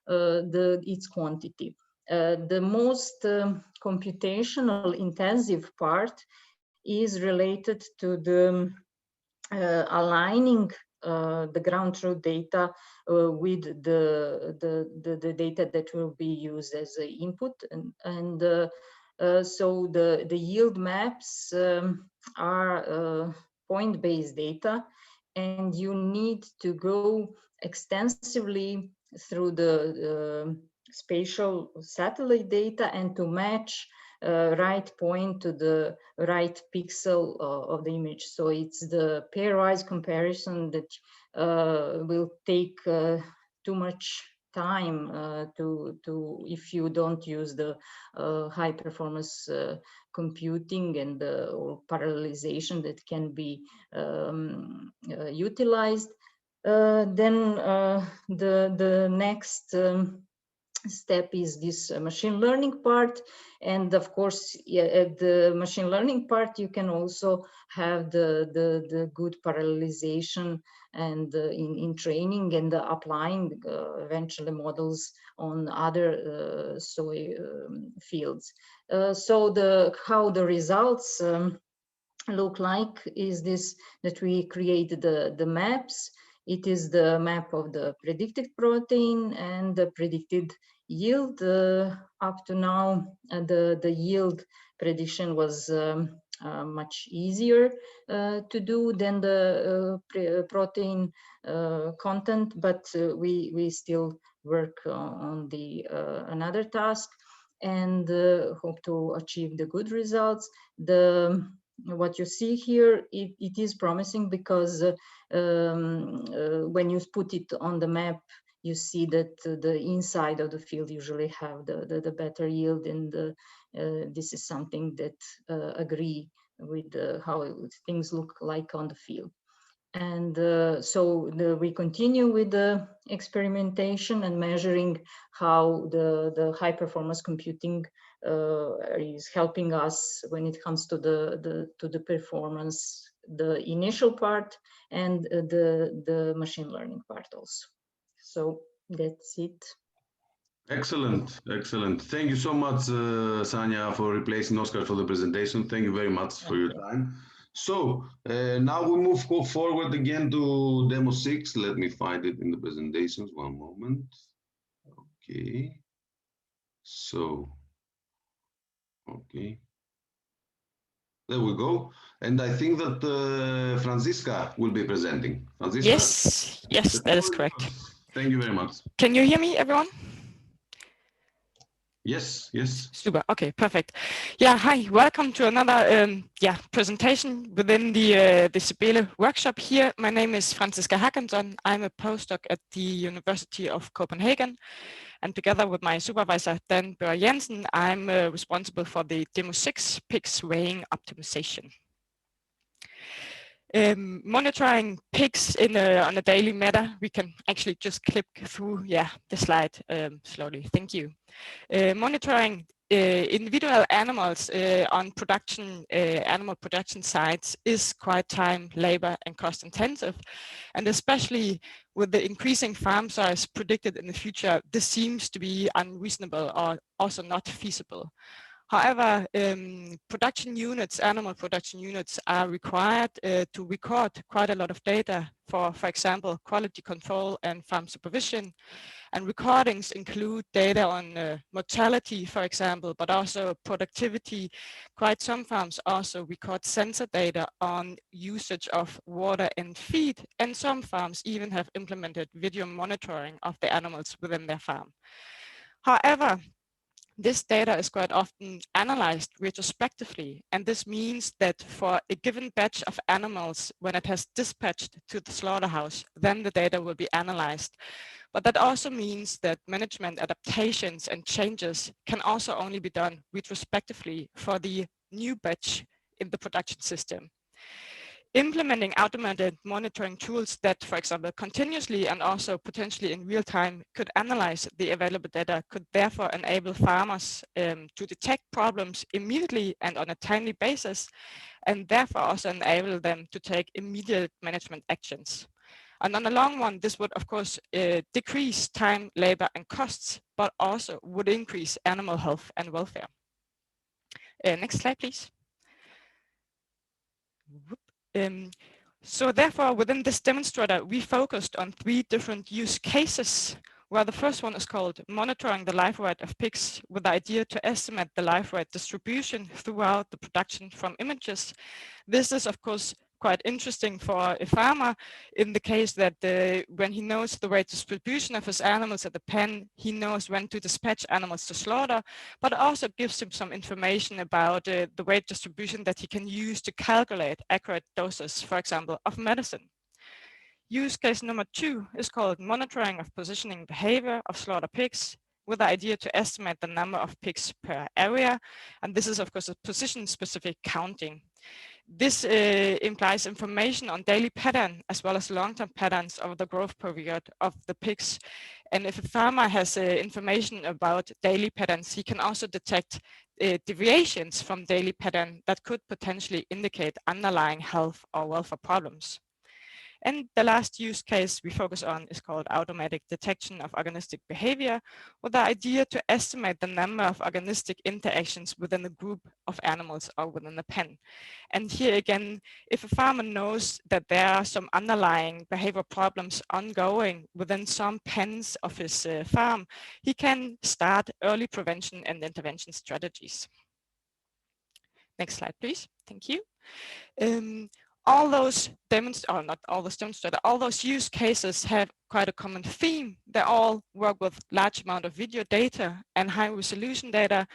its quantity. The most computational intensive part is related to the aligning the ground truth data with the data that will be used as an input, and so the yield maps are point-based data, and you need to go extensively through the spatial satellite data and to match right point to the right pixel of the image. So it's the pairwise comparison that will take too much time if you don't use the high performance computing and or parallelization that can be utilized. Then the next step is this machine learning part, and of course at the machine learning part you can also have the good parallelization and in training and applying eventually models on other soy fields. So how the results look like is this, that we created the maps. It is the map of the predicted protein and the predicted yield. Up to now, the yield prediction was much easier to do than the protein content, but we still work on the another task and hope to achieve the good results. What you see here, it is promising because when you put it on the map, you see that the inside of the field usually have the better yield, and this is something that agree with how things look like on the field. And so we continue with the experimentation and measuring how the high performance computing is helping us when it comes to the performance, the initial part and the machine learning part also. So that's it. Excellent, excellent. Thank you so much, Sanja, for replacing Oscar for the presentation. Thank you very much for your time. So now we move forward again to demo 6. Let me find it in the presentations. One moment. Okay. So, okay. There we go. And I think that Franziska will be presenting. Franziska? Yes, that is correct. Thank you very much. Can you hear me, everyone? Yes, yes. Super. Okay, perfect. Yeah, hi. Welcome to another presentation within the CYBELE workshop here. My name is Franziska Hackenson. I'm a postdoc at the University of Copenhagen, and together with my supervisor Dan Børre Jensen, I'm responsible for the demo 6 pigs weighing optimization. Monitoring pigs on a daily matter, we can actually just click through the slide slowly. Thank you. Monitoring individual animals on animal production sites is quite time, labor, and cost intensive. And especially with the increasing farm size predicted in the future, this seems to be unreasonable or also not feasible. However, animal production units are required to record quite a lot of data for example, quality control and farm supervision. And recordings include data on mortality, for example, but also productivity. Quite some farms also record sensor data on usage of water and feed, and some farms even have implemented video monitoring of the animals within their farm. However, this data is quite often analyzed retrospectively, and this means that for a given batch of animals, when it has dispatched to the slaughterhouse, then the data will be analyzed. But that also means that management adaptations and changes can also only be done retrospectively for the new batch in the production system. Implementing automated monitoring tools that, for example, continuously and also potentially in real time could analyze the available data could therefore enable farmers to detect problems immediately and on a timely basis, and therefore also enable them to take immediate management actions. And on the long run, this would, of course, decrease time, labor, and costs, but also would increase animal health and welfare. Next slide, please. So therefore, within this demonstrator, we focused on 3 different use cases, where the first one is called monitoring the life rate of pigs with the idea to estimate the life rate distribution throughout the production from images. This is, of course, quite interesting for a farmer in the case that when he knows the weight distribution of his animals at the pen, he knows when to dispatch animals to slaughter, but also gives him some information about the weight distribution that he can use to calculate accurate doses, for example, of medicine. Use case number 2 is called monitoring of positioning behavior of slaughter pigs with the idea to estimate the number of pigs per area. And this is, of course, a position-specific counting. This implies information on daily pattern as well as long-term patterns of the growth period of the pigs. And if a farmer has information about daily patterns, he can also detect deviations from daily pattern that could potentially indicate underlying health or welfare problems. And the last use case we focus on is called automatic detection of organistic behavior, with the idea to estimate the number of organistic interactions within a group of animals or within a pen. And here again, if a farmer knows that there are some underlying behavior problems ongoing within some pens of his farm, he can start early prevention and intervention strategies. Next slide, please. Thank you. All those all those use cases have quite a common theme. They all work with large amount of video data and high resolution data.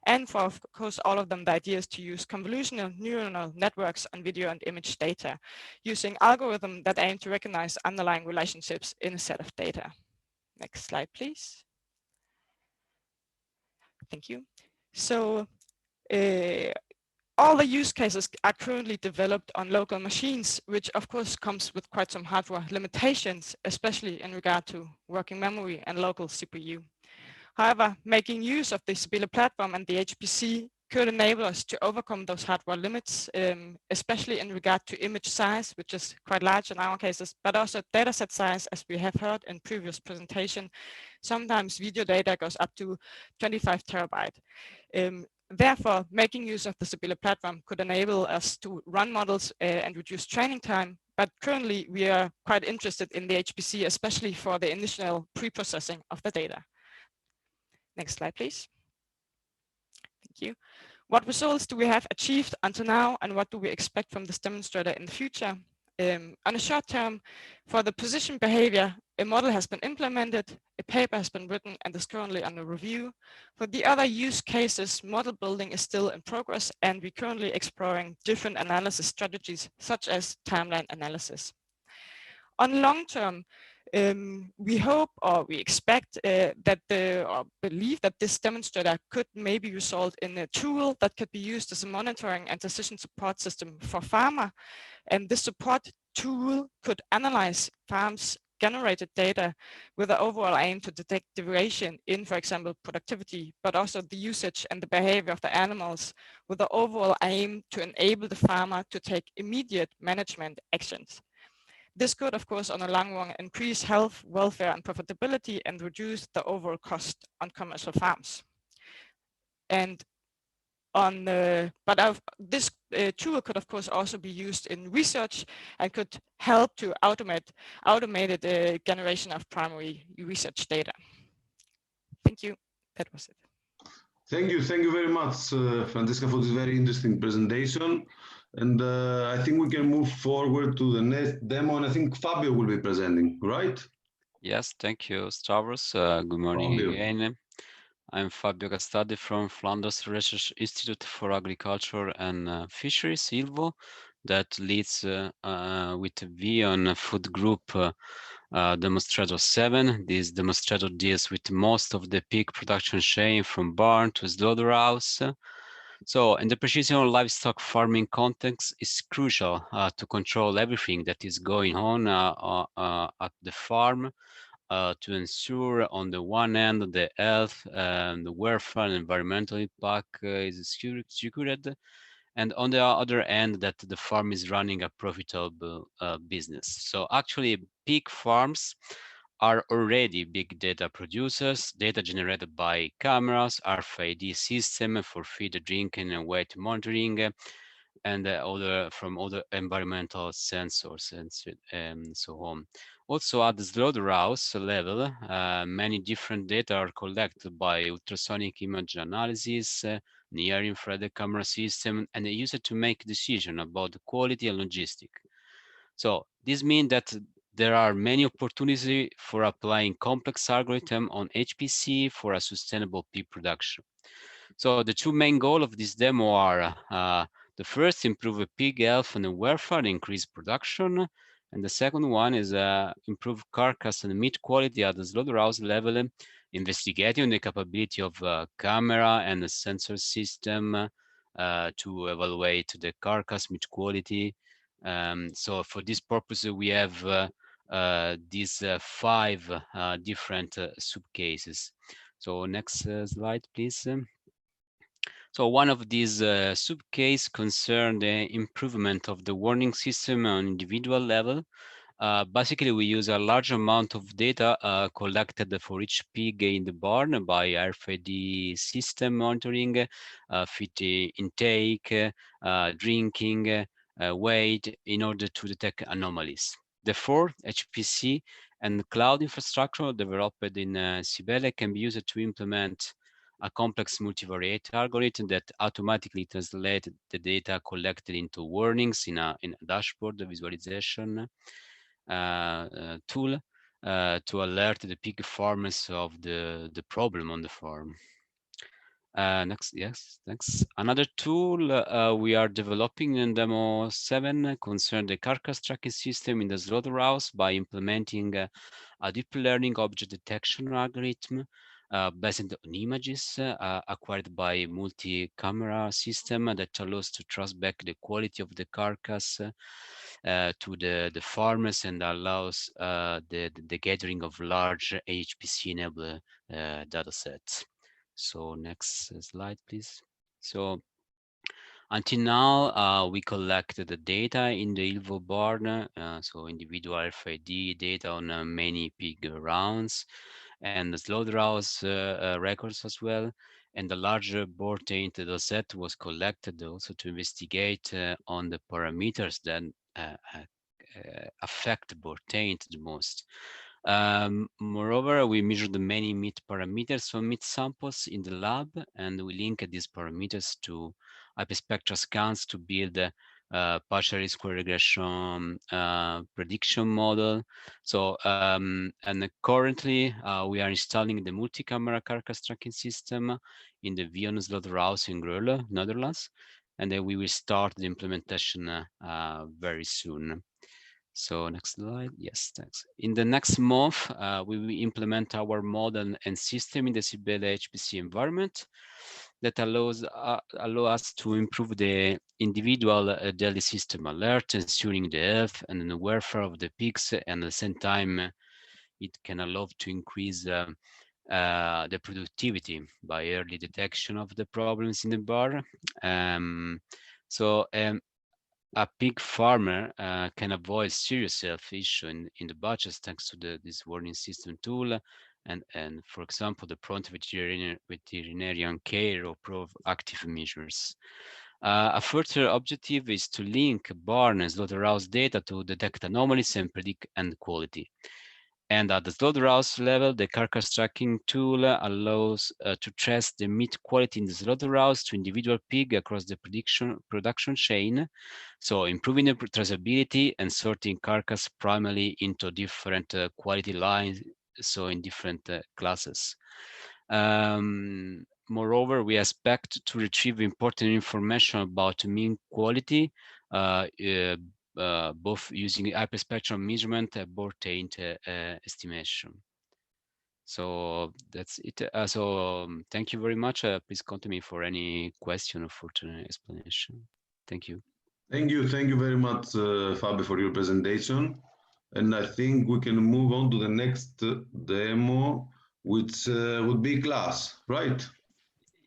And for, of course, all of them, the idea is to use convolutional neural networks on video and image data using algorithms that aim to recognize underlying relationships in a set of data. Next slide, please. Thank you. So, all the use cases are currently developed on local machines, which of course comes with quite some hardware limitations, especially in regard to working memory and local CPU. However, making use of the CYBELE platform and the HPC could enable us to overcome those hardware limits, especially in regard to image size, which is quite large in our cases, but also dataset size, as we have heard in previous presentation. Sometimes video data goes up to 25 terabyte. Therefore, making use of the CYBELE platform could enable us to run models and reduce training time. But currently, we are quite interested in the HPC, especially for the initial pre-processing of the data. Next slide, please. Thank you. What results do we have achieved until now, and what do we expect from this demonstrator in the future? On a short term, for the position behavior, a model has been implemented, a paper has been written, and is currently under review. For the other use cases, model building is still in progress, and we're currently exploring different analysis strategies, such as timeline analysis. On long term, we hope or we expect or believe that this demonstrator could maybe result in a tool that could be used as a monitoring and decision support system for farmer. And this support tool could analyze farms' generated data with the overall aim to detect deviation in, for example, productivity, but also the usage and the behavior of the animals, with the overall aim to enable the farmer to take immediate management actions. This could, of course, on the long run, increase health, welfare, and profitability, and reduce the overall cost on commercial farms. And this tool could, of course, also be used in research and could help to automated generation of primary research data. Thank you. That was it. Thank you very much, Francesca, for this very interesting presentation. And I think we can move forward to the next demo, and I think Fabio will be presenting, right? Yes, thank you, Stavros. Good morning Fabio. again. I'm Fabio Castadi from Flanders Research Institute for Agriculture and Fisheries, ILVO, that leads with a V on food group demonstrator 7. This demonstrator deals with most of the pig production chain from barn to slaughterhouse. So in the precision livestock farming context, it's crucial to control everything that is going on at the farm to ensure, on the one hand, the health and the welfare and environmental impact is secured, and on the other hand, that the farm is running a profitable business. So actually, pig farms are already big data producers, data generated by cameras, RFID system for feed, drinking, and weight monitoring, and from other environmental sensors and so on. Also at the slaughterhouse level, many different data are collected by ultrasonic image analysis, near-infrared camera system, and used to make decisions about the quality and logistics. So this means that there are many opportunities for applying complex algorithms on HPC for a sustainable pig production. So the two main goals of this demo are the first, improve pig health and welfare and increase production. And the second one is improve carcass and meat quality at the slaughterhouse level, investigating the capability of camera and the sensor system to evaluate the carcass meat quality. So for this purpose, we have these 5 different subcases. So next slide, please. So one of these subcases concerned the improvement of the warning system on individual level. Basically, we use a large amount of data collected for each pig in the barn by RFID system monitoring, feed intake, drinking, weight, in order to detect anomalies. Therefore, HPC and cloud infrastructure developed in CYBELE can be used to implement a complex multivariate algorithm that automatically translates the data collected into warnings in a dashboard visualization tool to alert the pig farmers of the problem on the farm. Next, yes, thanks. Another tool we are developing in demo 7 concerns the carcass tracking system in the slaughterhouse by implementing a deep learning object detection algorithm based on images acquired by multi-camera system that allows to trace back the quality of the carcass to the farmers and allows the gathering of large HPC-enabled data sets. So next slide, please. So until now, we collected the data in the ILVO barn, so individual RFID data on many pig rounds and the slaughterhouse records as well. And the larger board taint data set was collected also to investigate on the parameters that affect the board taint the most. Moreover, we measured the many meat parameters from meat samples in the lab, and we linked these parameters to HiPEAC scans to build a partial square regression prediction model. So, and currently we are installing the multi-camera carcass tracking system in the Vion slaughterhouse in Greule, Netherlands, and then we will start the implementation very soon. So next slide. Yes, thanks. In the next month, we will implement our model and system in the CYBELE HPC environment that allow us to improve the individual daily system alert, ensuring the health and the welfare of the pigs, and at the same time, it can allow to increase the productivity by early detection of the problems in the barn. A pig farmer can avoid serious health issues in the batches thanks to this warning system tool and for example, the prompt veterinarian care or proactive measures. A further objective is to link barn and slaughterhouse data to detect anomalies and predict end quality. And at the slaughterhouse level, the carcass tracking tool allows to trace the meat quality in the slaughterhouse to individual pig across the production chain. So improving the traceability and sorting carcass primarily into different quality lines, so in different classes. Moreover, we expect to retrieve important information about meat quality, both using hyperspectral measurement and board taint estimation. So that's it. Thank you very much. Please contact me for any question or further explanation. Thank you. Thank you very much, Fabio, for your presentation. And I think we can move on to the next demo, which would be class, right?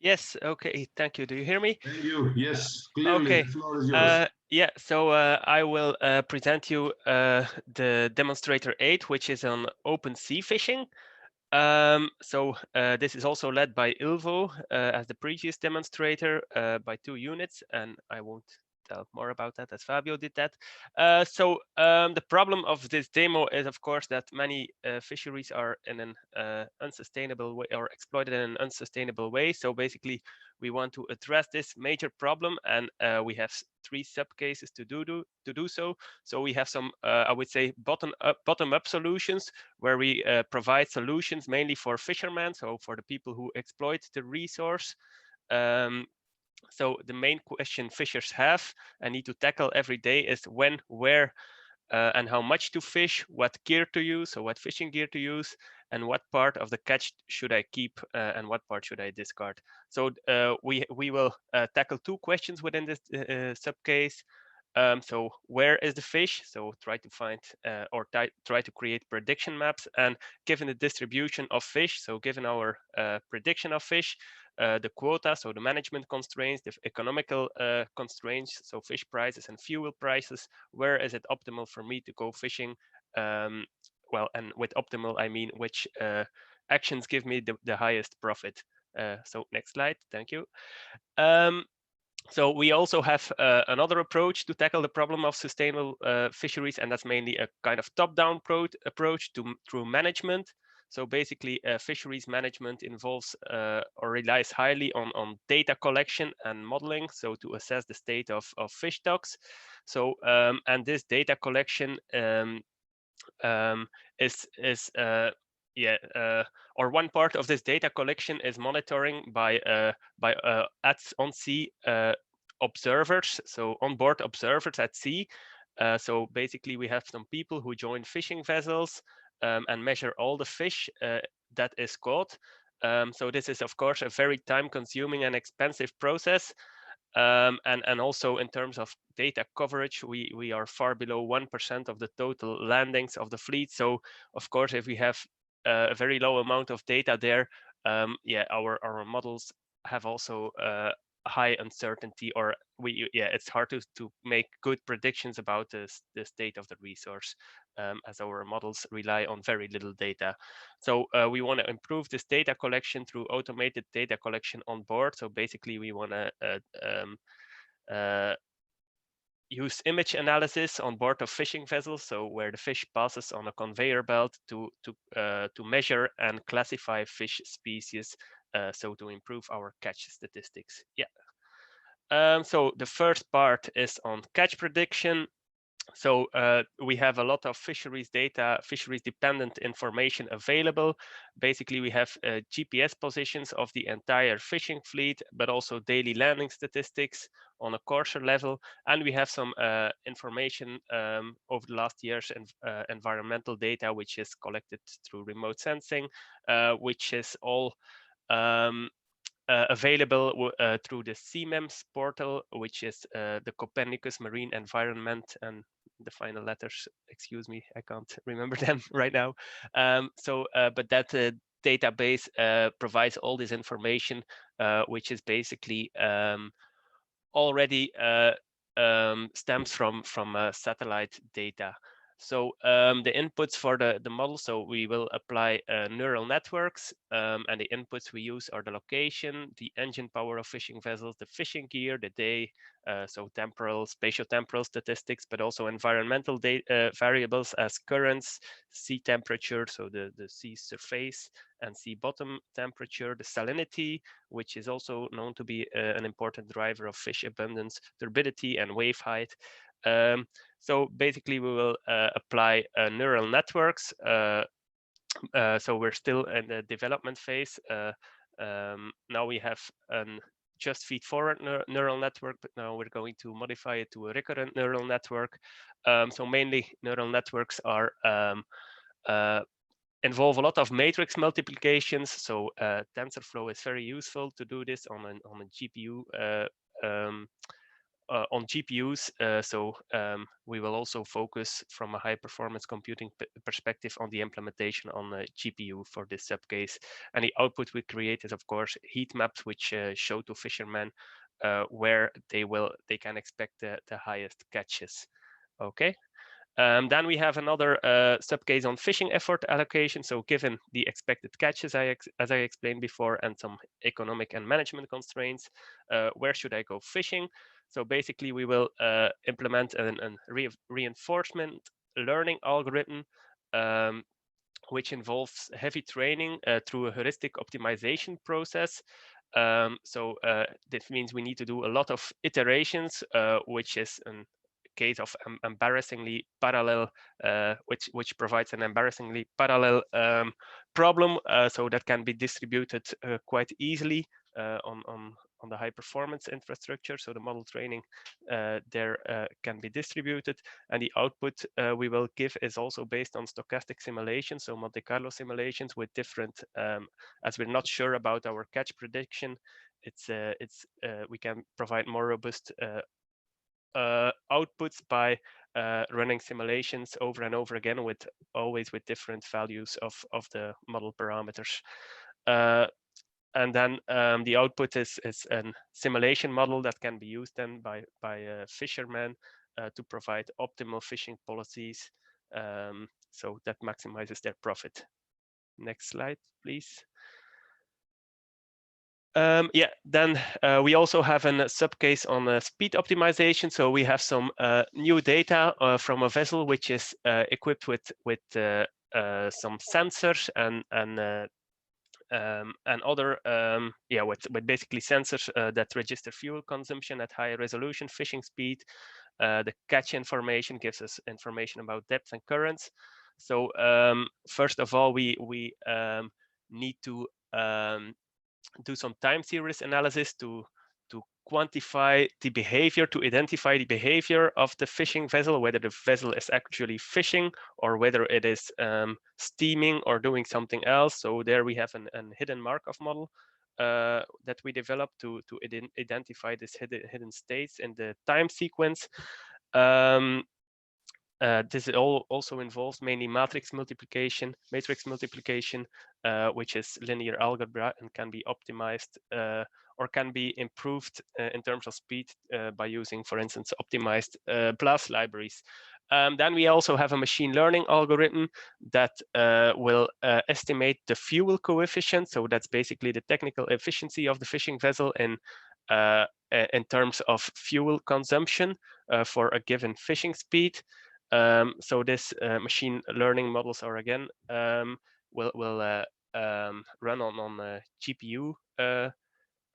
Yes, okay, thank you. Do you hear me? Thank you, yes, clearly, okay. The floor is yours. Yeah, so I will present you the demonstrator 8, which is on open sea fishing. This is also led by ILVO as the previous demonstrator by 2 units, and I won't tell more about that as Fabio did that. The problem of this demo is, of course, that many fisheries are in an unsustainable way or exploited in an unsustainable way. So basically, we want to address this major problem, and we have 3 sub-cases to do so. So we have some, I would say, bottom-up solutions where we provide solutions mainly for fishermen, so for the people who exploit the resource. So the main question fishers have and need to tackle every day is when, where, and how much to fish, what gear to use, so what fishing gear to use, and what part of the catch should I keep and what part should I discard. So we will tackle 2 questions within this subcase. So where is the fish? So try to find or try to create prediction maps, and given the distribution of fish, so given our prediction of fish, the quota, so the management constraints, the economical constraints, so fish prices and fuel prices, where is it optimal for me to go fishing well, and with optimal, I mean which actions give me the highest profit. So next slide, thank you. So we also have another approach to tackle the problem of sustainable fisheries, and that's mainly a kind of top-down approach through management. So basically, fisheries management involves or relies highly on data collection and modeling, so to assess the state of fish stocks. So and this data collection or one part of this data collection is monitoring by on-sea observers, so onboard observers at sea. So basically, we have some people who join fishing vessels and measure all the fish that is caught. So this is, of course, a very time-consuming and expensive process. And also in terms of data coverage, we are far below 1% of the total landings of the fleet. So of course, if we have a very low amount of data there, our models have also high uncertainty, or it's hard to make good predictions about the state of the resource, as our models rely on very little data. So we want to improve this data collection through automated data collection on board. So basically, we want to use image analysis on board of fishing vessels, so where the fish passes on a conveyor belt to measure and classify fish species, so to improve our catch statistics. So the first part is on catch prediction. So we have a lot of fisheries data, fisheries dependent information available. Basically, we have GPS positions of the entire fishing fleet, but also daily landing statistics on a coarser level. And we have some information over the last years, and environmental data, which is collected through remote sensing, which is all available through the CMEMS portal, which is the Copernicus Marine Environment, and the final letters, excuse me, I can't remember them right now. But that database provides all this information, which is basically already stems from satellite data. So the inputs for the model, so we will apply neural networks, and the inputs we use are the location, the engine power of fishing vessels, the fishing gear, the day, so temporal, spatiotemporal statistics, but also environmental variables as currents, sea temperature, so the sea surface and sea bottom temperature, the salinity, which is also known to be an important driver of fish abundance, turbidity, and wave height. So basically, we will apply neural networks. So we're still in the development phase. Now we have an just feed forward neural network, but now we're going to modify it to a recurrent neural network. So mainly neural networks are involve a lot of matrix multiplications. So TensorFlow is very useful to do this on a GPU. On GPUs, we will also focus from a high performance computing perspective on the implementation on the GPU for this subcase. And the output we create is, of course, heat maps, which show to fishermen where they can expect the highest catches. Okay. Then we have another subcase on fishing effort allocation. So given the expected catches, as I explained before, and some economic and management constraints, where should I go fishing? So basically, we will implement a reinforcement learning algorithm, which involves heavy training through a heuristic optimization process. This means we need to do a lot of iterations, which is a case of embarrassingly parallel, which provides an embarrassingly parallel problem, so that can be distributed quite easily on the high performance infrastructure. So the model training there can be distributed, and the output we will give is also based on stochastic simulations, so Monte Carlo simulations with different, as we're not sure about our catch prediction, we can provide more robust outputs by running simulations over and over again, always with different values of the model parameters. And then the output is a simulation model that can be used then by fishermen to provide optimal fishing policies So that maximizes their profit. Next slide, please. Yeah, then we also have a subcase on speed optimization. So we have some new data from a vessel which is equipped with some sensors and other with basically sensors that register fuel consumption at high resolution, fishing speed. The catch information gives us information about depth and currents. So first of all, we need to do some time series analysis to quantify the behavior, to identify the behavior of the fishing vessel, whether the vessel is actually fishing or whether it is steaming or doing something else. So there we have a hidden Markov model that we developed to identify this hidden states in the time sequence. This also involves mainly matrix multiplication, which is linear algebra and can be optimized or can be improved in terms of speed by using, for instance, optimized BLAS libraries. Then we also have a machine learning algorithm that will estimate the fuel coefficient. So that's basically the technical efficiency of the fishing vessel in terms of fuel consumption for a given fishing speed. So this machine learning models are again will run on GPU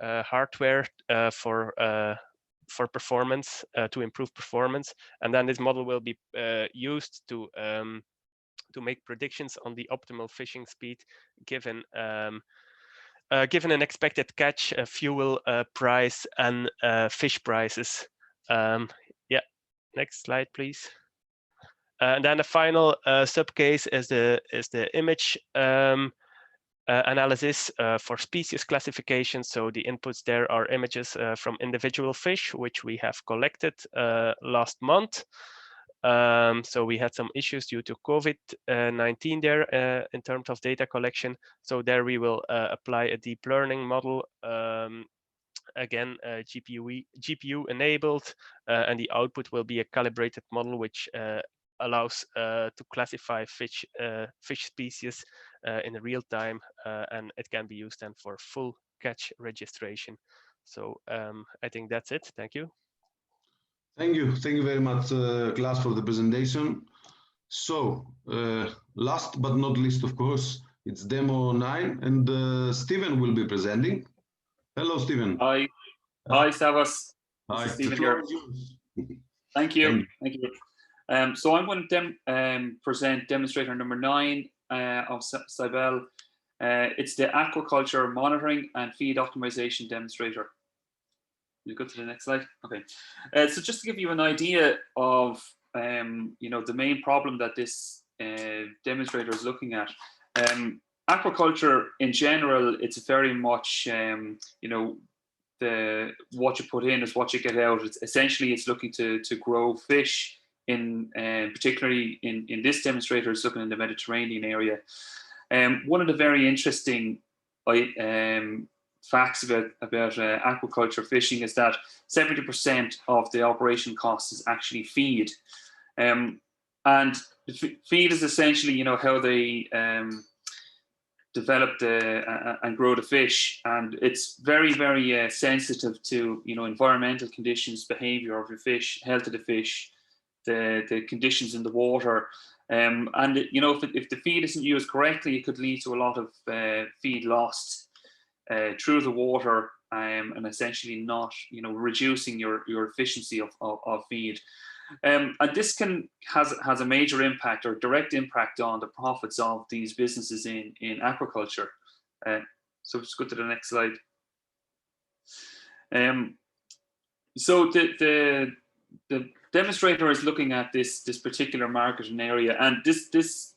hardware for performance, to improve performance, and then this model will be used to make predictions on the optimal fishing speed given given an expected catch, fuel price, and fish prices. Yeah, next slide, please. And then the final subcase is the image analysis for species classification. So the inputs there are images from individual fish, which we have collected last month. So we had some issues due to COVID-19 there in terms of data collection. So there we will apply a deep learning model, again GPU enabled, and the output will be a calibrated model which allows to classify fish species in real time, and it can be used then for full catch registration. So I think that's it. Thank you. Thank you very much, class, for the presentation. So last but not least, of course, it's demo 9, and Stephen will be presenting. Hello, Stephen. Hi, Savas. Hi, Stephen here. Thank you. Thank you. So I'm going to present demonstrator number 9 of CYBELE. It's the aquaculture monitoring and feed optimization demonstrator. You go to the next slide. Okay. So just to give you an idea of the main problem that this demonstrator is looking at. Aquaculture in general, it's very much what you put in is what you get out. It's looking to grow fish. Particularly in this demonstrator, it's looking in the Mediterranean area. One of the very interesting facts about aquaculture fishing is that 70% of the operation cost is actually feed, and feed is essentially how they develop and grow the fish, and it's very sensitive to environmental conditions, behavior of your fish, health of the fish, the conditions in the water, and if the feed isn't used correctly, it could lead to a lot of feed lost through the water, and essentially not reducing your efficiency of feed, and this has a major impact or direct impact on the profits of these businesses in aquaculture. So let's go to the next slide. So the demonstrator is looking at this particular market and area, and this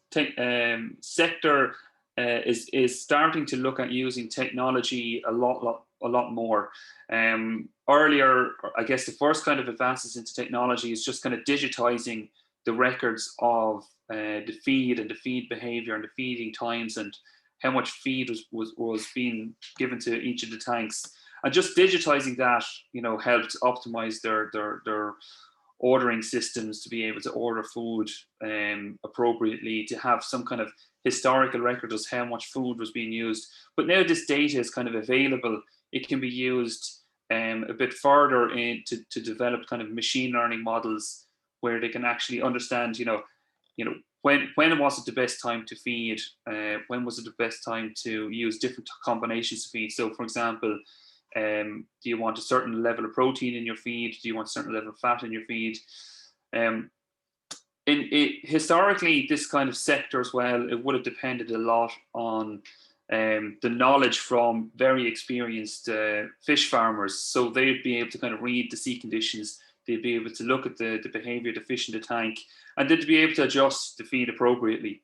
sector is starting to look at using technology a lot more. Earlier, I guess the first kind of advances into technology is just kind of digitizing the records of the feed and the feed behavior and the feeding times and how much feed was being given to each of the tanks. And just digitizing that, helped optimize their ordering systems to be able to order food appropriately, to have some kind of historical record as how much food was being used. But now this data is kind of available. It can be used a bit further to develop kind of machine learning models where they can actually understand, when was it the best time to feed? When was it the best time to use different combinations of feed? So, for example, do you want a certain level of protein in your feed? Do you want a certain level of fat in your feed? Historically, this kind of sector as well, it would have depended a lot on the knowledge from very experienced fish farmers. So they'd be able to kind of read the sea conditions. They'd be able to look at the behavior of the fish in the tank, and they'd be able to adjust the feed appropriately.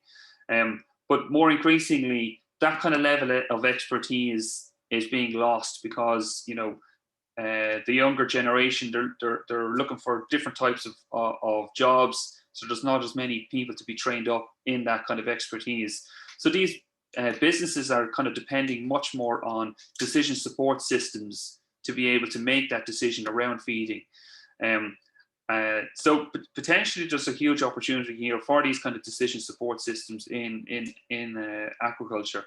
But more increasingly, that kind of level of expertise is being lost because, the younger generation, they're looking for different types of jobs. So there's not as many people to be trained up in that kind of expertise. So these businesses are kind of depending much more on decision support systems to be able to make that decision around feeding. So potentially there's a huge opportunity here for these kind of decision support systems in aquaculture.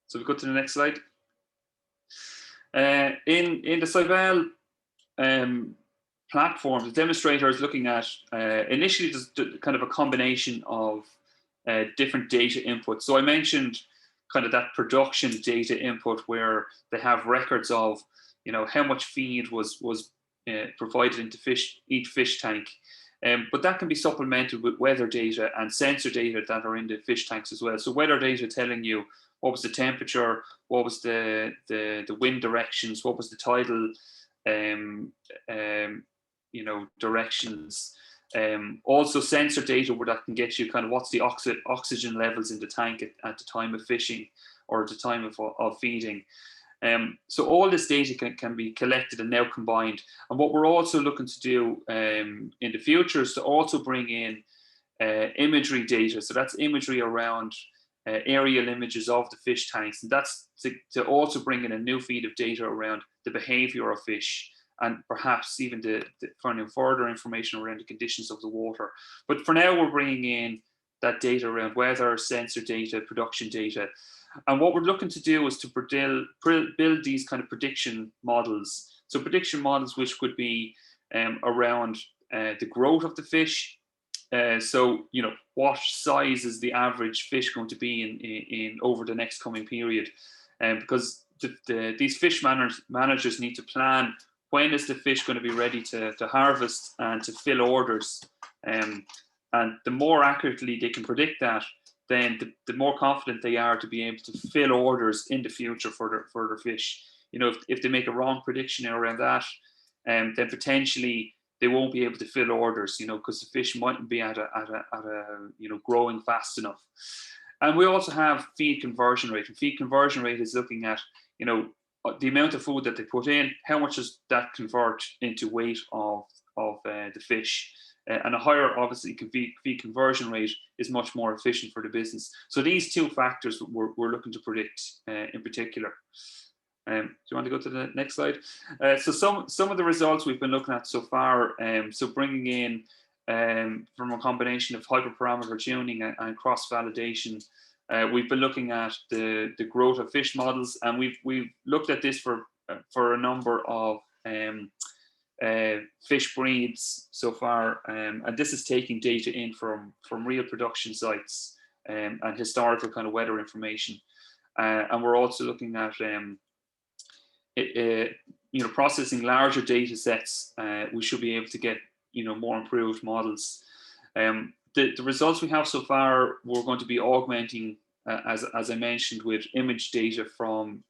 So we go to the next slide. In the CYBELE platform, the demonstrator is looking at initially just kind of a combination of different data inputs. So I mentioned kind of that production data input where they have records of, how much feed was provided into each fish tank. But that can be supplemented with weather data and sensor data that are in the fish tanks as well. So weather data telling you what was the temperature, what was the wind directions, what was the tidal directions. Also sensor data where that can get you kind of what's the oxygen levels in the tank at the time of fishing or at the time of feeding. So all this data can be collected and now combined. And what we're also looking to do in the future is to also bring in imagery data. So that's imagery around aerial images of the fish tanks. And that's to also bring in a new feed of data around the behavior of fish and perhaps even finding further information around the conditions of the water. But for now, we're bringing in that data around weather, sensor data, production data. And what we're looking to do is to build these kind of prediction models. So prediction models which could be around the growth of the fish. So, what size is the average fish going to be in over the next coming period? Because these fish managers need to plan when is the fish going to be ready to harvest and to fill orders. And the more accurately they can predict that, then the more confident they are to be able to fill orders in the future for their fish. If they make a wrong prediction around that, then potentially they won't be able to fill orders, because the fish mightn't be at a growing fast enough. And we also have feed conversion rate. And feed conversion rate is looking at, the amount of food that they put in, how much does that convert into weight of the fish. And a higher, obviously, feed conversion rate is much more efficient for the business. So these two factors we're looking to predict in particular. Do you want to go to the next slide? So some of the results we've been looking at so far, so bringing in from a combination of hyperparameter tuning and cross-validation, we've been looking at the growth of fish models, and we've looked at this for a number of fish breeds so far, and this is taking data in from real production sites and historical kind of weather information, and we're also looking at processing larger data sets. We should be able to get more improved models. The results we have so far, we're going to be augmenting, as I mentioned, with image data from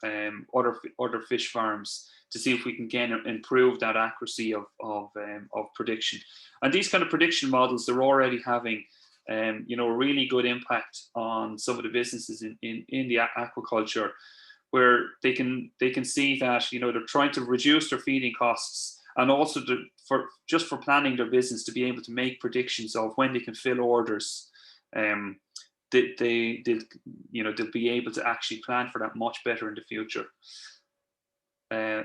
other fish farms to see if we can again improve that accuracy of prediction. And these kind of prediction models, they're already having a really good impact on some of the businesses in the aquaculture, where they can see that they're trying to reduce their feeding costs, and also for planning their business to be able to make predictions of when they can fill orders. They'll be able to actually plan for that much better in the future.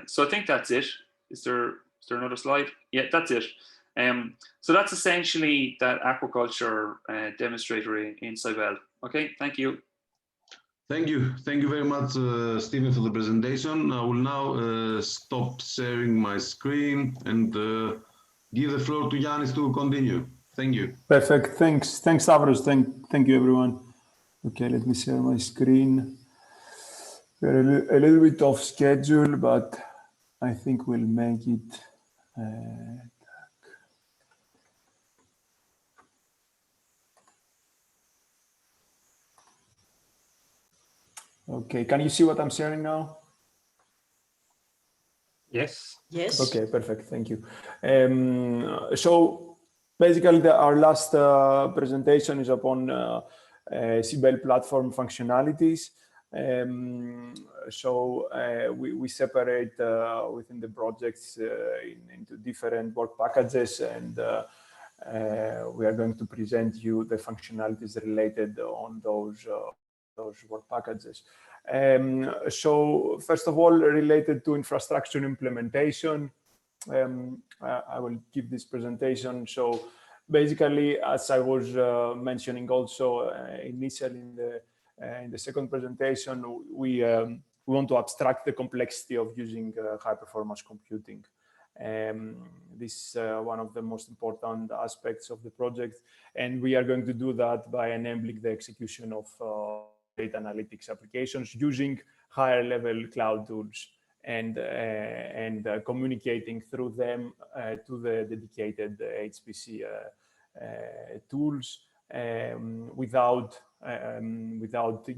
So I think that's it. Is there another slide? Yeah, that's it. So that's essentially that aquaculture demonstrator in CYBELE. Okay, thank you. Thank you very much, Stephen, for the presentation. I will now stop sharing my screen and give the floor to Yanis to continue. Thank you. Perfect. Thanks, Stavros. Thank you, everyone. Okay, let me share my screen. We're a little bit off schedule, but I think we'll make it. Okay, can you see what I'm sharing now? Yes. Yes. Okay, perfect. Thank you. So basically, our last presentation is upon CYBELE platform functionalities. So we separate within the projects into different work packages, and we are going to present you the functionalities related on those work packages. So first of all, related to infrastructure implementation, I will give this presentation. So basically, as I was mentioning also initially in the second presentation, we want to abstract the complexity of using high performance computing. This is one of the most important aspects of the project, and we are going to do that by enabling the execution of data analytics applications using higher level cloud tools and communicating through them to the dedicated HPC tools without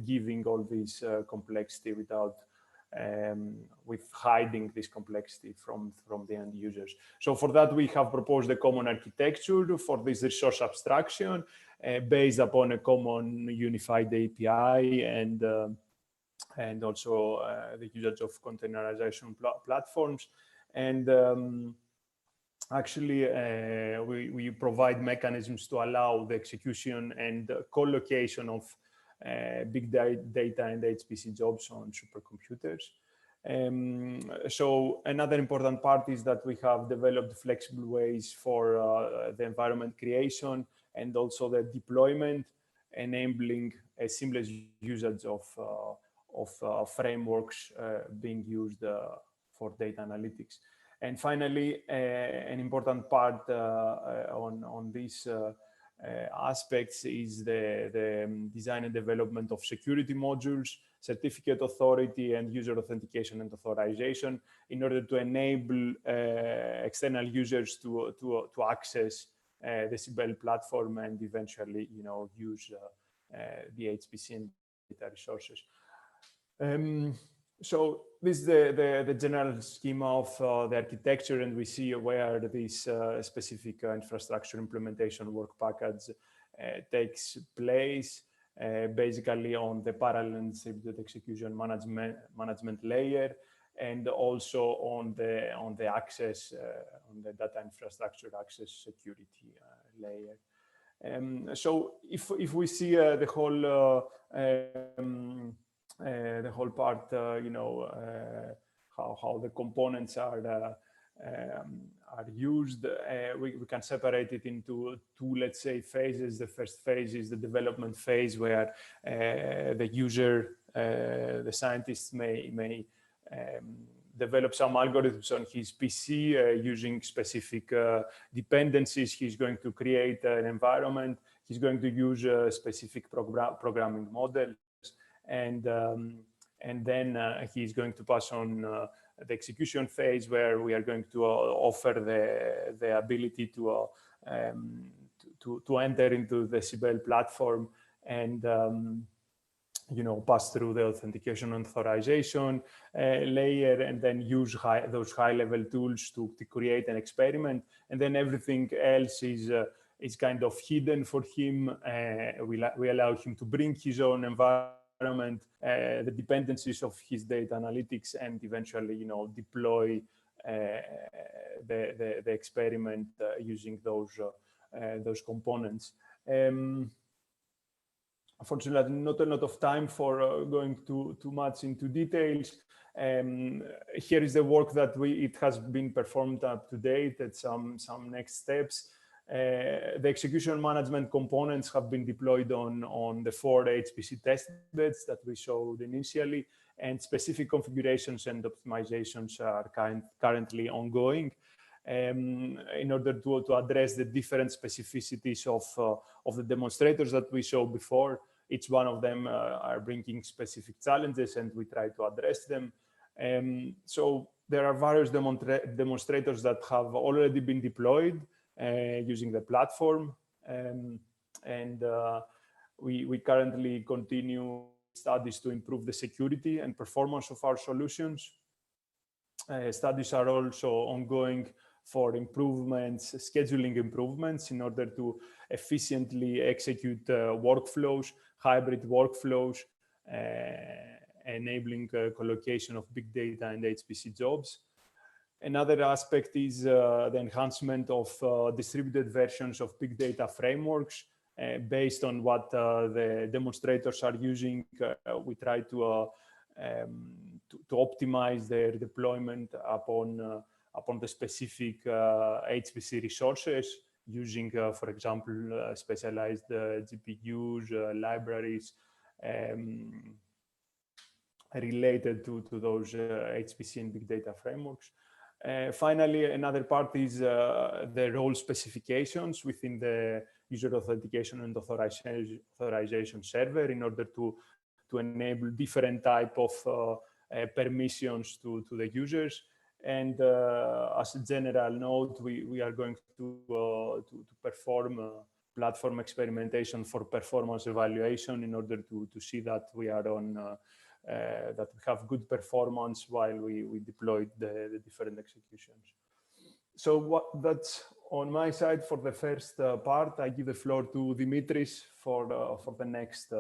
giving all this complexity, with hiding this complexity from the end users. So for that, we have proposed a common architecture for this resource abstraction based upon a common unified API and also the usage of containerization platforms. And actually, we provide mechanisms to allow the execution and co-location of big data and HPC jobs on supercomputers. So another important part is that we have developed flexible ways for the environment creation and also the deployment, enabling a seamless usage of frameworks being used for data analytics. And finally, an important part on these aspects is the design and development of security modules, certificate authority, and user authentication and authorization in order to enable external users to access the CYBELE platform and eventually, use the HPC and data resources. So this is the general schema of the architecture, and we see where this specific infrastructure implementation work package takes place, basically on the parallel distributed execution management layer, and also on the access, on the data infrastructure access security layer. So if we see the whole part, how the components are used, we can separate it into two, let's say, phases. The first phase is the development phase, where the user, the scientist may develop some algorithms on his PC using specific dependencies. He's going to create an environment. He's going to use specific programming models. And then he's going to pass on the execution phase, where we are going to offer the ability to enter into the CYBELE platform and pass through the authentication and authorization layer, and then use those high-level tools to create an experiment. And then everything else is kind of hidden for him. We allow him to bring his own environment, the dependencies of his data analytics, and eventually, deploy the experiment using those components. unfortunately, not a lot of time for going too much into details. Here is the work that it has been performed up to date at some next steps. The execution management components have been deployed on the 4 HPC test beds that we showed initially, and specific configurations and optimizations are currently ongoing in order to address the different specificities of the demonstrators that we showed before. Each one of them are bringing specific challenges, and we try to address them. So there are various demonstrators that have already been deployed using the platform, and we currently continue studies to improve the security and performance of our solutions. Studies are also ongoing for improvements, scheduling improvements in order to efficiently execute workflows, hybrid workflows, enabling collocation of big data and HPC jobs. Another aspect is the enhancement of distributed versions of big data frameworks. Based on what the demonstrators are using, we try to optimize their deployment upon the specific HPC resources, using, for example, specialized GPUs, libraries related to those HPC and big data frameworks. Finally, another part is the role specifications within the user authentication and authorization server in order to enable different type of permissions to the users. And as a general note, we are going to perform platform experimentation for performance evaluation in order to see that we are on that we have good performance while we deployed the different executions. So that's on my side for the first part. I give the floor to Dimitris for the next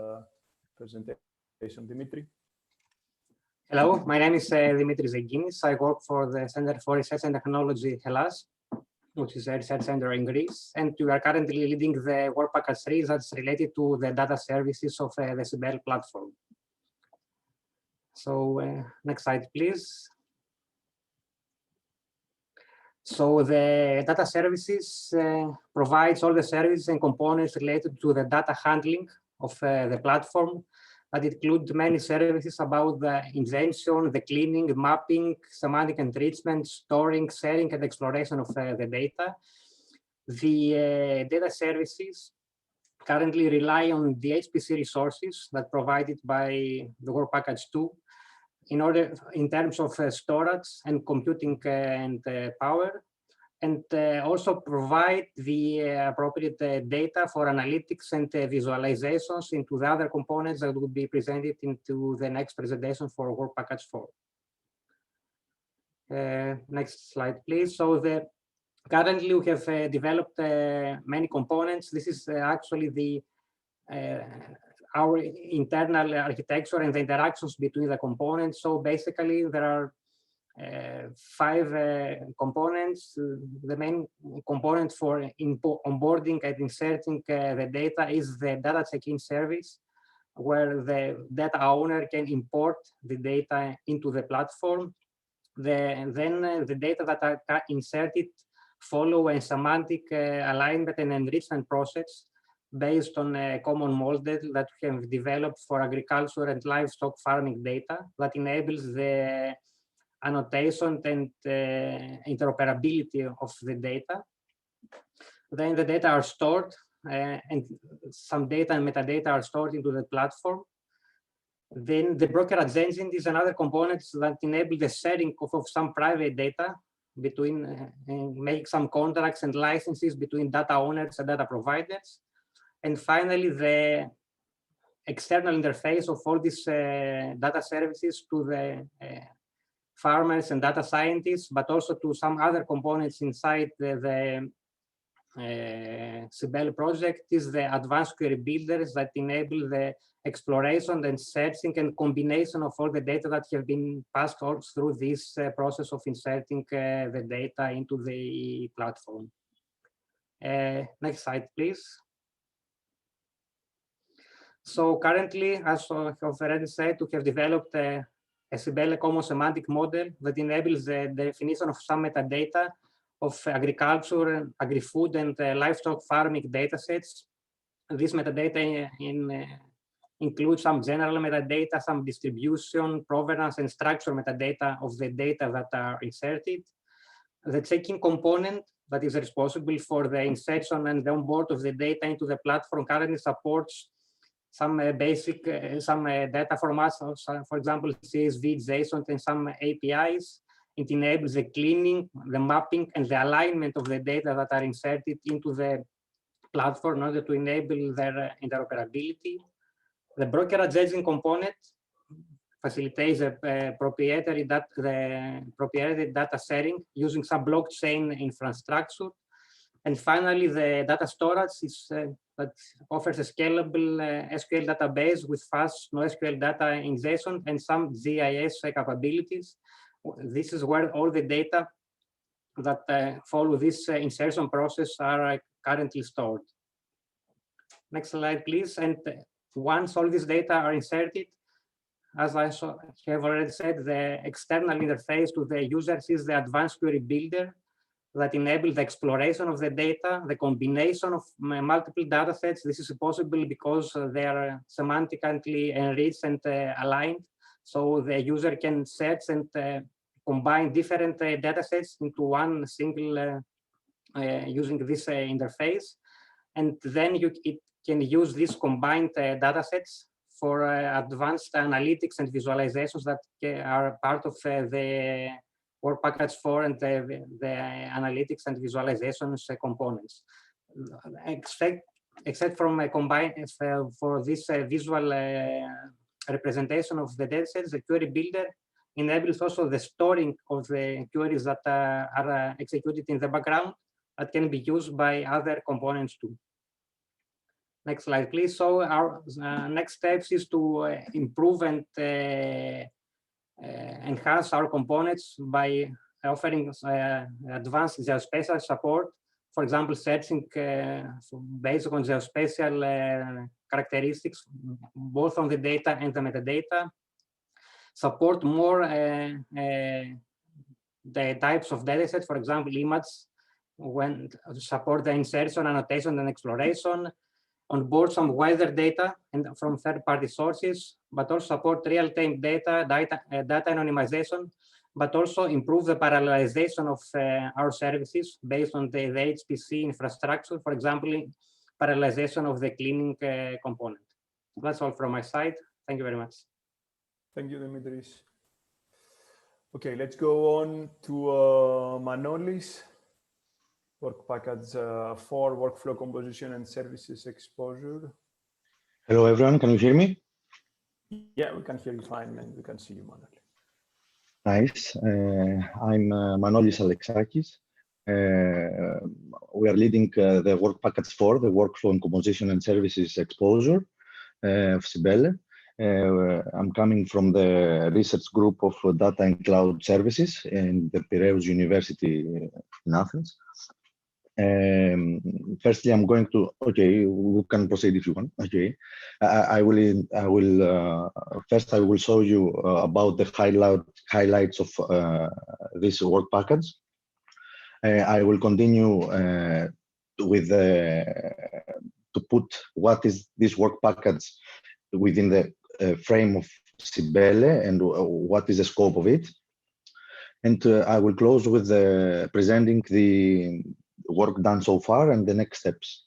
presentation. Dimitri. Hello, my name is Dimitris Eginis. I work for the Center for Research and Technology Hellas, which is a research center in Greece. And we are currently leading the work package 3 that's related to the data services of the CYBELE platform. So next slide, please. So the data services provides all the services and components related to the data handling of the platform, that include many services about the ingestion, the cleaning, mapping, semantic enrichment, storing, sharing, and exploration of the data. The data services currently rely on the HPC resources that provided by the work package 2 in terms of storage and computing and power, and also provide the appropriate data for analytics and visualizations into the other components that will be presented into the next presentation for work package 4. Next slide, please. So currently we have developed many components. This is actually our internal architecture and the interactions between the components. So basically there are 5 components. The main component for onboarding and inserting the data is the data check-in service, where the data owner can import the data into the platform. Then the data that are inserted follow a semantic alignment and enrichment process based on a common model that we have developed for agriculture and livestock farming data that enables the annotation and interoperability of the data. Then the data are stored and some data and metadata are stored into the platform. Then the brokerage engine is another component that enables the sharing of some private data between, make some contracts and licenses between data owners and data providers. And finally, the external interface of all these data services to the farmers and data scientists, but also to some other components inside the CYBELE project is the advanced query builders that enable the exploration and searching and combination of all the data that have been passed through this process of inserting the data into the platform. Next slide, please. So currently, as I have already said, we have developed a CYBELE common semantic model that enables the definition of some metadata of agriculture, agri-food, and livestock farming datasets. This metadata includes some general metadata, some distribution, provenance, and structure metadata of the data that are inserted. The checking component that is responsible for the insertion and the onboard of the data into the platform currently supports some basic data formats, for example, CSV, JSON, and some APIs. It enables the cleaning, the mapping, and the alignment of the data that are inserted into the platform in order to enable their interoperability. The brokerage agent component facilitates the proprietary data sharing using some blockchain infrastructure. And finally, the data storage is that offers a scalable SQL database with fast NoSQL data ingestion and some GIS capabilities. This is where all the data that follow this insertion process are currently stored. Next slide, please. And once all these data are inserted, as I have already said, the external interface to the users is the advanced query builder that enables the exploration of the data, the combination of multiple data sets. This is possible because they are semantically enriched and aligned. So the user can search and combine different data sets into one single using this interface. And then it can use these combined data sets for advanced analytics and visualizations that are part of the work package 4 and the analytics and visualizations components. Except from combined for this visual representation of the datasets, the query builder enables also the storing of the queries that are executed in the background that can be used by other components too. Next slide, please. So our next steps is to improve and enhance our components by offering advanced geospatial support. For example, searching based on geospatial characteristics, both on the data and the metadata. Support more the types of datasets, for example, image, when support the insertion, annotation, and exploration. Onboard some wider data and from third-party sources, but also support real-time data anonymization, but also improve the parallelization of our services based on the HPC infrastructure, for example, parallelization of the cleaning component. That's all from my side. Thank you very much. Thank you, Dimitris. Okay, let's go on to Manolis. Work package 4, workflow composition and services exposure. Hello, everyone. Can you hear me? Yeah, we can hear you fine, and we can see you, Manolis. Nice. I'm Manolis Alexakis. We are leading the work package 4, the workflow and composition and services exposure of CYBELE. I'm coming from the research group of data and cloud services in the Piraeus University in Athens. Firstly, I'm going to, okay, we can proceed if you want. Okay, first I will show you about the highlights of this work package. I will continue with to put what is this work package within the frame of CYBELE and what is the scope of it. And I will close with presenting the work done so far and the next steps.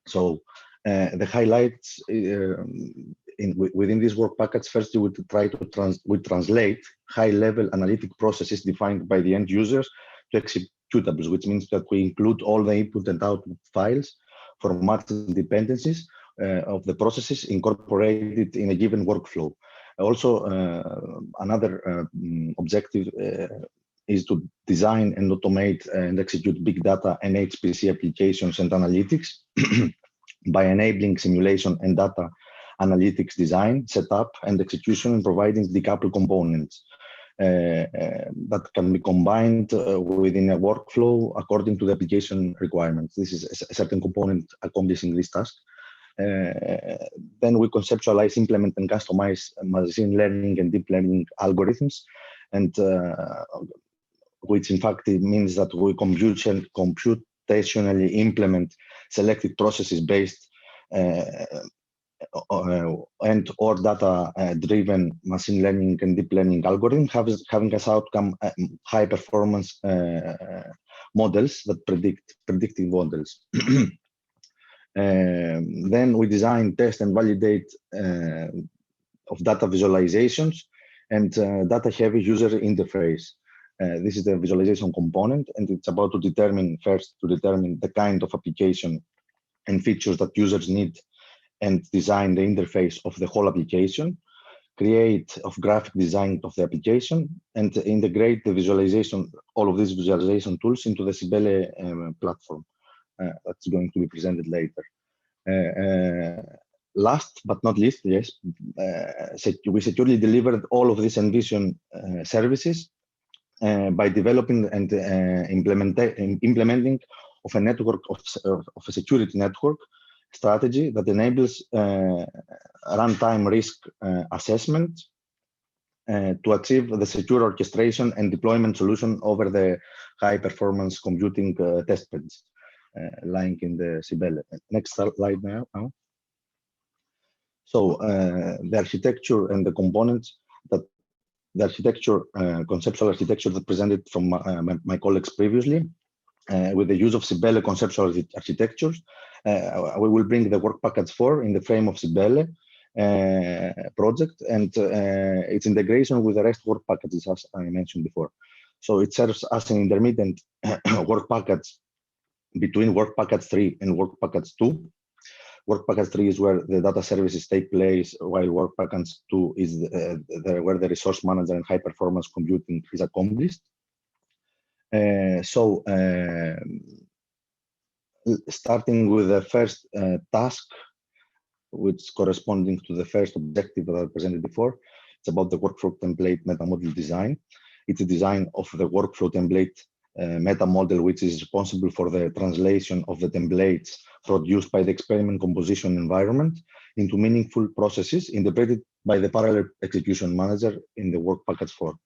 So the highlights within this work package, first we try to translate high-level analytic processes defined by the end users to executables, which means that we include all the input and output files for matching dependencies of the processes incorporated in a given workflow. Also, another objective is to design and automate and execute big data and HPC applications and analytics by enabling simulation and data analytics design, setup, and execution, and providing decoupled components that can be combined within a workflow according to the application requirements. This is a certain component accomplishing this task. Then we conceptualize, implement, and customize machine learning and deep learning algorithms, and which in fact it means that we computationally implement selected processes based and or data-driven machine learning and deep learning algorithm, having as outcome high performance models that predictive models. Then we design, test, and validate of data visualizations and data-heavy user interface. This is the visualization component, and it's about to determine the kind of application and features that users need, and design the interface of the whole application, create of graphic design of the application, and integrate the visualization, all of these visualization tools into the CYBELE platform. That's going to be presented later. Last but not least, yes, we securely delivered all of these Envision services by developing and implementing of a network of a security network strategy that enables runtime risk assessment to achieve the secure orchestration and deployment solution over the high performance computing test beds lying in the CYBELE. Next slide now. So the architecture and the components that the architecture, conceptual architecture that presented from my colleagues previously, with the use of CYBELE conceptual architectures, we will bring the work package 4 in the frame of CYBELE project, and its integration with the REST work packages, as I mentioned before. So it serves as an intermediate work package between work package 3 and work package 2. Work package 3 is where the data services take place, while work package 2 is where the resource manager and high performance computing is accomplished. Starting with the first task, which corresponding to the first objective that I presented before, it's about the workflow template meta model design. It's a design of the workflow template meta model, which is responsible for the translation of the templates produced by the experiment composition environment into meaningful processes interpreted by the parallel execution manager in the work package 2.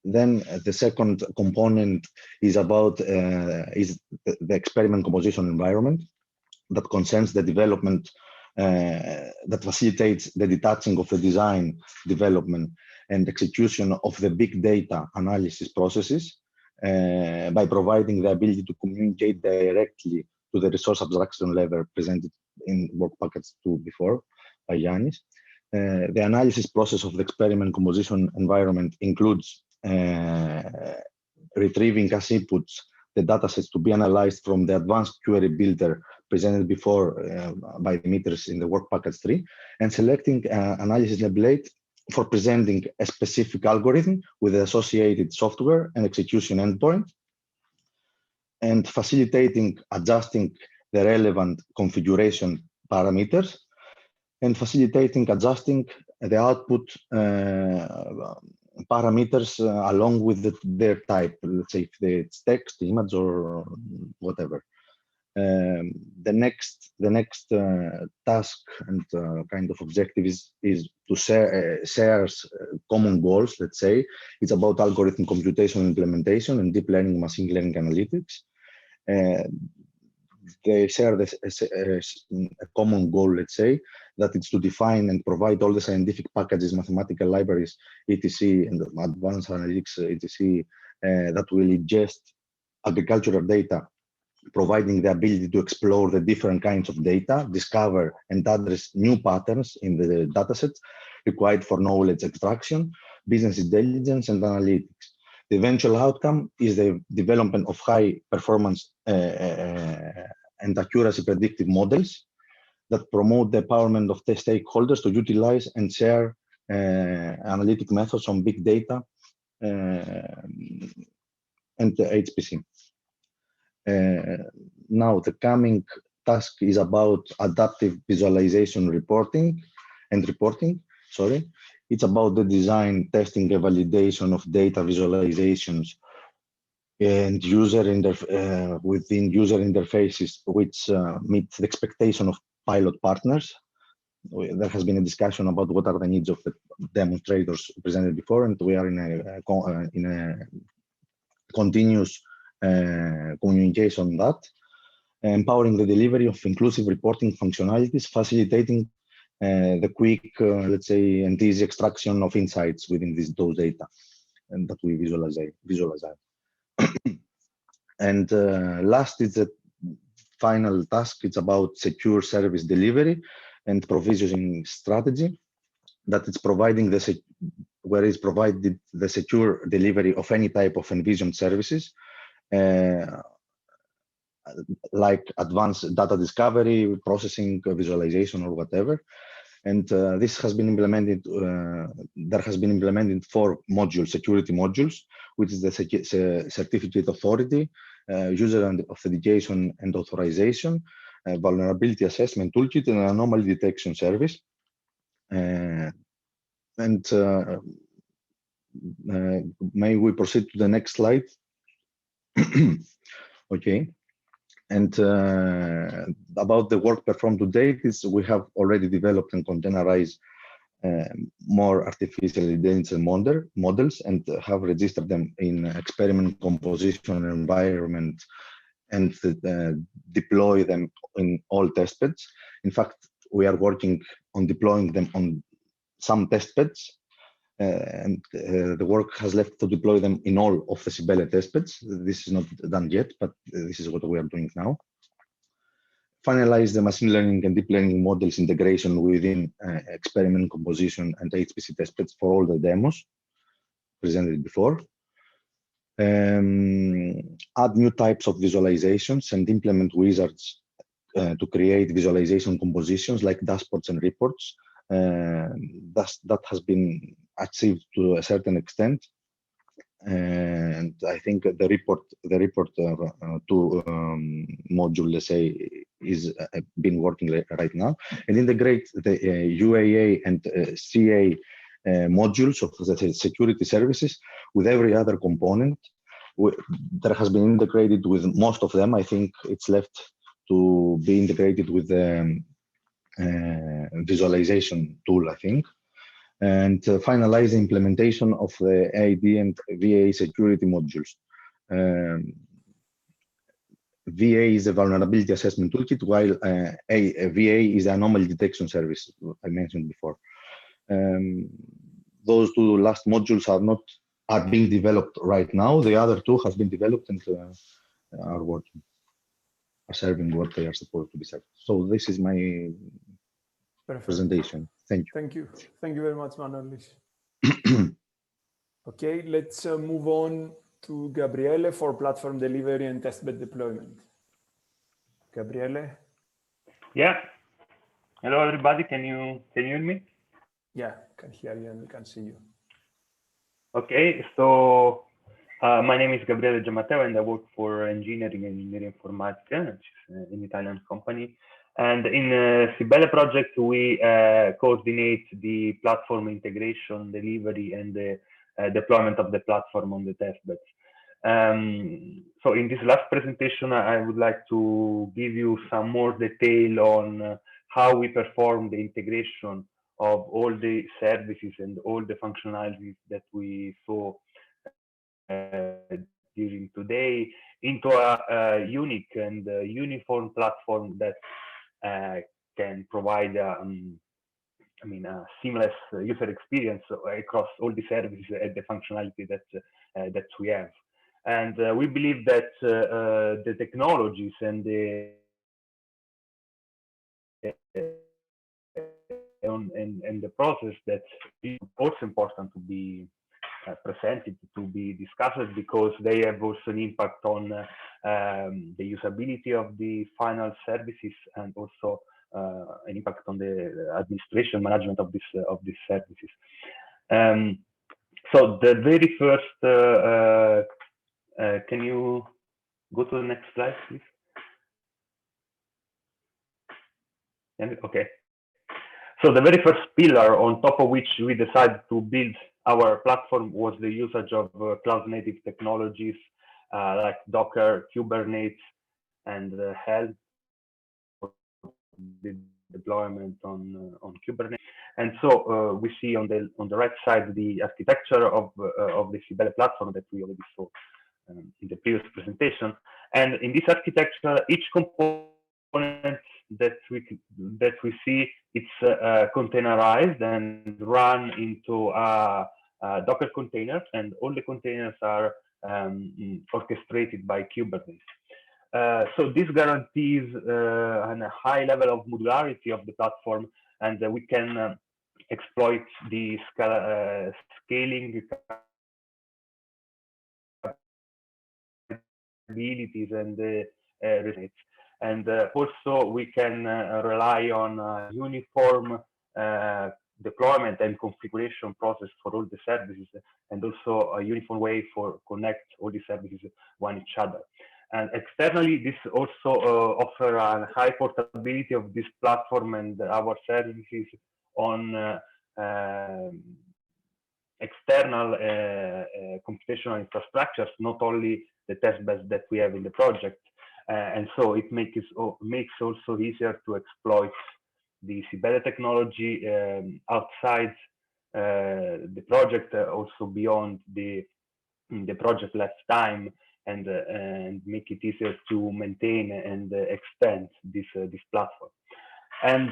Then the second component is about the experiment composition environment that concerns the development that facilitates the detaching of the design, development, and execution of the big data analysis processes by providing the ability to communicate directly to the resource abstraction level presented in work package 2 before by Yannis. The analysis process of the experiment composition environment includes retrieving as inputs the datasets to be analyzed from the advanced query builder presented before by Dimitris in the work package 3, and selecting analysis template for presenting a specific algorithm with the associated software and execution endpoint, and facilitating adjusting the relevant configuration parameters, and facilitating adjusting the output parameters along with their type, let's say if it's text, image, or whatever. The next task and kind of objective is to share common goals. Let's say it's about algorithm computation implementation and deep learning machine learning analytics. They share a common goal, let's say, that it's to define and provide all the scientific packages, mathematical libraries, etc., and advanced analytics, etc., that will ingest agricultural data, providing the ability to explore the different kinds of data, discover and address new patterns in the datasets required for knowledge extraction, business intelligence, and analytics. The eventual outcome is the development of high performance and accuracy predictive models that promote the empowerment of the stakeholders to utilize and share analytic methods on big data and HPC. Now, the coming task is about adaptive visualization reporting. It's about the design, testing, and validation of data visualizations and within user interfaces which meet the expectation of pilot partners. There has been a discussion about what are the needs of the demonstrators presented before, and we are in a continuous communication on that, empowering the delivery of inclusive reporting functionalities, facilitating the quick, let's say, and easy extraction of insights within those data and that we visualize. And last is the final task. It's about secure service delivery and provisioning strategy, that it's providing where is provided the secure delivery of any type of envisioned services, like advanced data discovery, processing, visualization, or whatever. And this has been implemented. There has been implemented 4 modules, security modules, which is the certificate authority, user authentication and authorization, vulnerability assessment toolkit, and an anomaly detection service. May we proceed to the next slide? Okay. And about the work performed to date is we have already developed and containerized more artificial intelligence models and have registered them in experiment composition environment and deploy them in all test beds. In fact, we are working on deploying them on some test beds, and the work has left to deploy them in all of the CYBELE test beds. This is not done yet, but this is what we are doing now. Finalize the machine learning and deep learning models integration within experiment composition and HPC test beds for all the demos presented before. Add new types of visualizations and implement wizards to create visualization compositions like dashboards and reports. That has been achieved to a certain extent, and I think the report module, let's say, is been working right now, and integrate the UAA and CA modules of the security services with every other component. There has been integrated with most of them. I think it's left to be integrated with the visualization tool, I think, and finalize the implementation of the AD and VA security modules. VA is a vulnerability assessment toolkit, while VA is an anomaly detection service I mentioned before. Those 2 last modules are being developed right now. The other 2 have been developed and are working, are serving what they are supposed to be serving. So this is my presentation. Thank you. Thank you. Thank you very much, Manolis. Okay, let's move on to Gabriele for platform delivery and testbed deployment. Gabriele? Yeah. Hello, everybody. Can you hear me? Yeah, can hear you and we can see you. Okay, so my name is Gabriele Giammatteo and I work for Engineering Informatica, which is an Italian company. And in CYBELE project, we coordinate the platform integration, delivery, and the deployment of the platform on the testbeds. So in this last presentation, I would like to give you some more detail on how we perform the integration of all the services and all the functionalities that we saw during today into a unique and uniform platform that can provide a seamless user experience across all the services and the functionality that we have. And we believe that the technologies and the process that is also important to be presented, to be discussed, because they have also an impact on the usability of the final services and also an impact on the administration management of these services. So the very first, can you go to the next slide, please? Okay. So the very first pillar on top of which we decided to build our platform was the usage of cloud-native technologies like Docker, Kubernetes, and Helm for the deployment on Kubernetes. And so we see on the right side the architecture of the CYBELE platform that we already saw in the previous presentation. And in this architecture, each component that we see, it's containerized and run into Docker containers, and all the containers are orchestrated by Kubernetes. So this guarantees a high level of modularity of the platform, and we can exploit the scaling capabilities and the results. And also we can rely on uniform deployment and configuration process for all the services, and also a uniform way for connect all the services one each other. And externally, this also offers a high portability of this platform and our services on external computational infrastructures, not only the testbed that we have in the project. And so it makes also easier to exploit the CYBELE technology outside the project, also beyond the project lifetime, and make it easier to maintain and extend this platform. And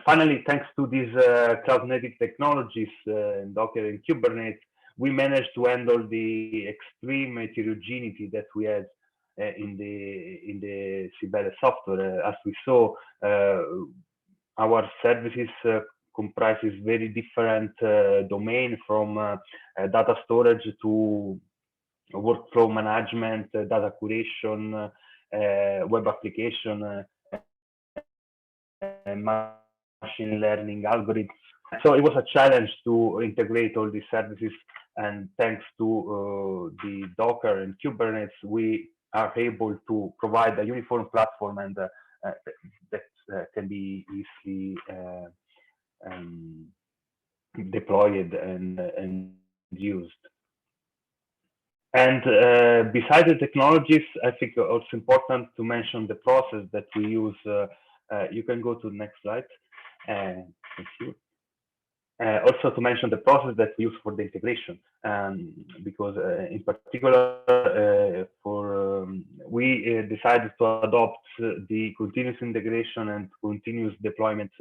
finally, thanks to these cloud-native technologies, Docker and Kubernetes, we managed to handle the extreme heterogeneity that we had in the CYBELE software. As we saw, our services comprises very different domains, from data storage to workflow management, data curation, web application, machine learning algorithms. So it was a challenge to integrate all these services, and thanks to the Docker and Kubernetes, we are able to provide a uniform platform, and that can be easily deployed and used. And besides the technologies, I think also important to mention the process that we use. You can go to the next slide. Thank you. Also to mention the process that we use for the integration, because in particular we decided to adopt the continuous integration and continuous deployment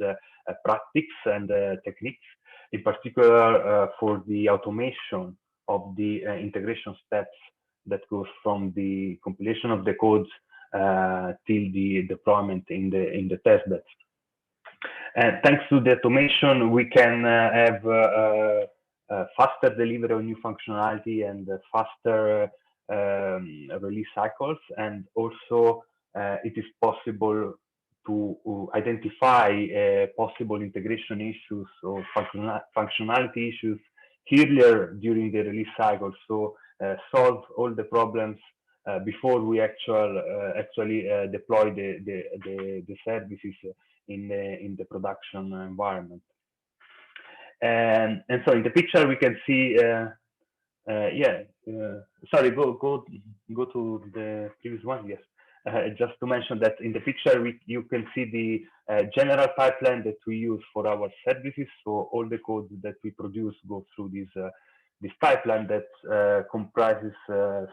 practices and techniques, in particular for the automation of the integration steps that goes from the compilation of the code till the deployment in the testbed. And thanks to the automation, we can have faster delivery of new functionality and faster release cycles. And also, it is possible to identify possible integration issues or functionality issues earlier during the release cycle. So solve all the problems before we actually deploy the services in the production environment. And so in the picture we can see, sorry, go to the previous one. Yes, just to mention that in the picture you can see the general pipeline that we use for our services. So all the code that we produce goes through this pipeline that comprises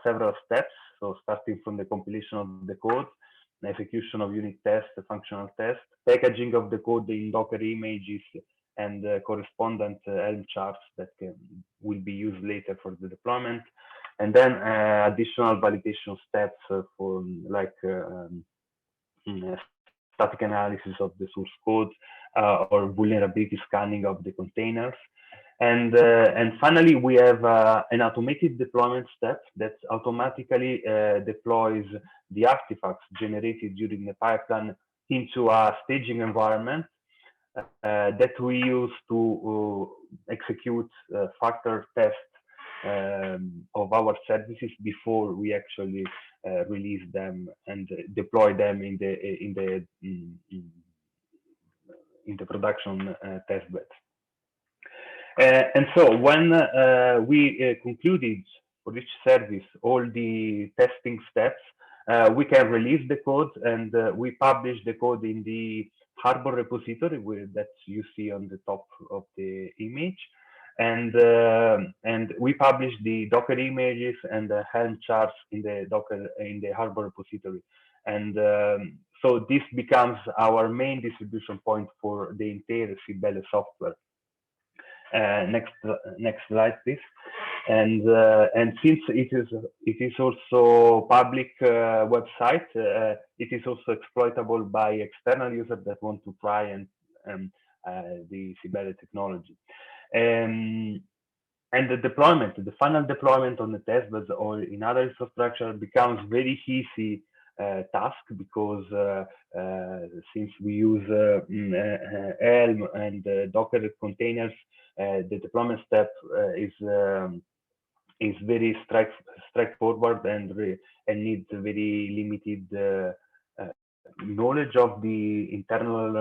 several steps. So starting from the compilation of the code, the execution of unit tests, the functional tests, packaging of the code in Docker images, and correspondent Helm charts that will be used later for the deployment, and then additional validation steps for like static analysis of the source code or vulnerability scanning of the containers. And finally, we have an automated deployment step that automatically deploys the artifacts generated during the pipeline into a staging environment that we use to execute factor tests of our services before we actually release them and deploy them in the production testbed. And so when we concluded each service all the testing steps, we can release the code, and we publish the code in the Harbor repository that you see on the top of the image. And we publish the Docker images and the Helm charts in the Harbor repository. And so this becomes our main distribution point for the entire CYBELE software. Next slide, please. And since it is also public website, it is also exploitable by external users that want to try the CYBELE technology. And the deployment, the final deployment on the testbeds or in other infrastructure becomes very easy task, because since we use Helm and Docker containers, the deployment step is very straightforward and needs very limited knowledge of the internal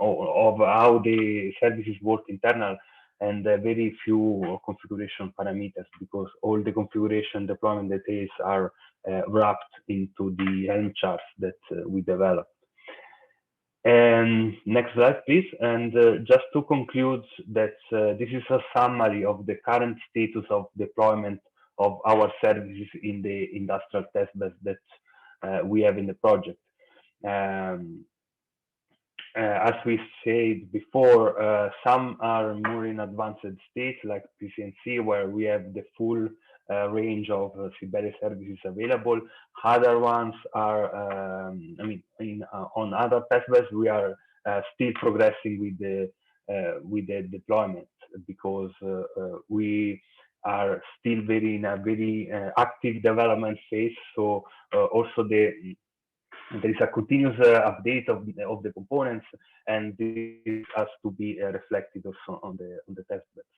of how the services work internal, and very few configuration parameters, because all the configuration deployment details are wrapped into the Helm charts that we developed. And next slide, please. And just to conclude that this is a summary of the current status of deployment of our services in the industrial testbeds that we have in the project. As we said before, some are more in advanced states, like PCNC, where we have the full range of CYBELE services available. Other ones are, on other testbeds, we are still progressing with the deployment, because we are still in a very active development phase. So also there is a continuous update of the components, and this has to be reflected also on the testbeds.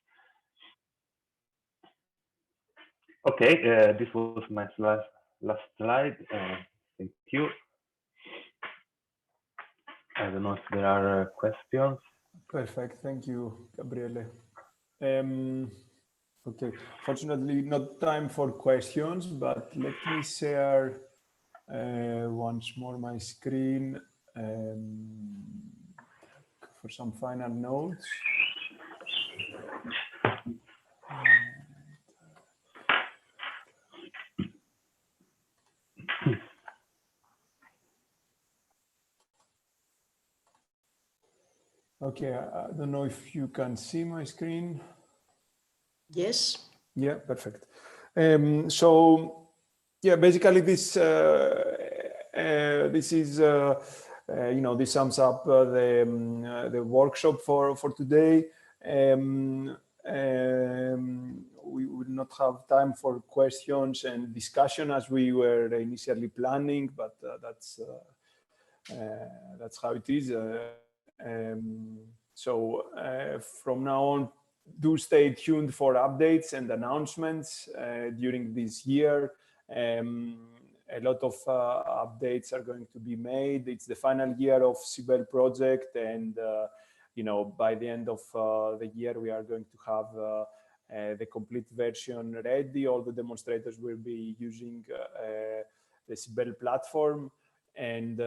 Okay, this was my last slide. Thank you. I don't know if there are questions. Perfect. Thank you, Gabriele. Okay, fortunately, not time for questions, but let me share once more my screen for some final notes. Okay, I don't know if you can see my screen. Yes. Yeah, perfect. So, yeah, basically this this is this sums up the workshop for today. We will not have time for questions and discussion as we were initially planning, but that's how it is. So from now on, do stay tuned for updates and announcements during this year. A lot of updates are going to be made. It's the final year of CYBELE project, and by the end of the year, we are going to have the complete version ready. All the demonstrators will be using the CYBELE platform. And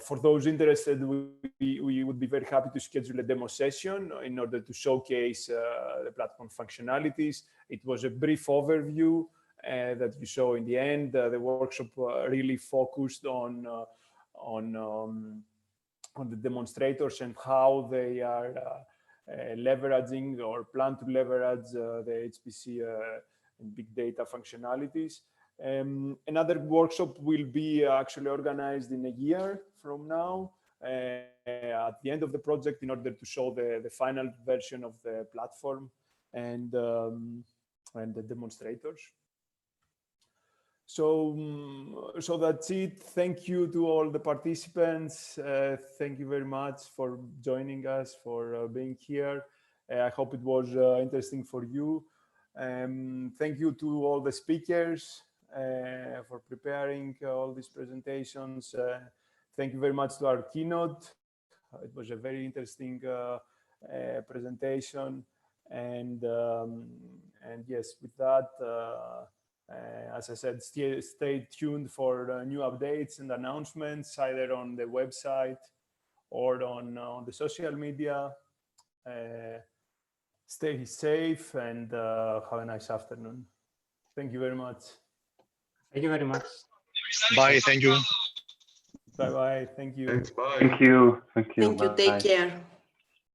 for those interested, we would be very happy to schedule a demo session in order to showcase the platform functionalities. It was a brief overview that you saw in the end. The workshop really focused on the demonstrators and how they are leveraging or plan to leverage the HPC and big data functionalities. Another workshop will be actually organized in a year from now at the end of the project, in order to show the final version of the platform and the demonstrators. So that's it. Thank you to all the participants. Thank you very much for joining us, for being here. I hope it was interesting for you. Thank you to all the speakers for preparing all these presentations. Thank you very much to our keynote. It was a very interesting presentation. And yes, with that, as I said, stay tuned for new updates and announcements, either on the website or on the social media. Stay safe and have a nice afternoon. Thank you very much. Thank you very much. Bye. Thank you. Bye bye. Thank you. Thanks. Bye. Thank you. Thank you. Thank you. Take care.